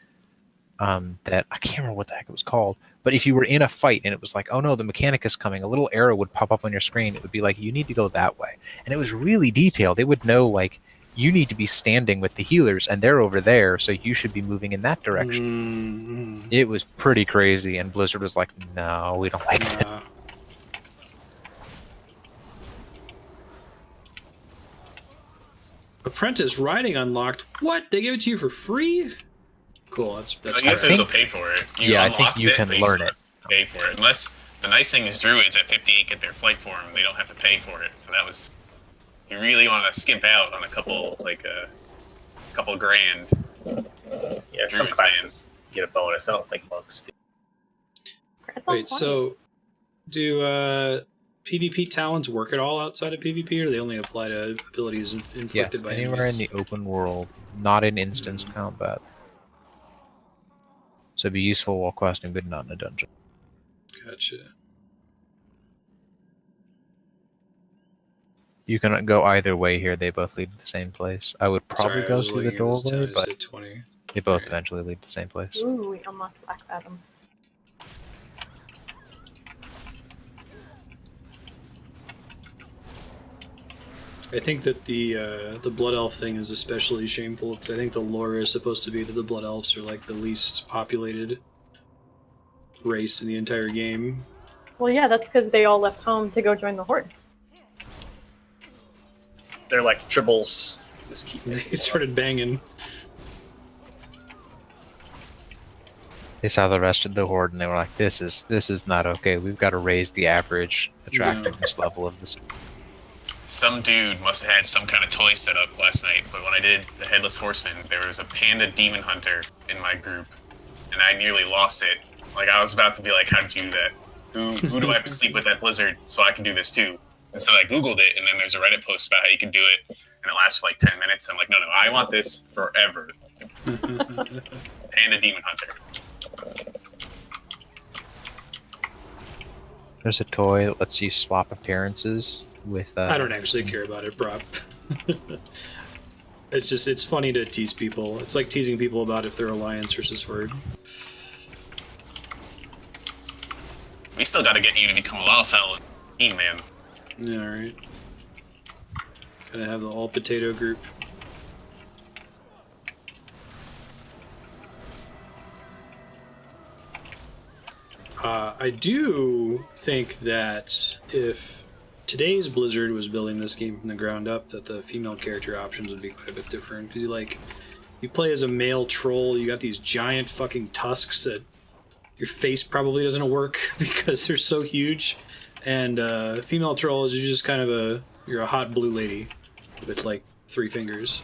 F: that I can't remember what the heck it was called. But if you were in a fight and it was like, oh no, the mechanic is coming, a little arrow would pop up on your screen. It would be like, you need to go that way. And it was really detailed. They would know like, you need to be standing with the healers and they're over there, so you should be moving in that direction.
A: Mm,
F: It was pretty crazy, and Blizzard was like, no, we don't like that.
A: nah. Apprentice riding unlocked. What? They give it to you for free? Cool. That's
E: You have to
F: think-
E: go pay for it. You
F: Yeah, I think
E: unlocked
F: you
E: it,
F: can
E: but
F: learn
E: still
F: it.
E: have to Pay for it. Unless the nice thing is druids at 58 get their flight form, they don't have to pay for it. So that was, if you really want to skimp out on a couple grand.
D: Yeah, some
E: Druids,
D: classes get a bonus. I don't think monks do.
C: That's all
A: Wait,
C: funny.
A: so do PvP talents work at all outside of PvP, or they only apply to abilities inflicted
F: Yes,
A: by
F: anywhere in
A: enemies?
F: the open world, not in instance combat. So it'd be useful while questing, but not in a dungeon.
A: Gotcha.
F: You can go either way here. They both lead to the same place. I would probably
A: Sorry, I
F: go
A: was
F: through the
A: looking at this
F: doorway,
A: time.
F: but
A: It said 20.
F: they both
A: Alright.
F: eventually lead to the same place.
C: Ooh, we unlocked Black Adam.
A: I think that the Blood Elf thing is especially shameful because I think the lore is supposed to be that the Blood Elves are like the least populated race in the entire game.
C: Well, yeah, that's because they all left home to go join the Horde.
D: They're like tribbles. Just keep
A: They started banging.
F: They saw the rest of the horde and they were like, "This is not okay. We've got to raise the average attractiveness level of this."
E: Some dude must have had some kind of toy set up last night, but when I did the Headless Horseman, there was a panda demon hunter in my group, and I nearly lost it. Like, I was about to be like, how'd you do that? Who do I have to sleep with at Blizzard so I can do this too? And so I Googled it, and then there's a Reddit post about how you can do it, and it lasts for like 10 minutes. I'm like, no, I want this forever. Panda demon hunter.
F: There's a toy that lets you swap appearances with.
A: I don't actually care about it, prop. It's funny to tease people. It's like teasing people about if they're Alliance versus Horde.
E: We still gotta get you to become a Lalfell team, man.
A: Yeah, alright. Gotta have the all potato group. I do think that if today's Blizzard was building this game from the ground up, that the female character options would be quite a bit different. Because you play as a male troll, you got these giant fucking tusks that your face probably doesn't work because they're so huge. And female trolls, you're just kind of you're a hot blue lady with like 3 fingers.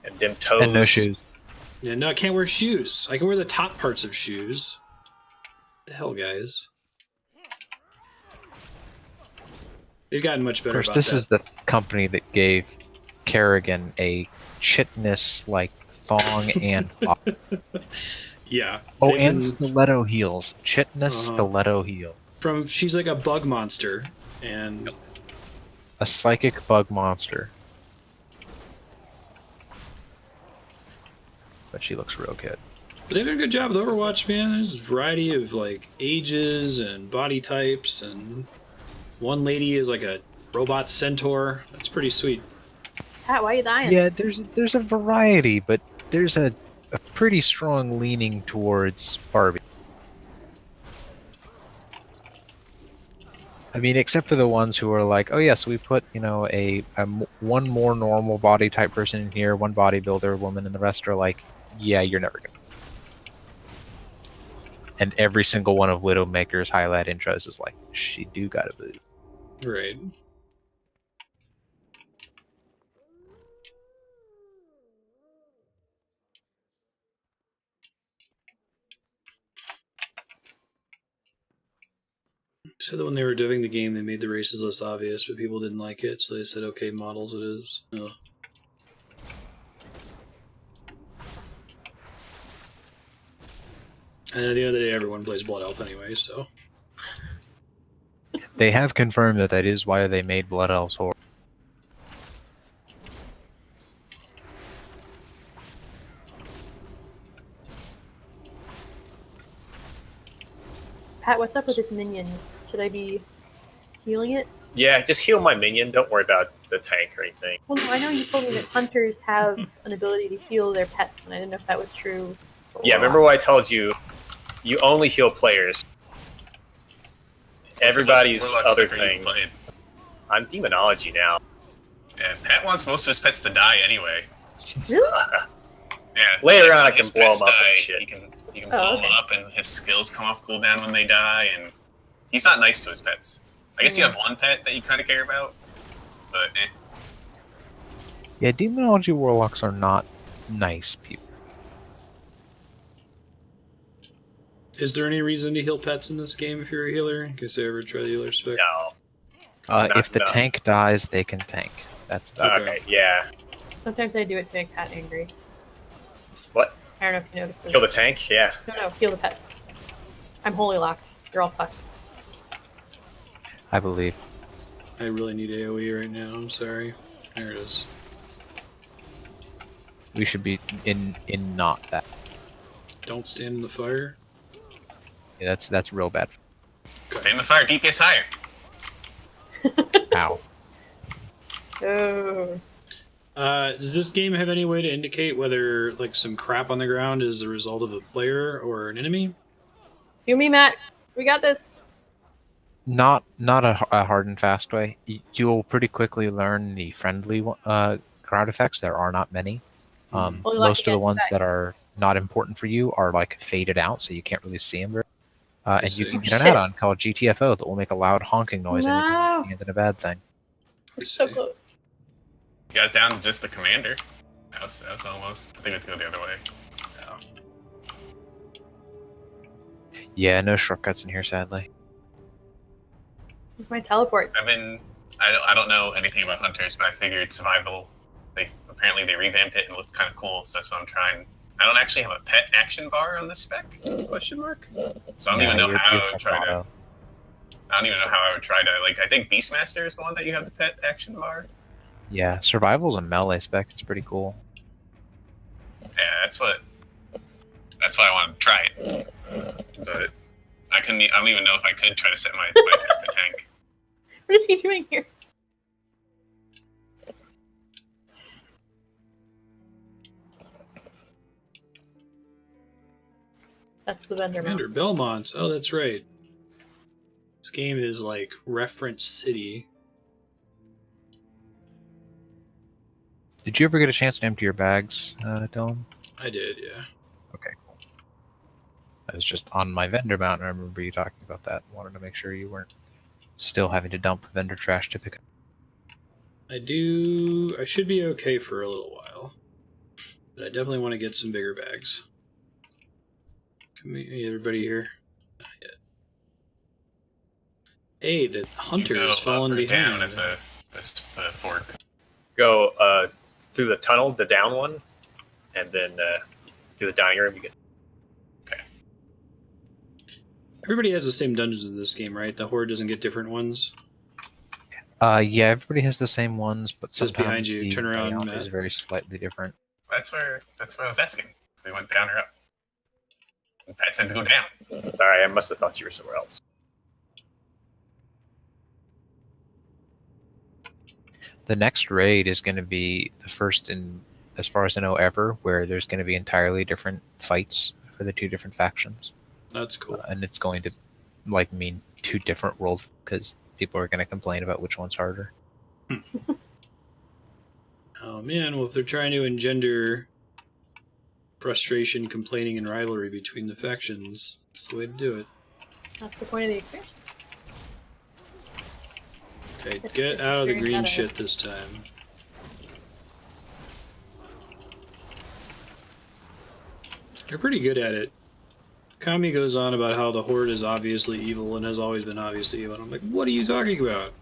D: and dim toes.
F: And no shoes.
A: Yeah, no, I can't wear shoes. I can wear the top parts of shoes. The hell, guys. They've gotten much
F: Of
A: better
F: course,
A: about
F: this
A: that.
F: is the company that gave Kerrigan a chitness like thong and
A: Yeah.
F: oh,
A: they've
F: and
A: been-
F: stiletto heels. Chitness
A: Uh-huh.
F: stiletto heel.
A: she's like a bug monster, and
F: A psychic bug monster. But she looks real good.
A: but they did a good job with Overwatch, man. There's a variety of like ages and body types, and one lady is like a robot centaur. That's pretty sweet.
C: Pat, why are you dying?
F: Yeah, there's a variety, but there's a pretty strong leaning towards Barbie. I mean, except for the ones who are like, oh yes, we put one more normal body type person in here, one bodybuilder woman, and the rest are like, yeah, you're never gonna. And every single one of Widowmaker's highlight intros is like, she do got a booty.
A: Right. So that when they were doing the game, they made the races less obvious, but people didn't like it, so they said, okay, models it is. Oh. And at the end of the day, everyone plays Blood Elf anyway, so...
F: They have confirmed that is why they made Blood Elves horror.
C: Pat, what's up with this minion? Should I be healing it?
D: Yeah, just heal my minion. Don't worry about the tank or anything.
C: Well, no, I know you told me that hunters have an ability to heal their pets, and I didn't know if that was true.
D: Yeah, remember what I told you? You only heal players. Everybody's
E: Warlock's
D: other
E: picker you
D: thing.
E: played.
D: I'm demonology now.
E: Yeah, Pat wants most of his pets to die anyway.
C: Really?
E: Yeah.
D: Later on, I
E: his
D: can blow
E: pets
D: him up and
E: die,
D: shit.
E: He can
C: Oh,
E: blow
C: okay.
E: him up, and his skills come off cooldown when they die, and he's not nice to his pets. I guess you have one pet that you kind of care about, but
F: Yeah, demonology warlocks are not nice people.
A: Is there any reason to heal pets in this game if you're a healer? In case I ever try the healer spec.
D: No.
F: If the
D: no.
F: tank dies, they can tank. That's about
D: Okay, yeah.
C: Sometimes I do it to make Pat angry.
D: What?
C: I don't know if you noticed this.
D: Kill the tank? Yeah.
C: No, heal the pets. I'm holy locked. You're all fucked.
F: I believe.
A: I really need AoE right now. I'm sorry. There it is.
F: We should be in not that.
A: Don't stand in the fire.
F: Yeah, that's real bad.
E: Stay in the fire, DPS higher.
F: Ow.
C: Oh.
A: Does this game have any way to indicate whether like some crap on the ground is the result of a player or an enemy?
C: Do me, Matt. We got this.
F: Not a hard and fast way. You'll pretty quickly learn the friendly crowd effects. There are not many.
C: Only
F: Most of the
C: against
F: ones
C: that.
F: that are not important for you are like faded out, so you can't really see them. And you can
A: see.
F: get an
C: Shit.
F: add-on called GTFO that will make a loud honking noise
C: Wow.
F: anytime than a bad thing.
A: I
C: So
A: see.
C: close.
E: You got it down to just the commander. That was almost. I think we have to go the other way.
F: Yeah, no shortcuts in here, sadly.
C: Where's my teleport?
E: I don't know anything about hunters, but I figured survival. Apparently they revamped it and it looked kind of cool, so that's what I'm trying. I don't actually have a pet action bar on this spec? Question mark. So I don't even know how I would try to. I don't even know how I would try to. Like, I think Beastmaster is the one that you have the pet action bar.
F: Yeah, survival's a melee spec. It's pretty cool.
E: Yeah, that's why I wanted to try it. But I don't even know if I could try to set my pet to tank.
C: What is he doing here? That's the vendor mount.
A: Commander Belmont. Oh, that's right. This game is like reference city.
F: Did you ever get a chance to empty your bags, Dylan?
A: I did, yeah.
F: Okay, cool. I was just on my vendor mount, and I remember you talking about that. Wanted to make sure you weren't still having to dump vendor trash to pick up.
A: I should be okay for a little while. But I definitely want to get some bigger bags. Everybody here? Not yet. Hey, the hunter
E: You go
A: is falling
E: up or down
A: behind.
E: at the fork.
D: Go through the tunnel, the down one, and then through the dining room. You get.
A: Everybody has the same dungeons in this game, right? The horde doesn't get different ones.
F: Yeah, everybody has the same ones, but
A: Just
F: sometimes
A: behind you,
F: the
A: turn around,
F: layout
A: Matt.
F: is very slightly different.
E: That's what I was asking. If we went down or up. And Pat said to go down.
D: Sorry, I must have thought you were somewhere else.
F: The next raid is going to be the first in, as far as I know, ever, where there's going to be entirely different fights for the two different factions.
A: That's cool.
F: And it's going to like mean two different worlds because people are going to complain about which one's harder.
A: Oh man, well if they're trying to engender frustration, complaining, and rivalry between the factions, that's the way to do it.
C: That's the point of the experience.
A: Okay, get out of the green shit this time. They're pretty good at it. Kami goes on about how the Horde is obviously evil and has always been obviously evil. And I'm like, what are you talking about?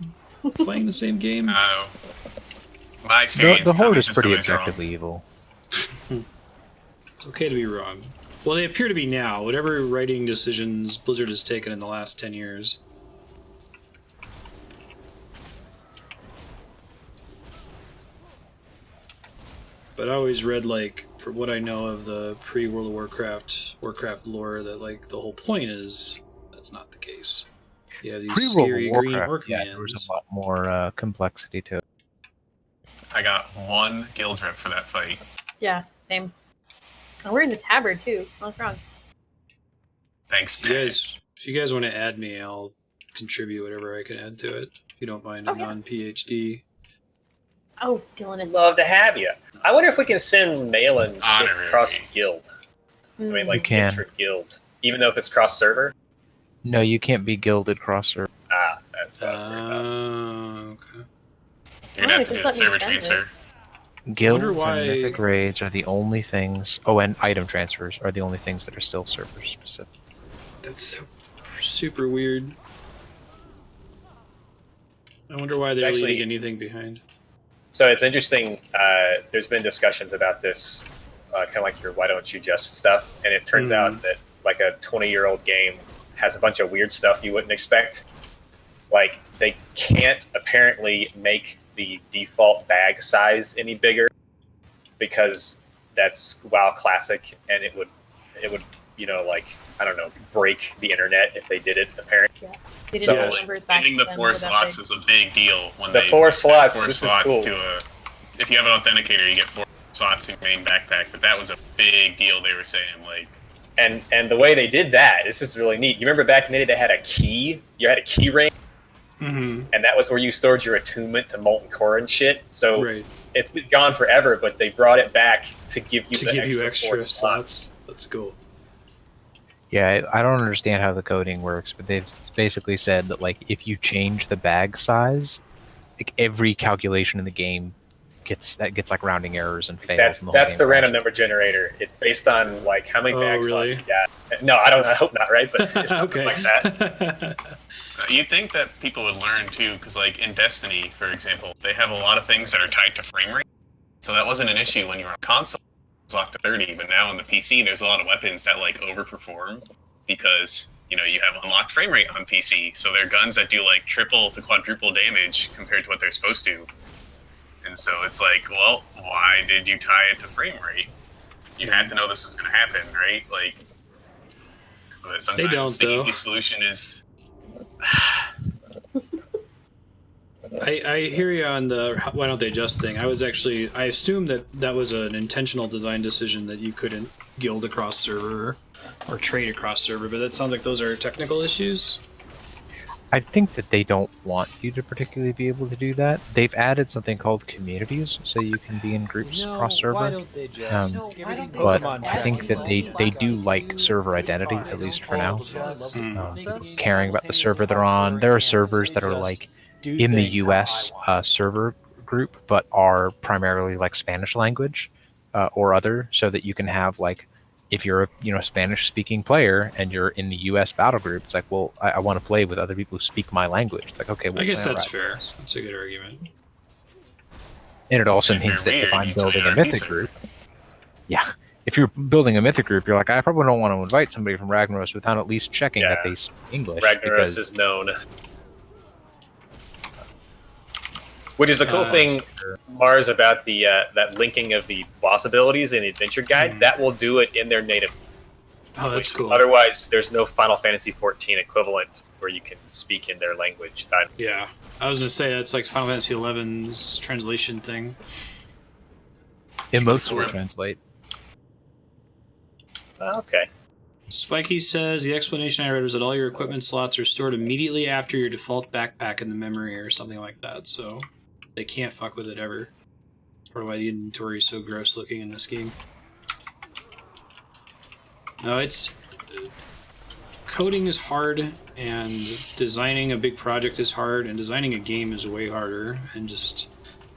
A: Playing the same game?
E: My experience.
F: The Horde
E: Kami's
F: is
E: just
F: pretty
E: always wrong.
F: objectively evil.
A: It's okay to be wrong. Well, they appear to be now. Whatever writing decisions Blizzard has taken in the last 10 years. But I always read, like, from what I know of the pre-World of Warcraft lore, that, like, the whole point is that's not the case. You have these
F: Pre-World
A: scary
F: of
A: green
F: Warcraft,
A: orc
F: yeah, there
A: mans.
F: was a lot more complexity to it.
E: I got one guild rep for that fight.
C: Yeah, same. And we're in the tabard too. What's wrong?
E: Thanks,
A: If you guys want to add me, I'll contribute whatever I can add to it. If you don't mind a
C: Okay.
A: non-PhD.
C: Oh, Dylan, it's
D: Love to have you. I wonder if we can send mail and shit
E: Honorary.
D: cross guild. I mean,
F: You
D: like
F: can.
D: intra guild, even though if it's cross server.
F: No, you can't be gilded crosser.
D: Ah, that's what I'm worried about.
A: Okay.
E: You're gonna have to
C: just
E: do a
C: let me
E: server
C: send it.
E: transfer.
F: Guilds
A: why-
F: and mythic raids are the only things. Oh, and item transfers are the only things that are still server specific.
A: That's so super weird. I wonder why they're leaving anything behind.
D: So it's interesting. There's been discussions about this, kind of like your "why don't you just" stuff, and it turns out that like a 20-year-old game has a bunch of weird stuff you wouldn't expect. Like they can't apparently make the default bag size any bigger because that's WoW Classic, and it would like I don't know, break the internet if they did it. Apparently,
C: yeah.
D: So,
E: Giving the 4 slots was a big deal when
D: the
E: they
D: 4 slots.
E: 4
D: this
E: slots
D: is cool.
E: to a. If you have an authenticator, you get 4 slots in your main backpack. But that was a big deal. They were saying like.
D: And the way they did that, this is really neat. You remember back in the day they had a key? You had a key ring, and that was where you stored your attunement to Molten Core and shit. So it's been gone forever, but they brought it back to give you extra 4 slots.
A: That's cool.
F: Yeah, I don't understand how the coding works, but they've basically said that like if you change the bag size, like every calculation in the game gets like rounding errors and fails.
D: That's the random number generator. It's based on like how many bag slots you got. No, I don't. I hope not. Right, but it's something like that.
E: You'd think that people would learn too, because like in Destiny, for example, they have a lot of things that are tied to frame rate. So that wasn't an issue when you were on console. It was locked to 30, but now on the PC, there's a lot of weapons that like overperform because you have unlocked frame rate on PC. So they're guns that do like triple to quadruple damage compared to what they're supposed to. And so it's like, well, why did you tie it to frame rate? You had to know this was going to happen, right? Like, but sometimes the easy solution is.
A: I hear you on the why don't they just thing. I assumed that was an intentional design decision that you couldn't guild across server or trade across server, but that sounds like those are technical issues.
F: I think that they don't want you to particularly be able to do that. They've added something called communities, so you can be in groups cross server. But I think that they do like server identity, at least for now. Caring about the server they're on. There are servers that are like in the US server group, but are primarily like Spanish language or other, so that you can have like. If you're a Spanish-speaking player and you're in the U.S. battle group, it's like, well, I want to play with other people who speak my language. It's like, okay, well,
A: I guess that's fair. That's a good argument.
F: And it also means that if I'm building a mythic group, if you're building a mythic group, you're like, I probably don't want to invite somebody from Ragnaros without at least checking that they speak English.
D: Ragnaros is known. Which is a cool thing, Mars, about the that linking of the boss abilities in the Adventure Guide. That will do it in their native.
A: Oh, that's cool.
D: Otherwise, there's no Final Fantasy XIV equivalent where you can speak in their language.
A: Yeah, I was going to say, that's like Final Fantasy XI's translation thing.
F: Emotes will translate.
D: Okay.
A: Spiky says, the explanation I read was that all your equipment slots are stored immediately after your default backpack in the memory or something like that, so they can't fuck with it ever. That's part of why the inventory is so gross looking in this game. No, it's... Coding is hard, and designing a big project is hard, and designing a game is way harder, and just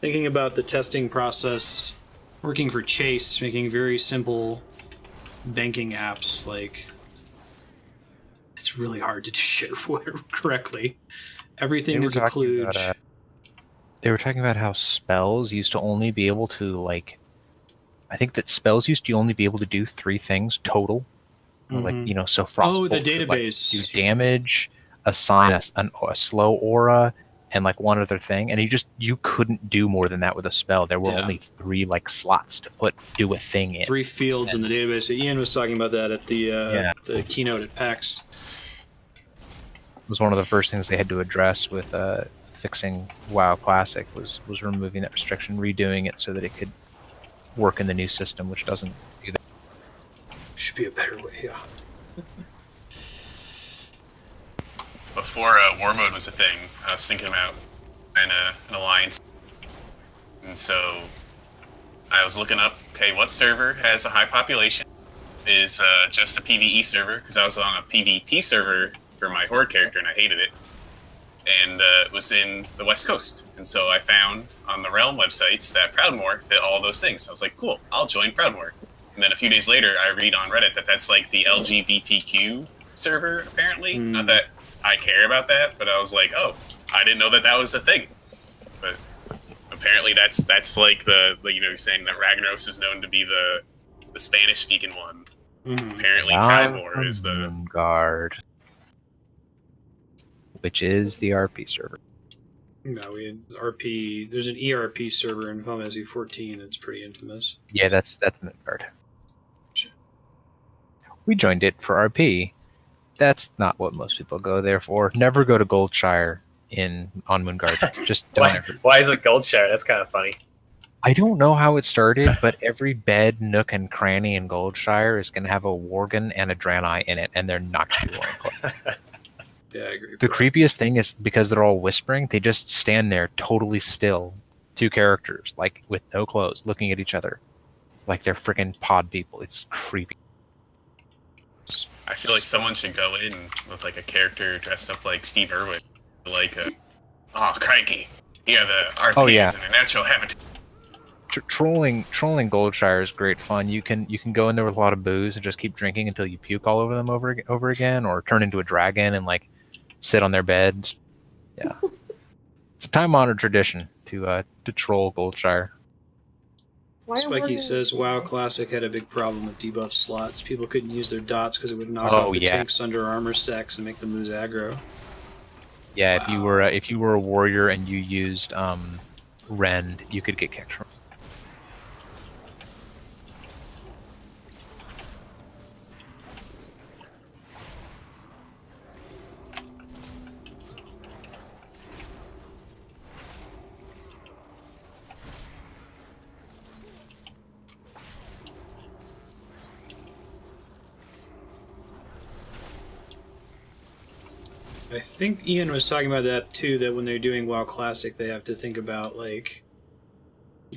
A: thinking about the testing process, working for Chase, making very simple banking apps, like, it's really hard to do shit correctly. Everything is a kludge.
F: They were talking about how spells used to only be able to, like, I think that spells used to only be able to do 3 things total. Like, so Frostbolt
A: the database
F: could, like, do damage, assign a slow aura, and like one other thing, and you couldn't do more than that with a spell. There were only 3 like slots to do a thing in.
A: 3 fields in the database. Ian was talking about that at the keynote at PAX.
F: It was one of the first things they had to address with fixing WoW Classic was removing that restriction, redoing it so that it could work in the new system, which doesn't do that.
A: Should be a better way. Yeah.
E: Before war mode was a thing, I was thinking about an alliance, and so I was looking up, okay, what server has a high population? Is just a PvE server, because I was on a PvP server for my Horde character and I hated it, and it was in the West Coast, and so I found on the Realm websites that Proudmoore fit all those things. I was like, cool, I'll join Proudmoore. And then a few days later, I read on Reddit that that's like the LGBTQ server, apparently. Not that I care about that, but I was like, oh, I didn't know that that was a thing. But apparently that's like the you're saying that Ragnaros is known to be the Spanish-speaking one. Apparently, Pridemore is the
F: Guard, which is the RP server.
A: No, we had RP. There's an ERP server in Final Fantasy 14 that's pretty infamous.
F: Yeah, that's Moonguard. We joined it for RP. That's not what most people go there for. Never go to Goldshire on Moonguard. Just don't ever.
D: Why is it Goldshire? That's kind of funny.
F: I don't know how it started, but every bed, nook, and cranny in Goldshire is going to have a Worgen and a Draenei in it, and they're not going to be wearing clothes.
A: Yeah, I agree.
F: The creepiest thing is because they're all whispering, they just stand there totally still. Two characters, like with no clothes, looking at each other. Like they're freaking pod people. It's creepy.
E: I feel like someone should go in with like a character dressed up like Steve Irwin. Like, oh, crikey. Yeah, the RP is in a natural habitat.
F: Trolling Goldshire is great fun. You can go in there with a lot of booze and just keep drinking until you puke all over them over again, or turn into a dragon and like sit on their beds. Yeah, it's a time-honored tradition to troll Goldshire.
A: Spiky says WoW Classic had a big problem with debuff slots. People couldn't use their dots because it would knock off the tanks under armor stacks and make them lose aggro.
F: Yeah, wow. if you were a warrior and you used Rend, you could get kicked from.
A: I think Ian was talking about that too, that when they're doing WoW Classic, they have to think about, like,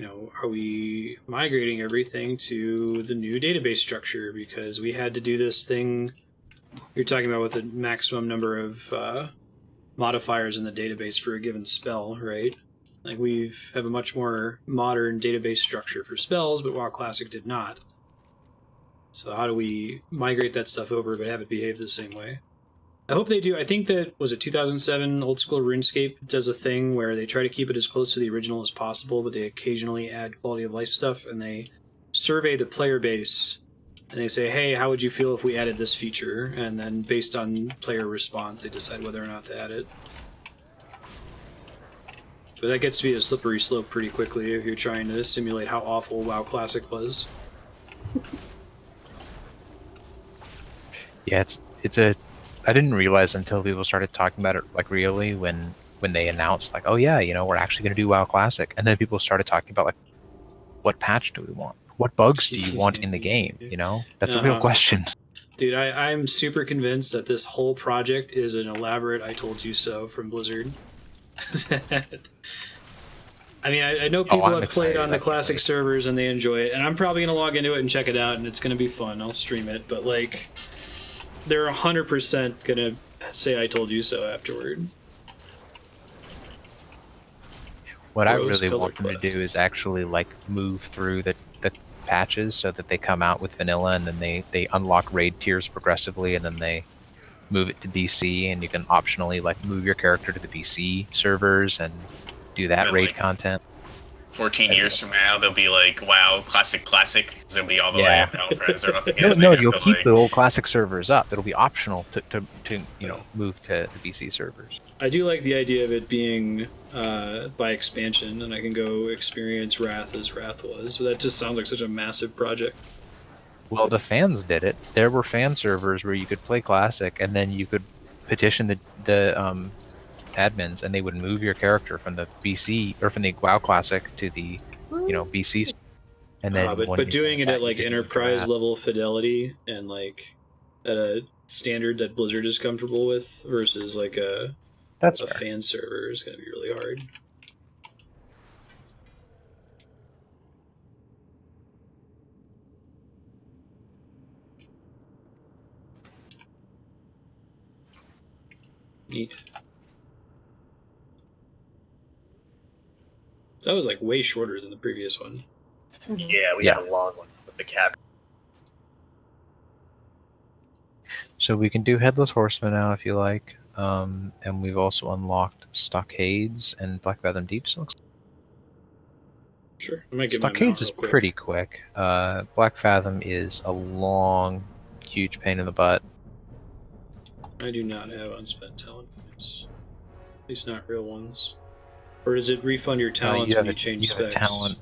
A: are we migrating everything to the new database structure? Because we had to do this thing you're talking about with the maximum number of modifiers in the database for a given spell, right? Like, we have a much more modern database structure for spells, but WoW Classic did not. So how do we migrate that stuff over but have it behave the same way? I hope they do. I think that, was it 2007 Old School RuneScape does a thing where they try to keep it as close to the original as possible, but they occasionally add quality of life stuff, and they survey the player base, and they say, hey, how would you feel if we added this feature? And then based on player response, they decide whether or not to add it. But that gets to be a slippery slope pretty quickly if you're trying to simulate how awful WoW Classic was.
F: Yeah, it's a... I didn't realize until people started talking about it, like, really, when they announced, like, oh yeah, we're actually going to do WoW Classic. And then people started talking about, like, what patch do we want? What bugs do you want in the game? That's a real question. Dude,
A: I'm super convinced that this whole project is an elaborate I told you so from Blizzard. I mean, I know people have played on the Classic servers and they enjoy it, and I'm probably going to log into it and check it out, and it's going to be fun. I'll stream it, but, like, they're 100% going to say I told you so afterward.
F: What I really want them to do is actually, like, move through the patches so that they come out with vanilla, and then they unlock raid tiers progressively, and then they move it to BC, and you can optionally, like, move your character to the BC servers and do that raid content.
E: 14 years from now, they'll be like, WoW Classic, because they'll be all the way up. Friends are up again.
F: No, you'll keep the old Classic servers up. It'll be optional to move to the BC servers.
A: I do like the idea of it being by expansion, and I can go experience Wrath as Wrath was. So that just sounds like such a massive project.
F: Well, the fans did it. There were fan servers where you could play Classic, and then you could petition the admins, and they would move your character from the BC or from the WoW Classic to the BC, and then
A: but doing it at like enterprise level fidelity and like at a standard that Blizzard is comfortable with versus like a fan server is going to be really hard. Neat. So that was like way shorter than the previous one.
D: Yeah, we had a long one with the cavern.
F: So we can do Headless Horseman now if you like. And we've also unlocked Stockades and Black Fathom Deeps.
A: Sure, I might get my mount
F: Stockades is
A: real quick.
F: pretty quick. Black Fathom is a long, huge pain in the butt.
A: I do not have unspent talent points. At least not real ones. Or does it refund your talents when you change
F: you have a
A: specs?
F: talent.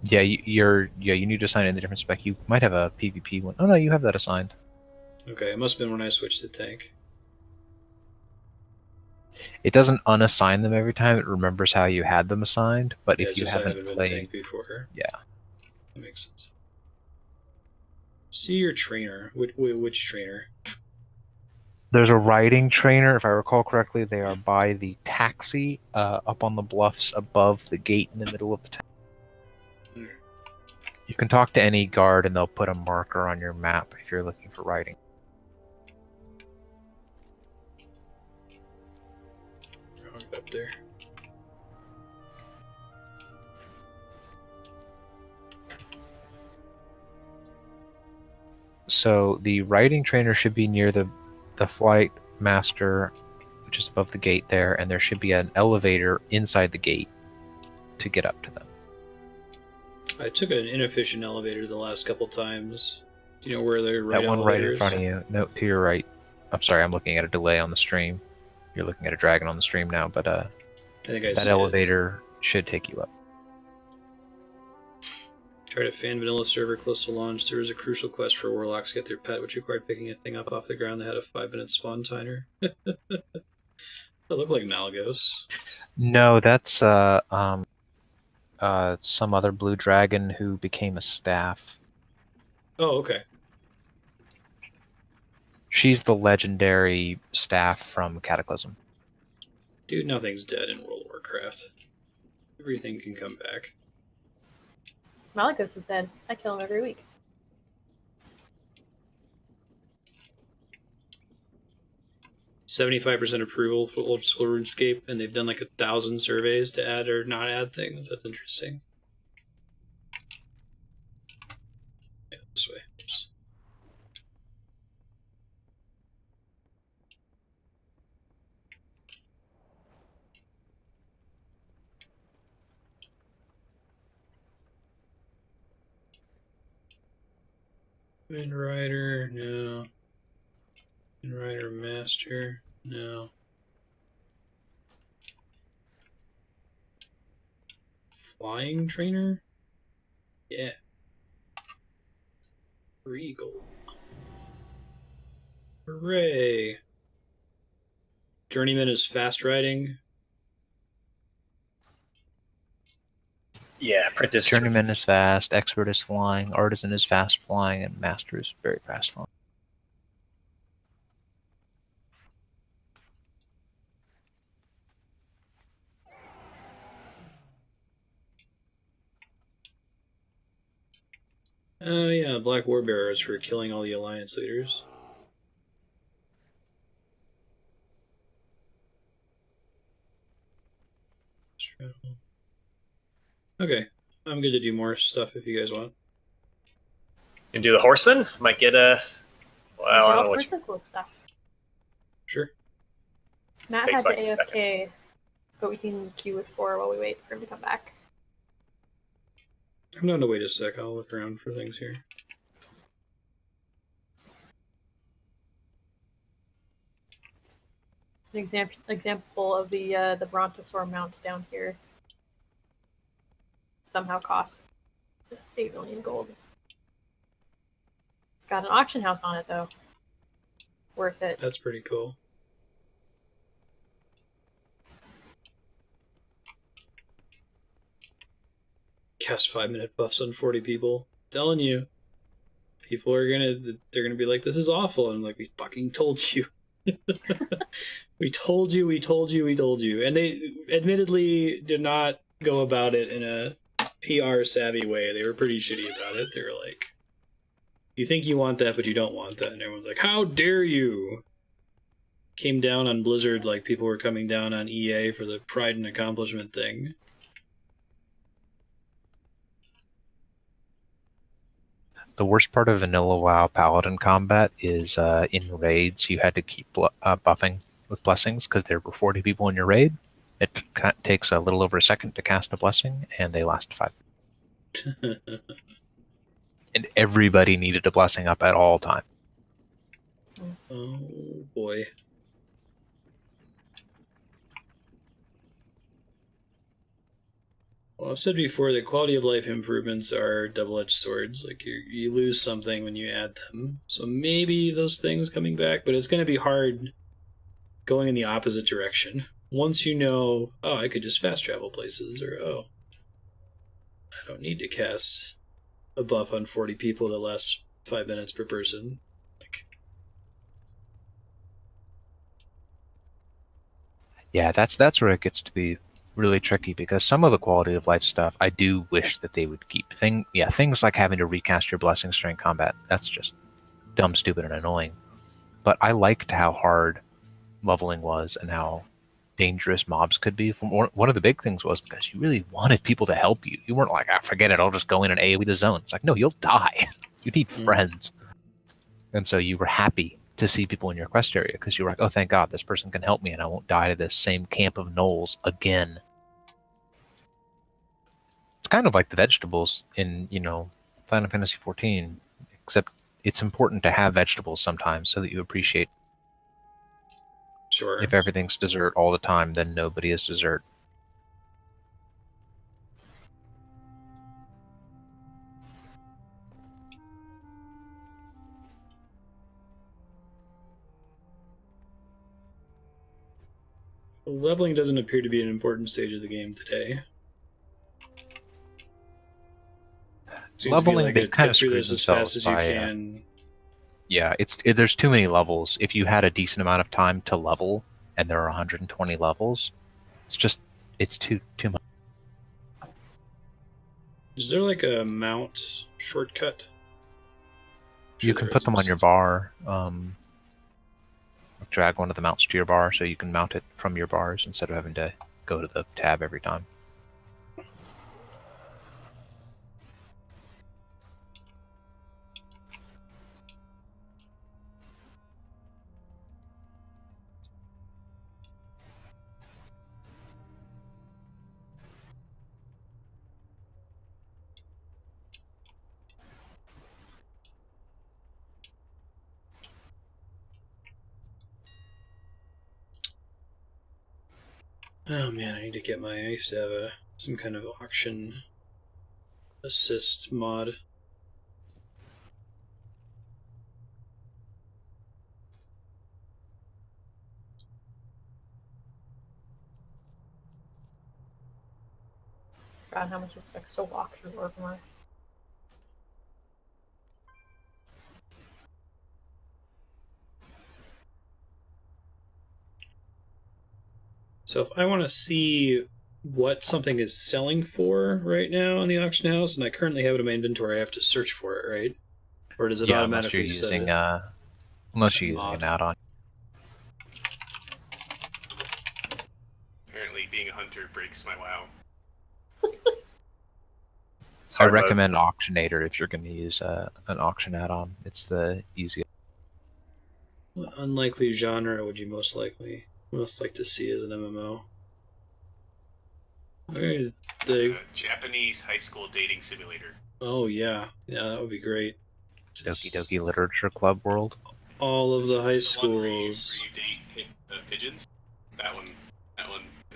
F: Yeah, you need to assign it in a different spec. You might have a PvP one. Oh no, you have that assigned.
A: Okay, it must have been when I switched to tank.
F: It doesn't unassign them every time. It remembers how you had them assigned. But
A: Yeah,
F: if
A: it's
F: you
A: just I
F: haven't
A: haven't been
F: played,
A: tank before.
F: yeah,
A: That makes sense. See your trainer. Which trainer?
F: there's a riding trainer. If I recall correctly, they are by the taxi up on the bluffs above the gate in the middle of the town. You can talk to any guard, and they'll put a marker on your map if you're looking for riding.
A: Up there.
F: So the riding trainer should be near the flight master, which is above the gate there, and there should be an elevator inside the gate to get up to them.
A: I took an inefficient elevator the last couple times. Do you know where the right
F: That one
A: elevator
F: right in
A: is?
F: front of you. No, to your right. I'm sorry, I'm looking at a delay on the stream. You're looking at a dragon on the stream now, but
A: I think I
F: that
A: see
F: elevator should take you up.
A: Try to fan vanilla server close to launch. There was a crucial quest for warlocks to get their pet, which required picking a thing up off the ground that had a 5-minute spawn timer. That looked like Malagos.
F: No, that's some other blue dragon who became a staff.
A: Oh, okay.
F: She's the legendary staff from Cataclysm.
A: Dude, nothing's dead in World of Warcraft. Everything can come back.
C: Malagos is dead. I kill him every week.
A: 75% approval for old school RuneScape, and they've done like 1,000 surveys to add or not add things. That's interesting. Yeah, this way. Oops. Wind Rider, no. Wind Rider Master, no. Flying Trainer? Yeah. Regal. Hooray! Journeyman is fast riding.
D: Yeah, Apprentice
F: Journeyman is fast, Expert is flying, Artisan is fast flying, and Master is very fast flying.
A: Oh yeah, Black Warbearers for killing all the Alliance leaders. Okay, I'm good to do more stuff if you guys want.
D: You can do the Horseman. Might get a. Well, I don't know what you.
C: Cool stuff.
A: Sure.
C: Matt
D: Takes
C: had
D: like a
C: to
D: second.
C: AFK, but we can queue with 4 while we wait for him to come back.
A: I'm down to wait a sec. I'll look around for things here.
C: An example of the Brontosaur mount down here somehow costs 8 million gold. Got an auction house on it though. Worth it.
A: That's pretty cool. Cast 5-minute buffs on 40 people. Telling you. People are they're gonna be like, this is awful. And I'm like, we fucking told you. we told you. And they admittedly did not go about it in a PR savvy way. They were pretty shitty about it. They were like, you think you want that, but you don't want that. And everyone's like, how dare you? Came down on Blizzard like people were coming down on EA for the pride and accomplishment thing.
F: The worst part of vanilla WoW Paladin combat is in raids you had to keep buffing with blessings because there were 40 people in your raid. It takes a little over a second to cast a blessing, and they last 5. And everybody needed a blessing up at all times.
A: Oh boy. Well, I've said before that quality of life improvements are double-edged swords. Like you lose something when you add them. So maybe those things coming back, but it's going to be hard going in the opposite direction. Once you know, oh, I could just fast travel places, or oh, I don't need to cast a buff on 40 people that lasts 5 minutes per person.
F: Yeah, that's where it gets to be really tricky because some of the quality of life stuff I do wish that they would keep. Things like having to recast your blessings during combat. That's just dumb, stupid, and annoying. But I liked how hard leveling was and how dangerous mobs could be. One of the big things was because you really wanted people to help you. You weren't like, forget it, I'll just go in and AoE the zone. It's like, no, you'll die. You need friends. And so you were happy to see people in your quest area because you were like, oh, thank God, this person can help me and I won't die to this same camp of gnolls again. It's kind of like the vegetables in, Final Fantasy XIV, except it's important to have vegetables sometimes so that you appreciate.
A: Sure.
F: If everything's dessert all the time, then nobody is dessert.
A: Leveling doesn't appear to be an important stage of the game today.
F: Leveling, they've kind of screwed
A: this as fast
F: themselves
A: as you
F: by,
A: can.
F: Yeah, there's too many levels. If you had a decent amount of time to level, and there are 120 levels, it's too much.
A: Is there like a mount shortcut?
F: You can put them on your bar. Drag one of the mounts to your bar so you can mount it from your bars instead of having to go to the tab every time.
A: Oh man, I need to get I used to have some kind of auction assist mod.
C: God, how much it sucks to walk through Orgrimmar.
A: So if I want to see what something is selling for right now in the auction house, and I currently have it in my inventory, I have to search for it, right? Or does it automatically set it?
F: Unless you're using an add-on.
E: Apparently, being a hunter breaks my WoW.
F: I recommend Auctionator if you're going to use an auction add-on. It's the easiest.
A: What unlikely genre would you most like to see as an MMO? The
E: Japanese high school dating simulator.
A: Oh yeah, that would be great.
F: Doki Doki Literature Club World.
A: All of the high
E: The one where you
A: schools.
E: date pigeons. That one. An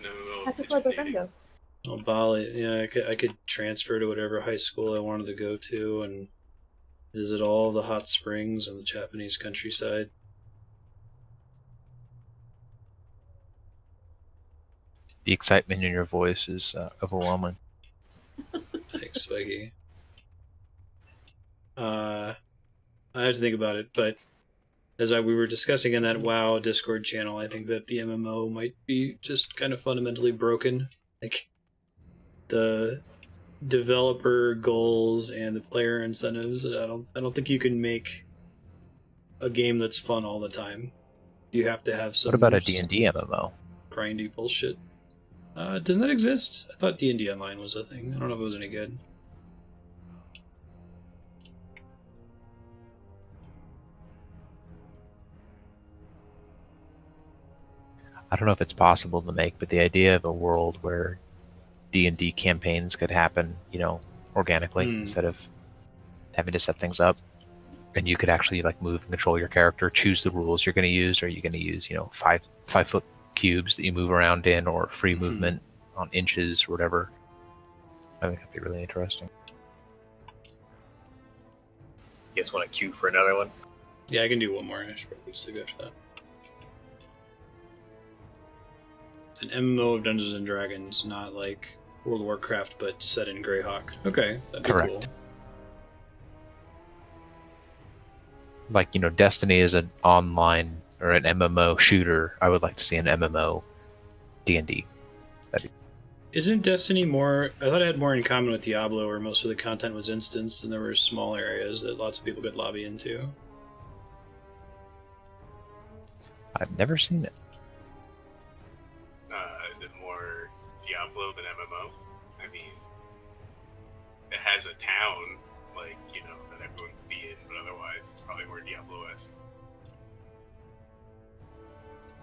E: MMO.
C: That's
E: pigeon
C: what
E: dating.
C: goes.
A: Oh, Bali. Yeah, I could transfer to whatever high school I wanted to go to and visit all the hot springs in the Japanese countryside.
F: The excitement in your voice is overwhelming.
A: Thanks, Spikey. I have to think about it, but as we were discussing in that WoW Discord channel, I think that the MMO might be just kind of fundamentally broken. Like, the developer goals and the player incentives, I don't think you can make a game that's fun all the time. You have to have some.
F: What about a D&D MMO?
A: Grindy bullshit. Doesn't that exist? I thought D&D Online was a thing. I don't know if it was any good.
F: I don't know if it's possible to make, but the idea of a world where D&D campaigns could happen, organically instead of having to set things up, and you could actually like move and control your character, choose the rules you're going to use. Are you going to use 5 foot cubes that you move around in, or free movement on inches or whatever? I think that'd be really interesting.
D: You guys want to queue for another one?
A: Yeah, I can do one more. I should probably sleep after that. An MMO of Dungeons and Dragons, not like World of Warcraft, but set in Greyhawk. Okay, that'd be
F: Correct.
A: cool.
F: Like, Destiny is an online or an MMO shooter. I would like to see an MMO D&D.
A: Isn't Destiny more... I thought it had more in common with Diablo, where most of the content was instanced and there were small areas that lots of people could lobby into.
F: I've never seen it.
E: Is it more Diablo than MMO? I mean, it has a town, that everyone could be in, but otherwise it's probably more Diablo-esque.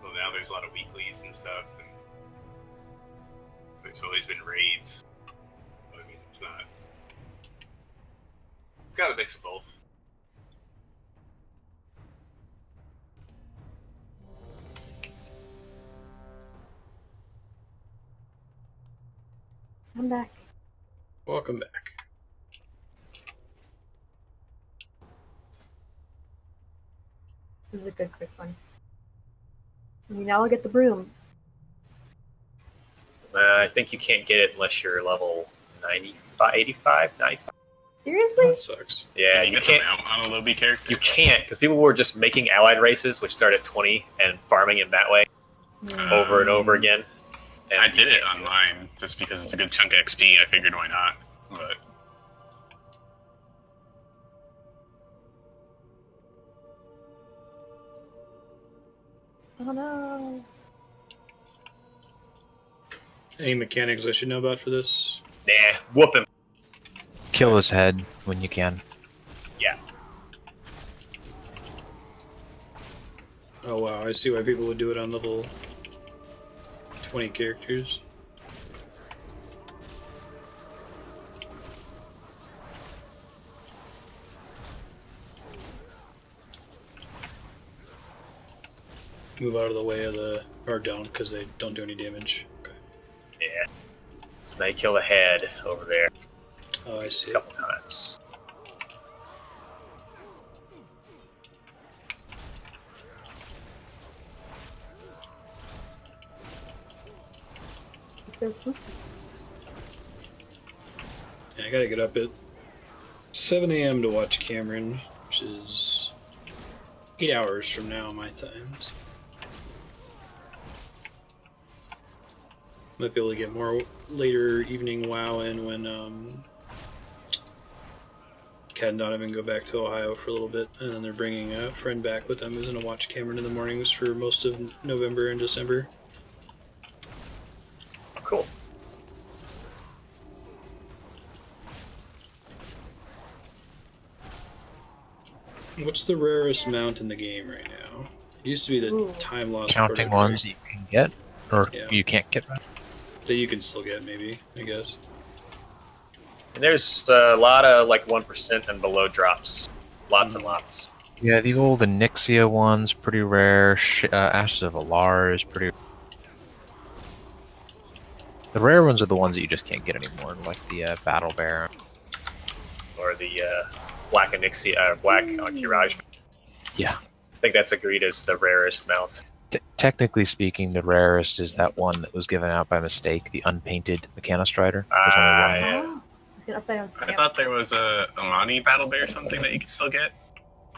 E: Well, now there's a lot of weeklies and stuff, and there's always been raids. I mean, it's not... It's got a mix of both.
C: I'm back.
A: Welcome back.
C: This is a good quick one. Now I'll get the broom.
D: I think you can't get it unless you're level 95, 85, 95.
C: Seriously?
A: That sucks.
D: Yeah,
E: Can
D: you
E: you get
D: can't.
E: them out on a Lobby character?
D: You can't, because people were just making allied races, which start at 20, and farming it that way over and over again. And
E: I did it online just because it's a good chunk of XP. I figured why not, but
C: Oh no.
A: Any mechanics I should know about for this?
D: Nah, whoop him.
F: Kill his head when you can.
D: Yeah.
A: Oh wow, I see why people would do it on level 20 characters. Move out of the way of the... or don't, because they don't do any damage. Okay.
D: Yeah. So now you kill the head over there
A: Oh, I
D: a
A: see.
D: couple times.
A: Yeah, I gotta get up at 7 a.m. to watch Cameron, which is 8 hours from now, my time. So. Might be able to get more later evening WoW in when Kat and Donovan go back to Ohio for a little bit, and then they're bringing a friend back with them who's gonna watch Cameron in the mornings for most of November and December.
D: Cool.
A: What's the rarest mount in the game right now? It used to be the
C: Ooh.
A: time loss
F: Counting
A: prototype
F: ones you can get, or
A: Yeah.
F: you can't get.
A: that you can still get, maybe, I guess.
D: And there's a lot of like 1% and below drops. Lots and lots.
F: Yeah, the old Onyxia one's pretty rare. Ashes of Alar is pretty. The rare ones are the ones that you just can't get anymore, like the Battle Bear.
D: Or the Black Onyxia, Black Ankiraj.
F: Yeah.
D: I think that's agreed as the rarest mount.
F: Technically speaking, the rarest is that one that was given out by mistake, the unpainted Mechanostrider. There's only one.
D: Yeah.
C: Oh, I was gonna say
E: I thought there was a Amani Battle Bear or something that you could still get.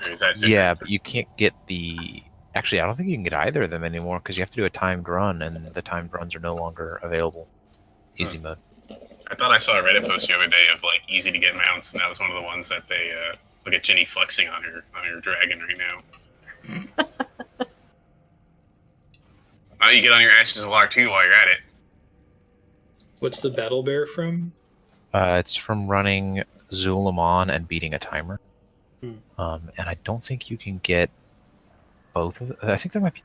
E: Or is that different?
F: Yeah, but you can't get the... Actually, I don't think you can get either of them anymore, because you have to do a timed run, and the timed runs are no longer available. Easy mode.
E: I thought I saw a Reddit post the other day of like easy to get mounts, and that was one of the ones that they look at Jenny flexing on her dragon right now. Oh, you get on your Ashes of Lar too while you're at it.
A: What's the Battle Bear from?
F: It's from running Zulamon and beating a timer.
A: Hmm.
F: And I don't think you can get both of them. I think there might be...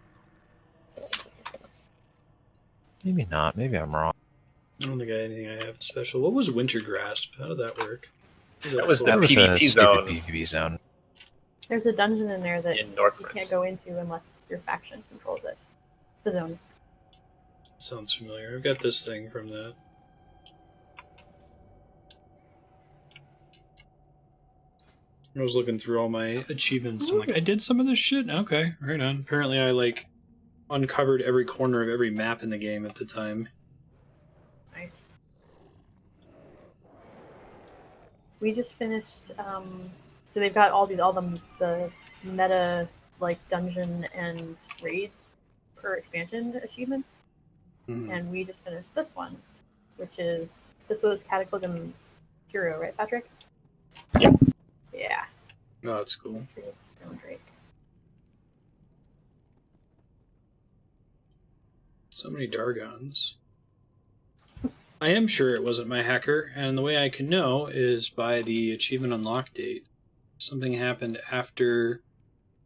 F: Maybe not. Maybe I'm wrong.
A: I don't think anything I have special. What was Winter Grasp? How did that work?
D: That was the
F: That was a
D: PvP
F: stupid
D: zone
F: PvP zone.
C: There's a dungeon in there that
D: in
C: you
D: Northrend.
C: can't go into unless your faction controls it. The zone.
A: Sounds familiar. I've got this thing from that. I was looking through all my achievements. And I'm like, I did some of this shit? Okay, right on. Apparently I, like, uncovered every corner of every map in the game at the time.
C: Nice. We just finished. So they've got all the meta like dungeon and raid per expansion achievements, and we just finished this one, this was Cataclysm Hero, right, Patrick?
D: Yep.
C: Yeah.
A: Oh, that's cool.
C: Stone Drake.
A: So many Dargons. I am sure it wasn't my hacker, and the way I can know is by the achievement unlock date. Something happened after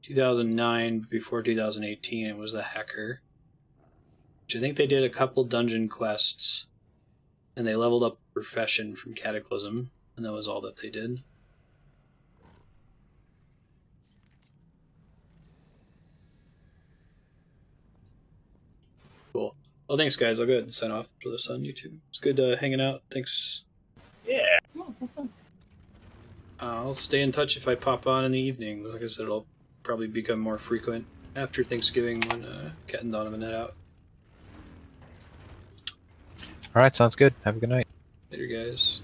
A: 2009, before 2018, it was the hacker. Which I think they did a couple dungeon quests, and they leveled up Profession from Cataclysm, and that was all that they did. Cool. Well, thanks, guys. I'll go ahead and sign off for this on YouTube. It's good hanging out. Thanks.
D: Yeah.
C: Oh, that's fun.
A: I'll stay in touch if I pop on in the evening. Like I said, it'll probably become more frequent after Thanksgiving when Cat and Donovan head out.
F: All right, sounds good. Have a good night.
A: Later, guys.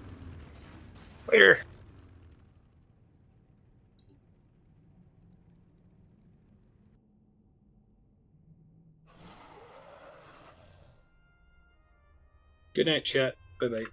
D: Later.
A: Good night, chat. Bye-bye.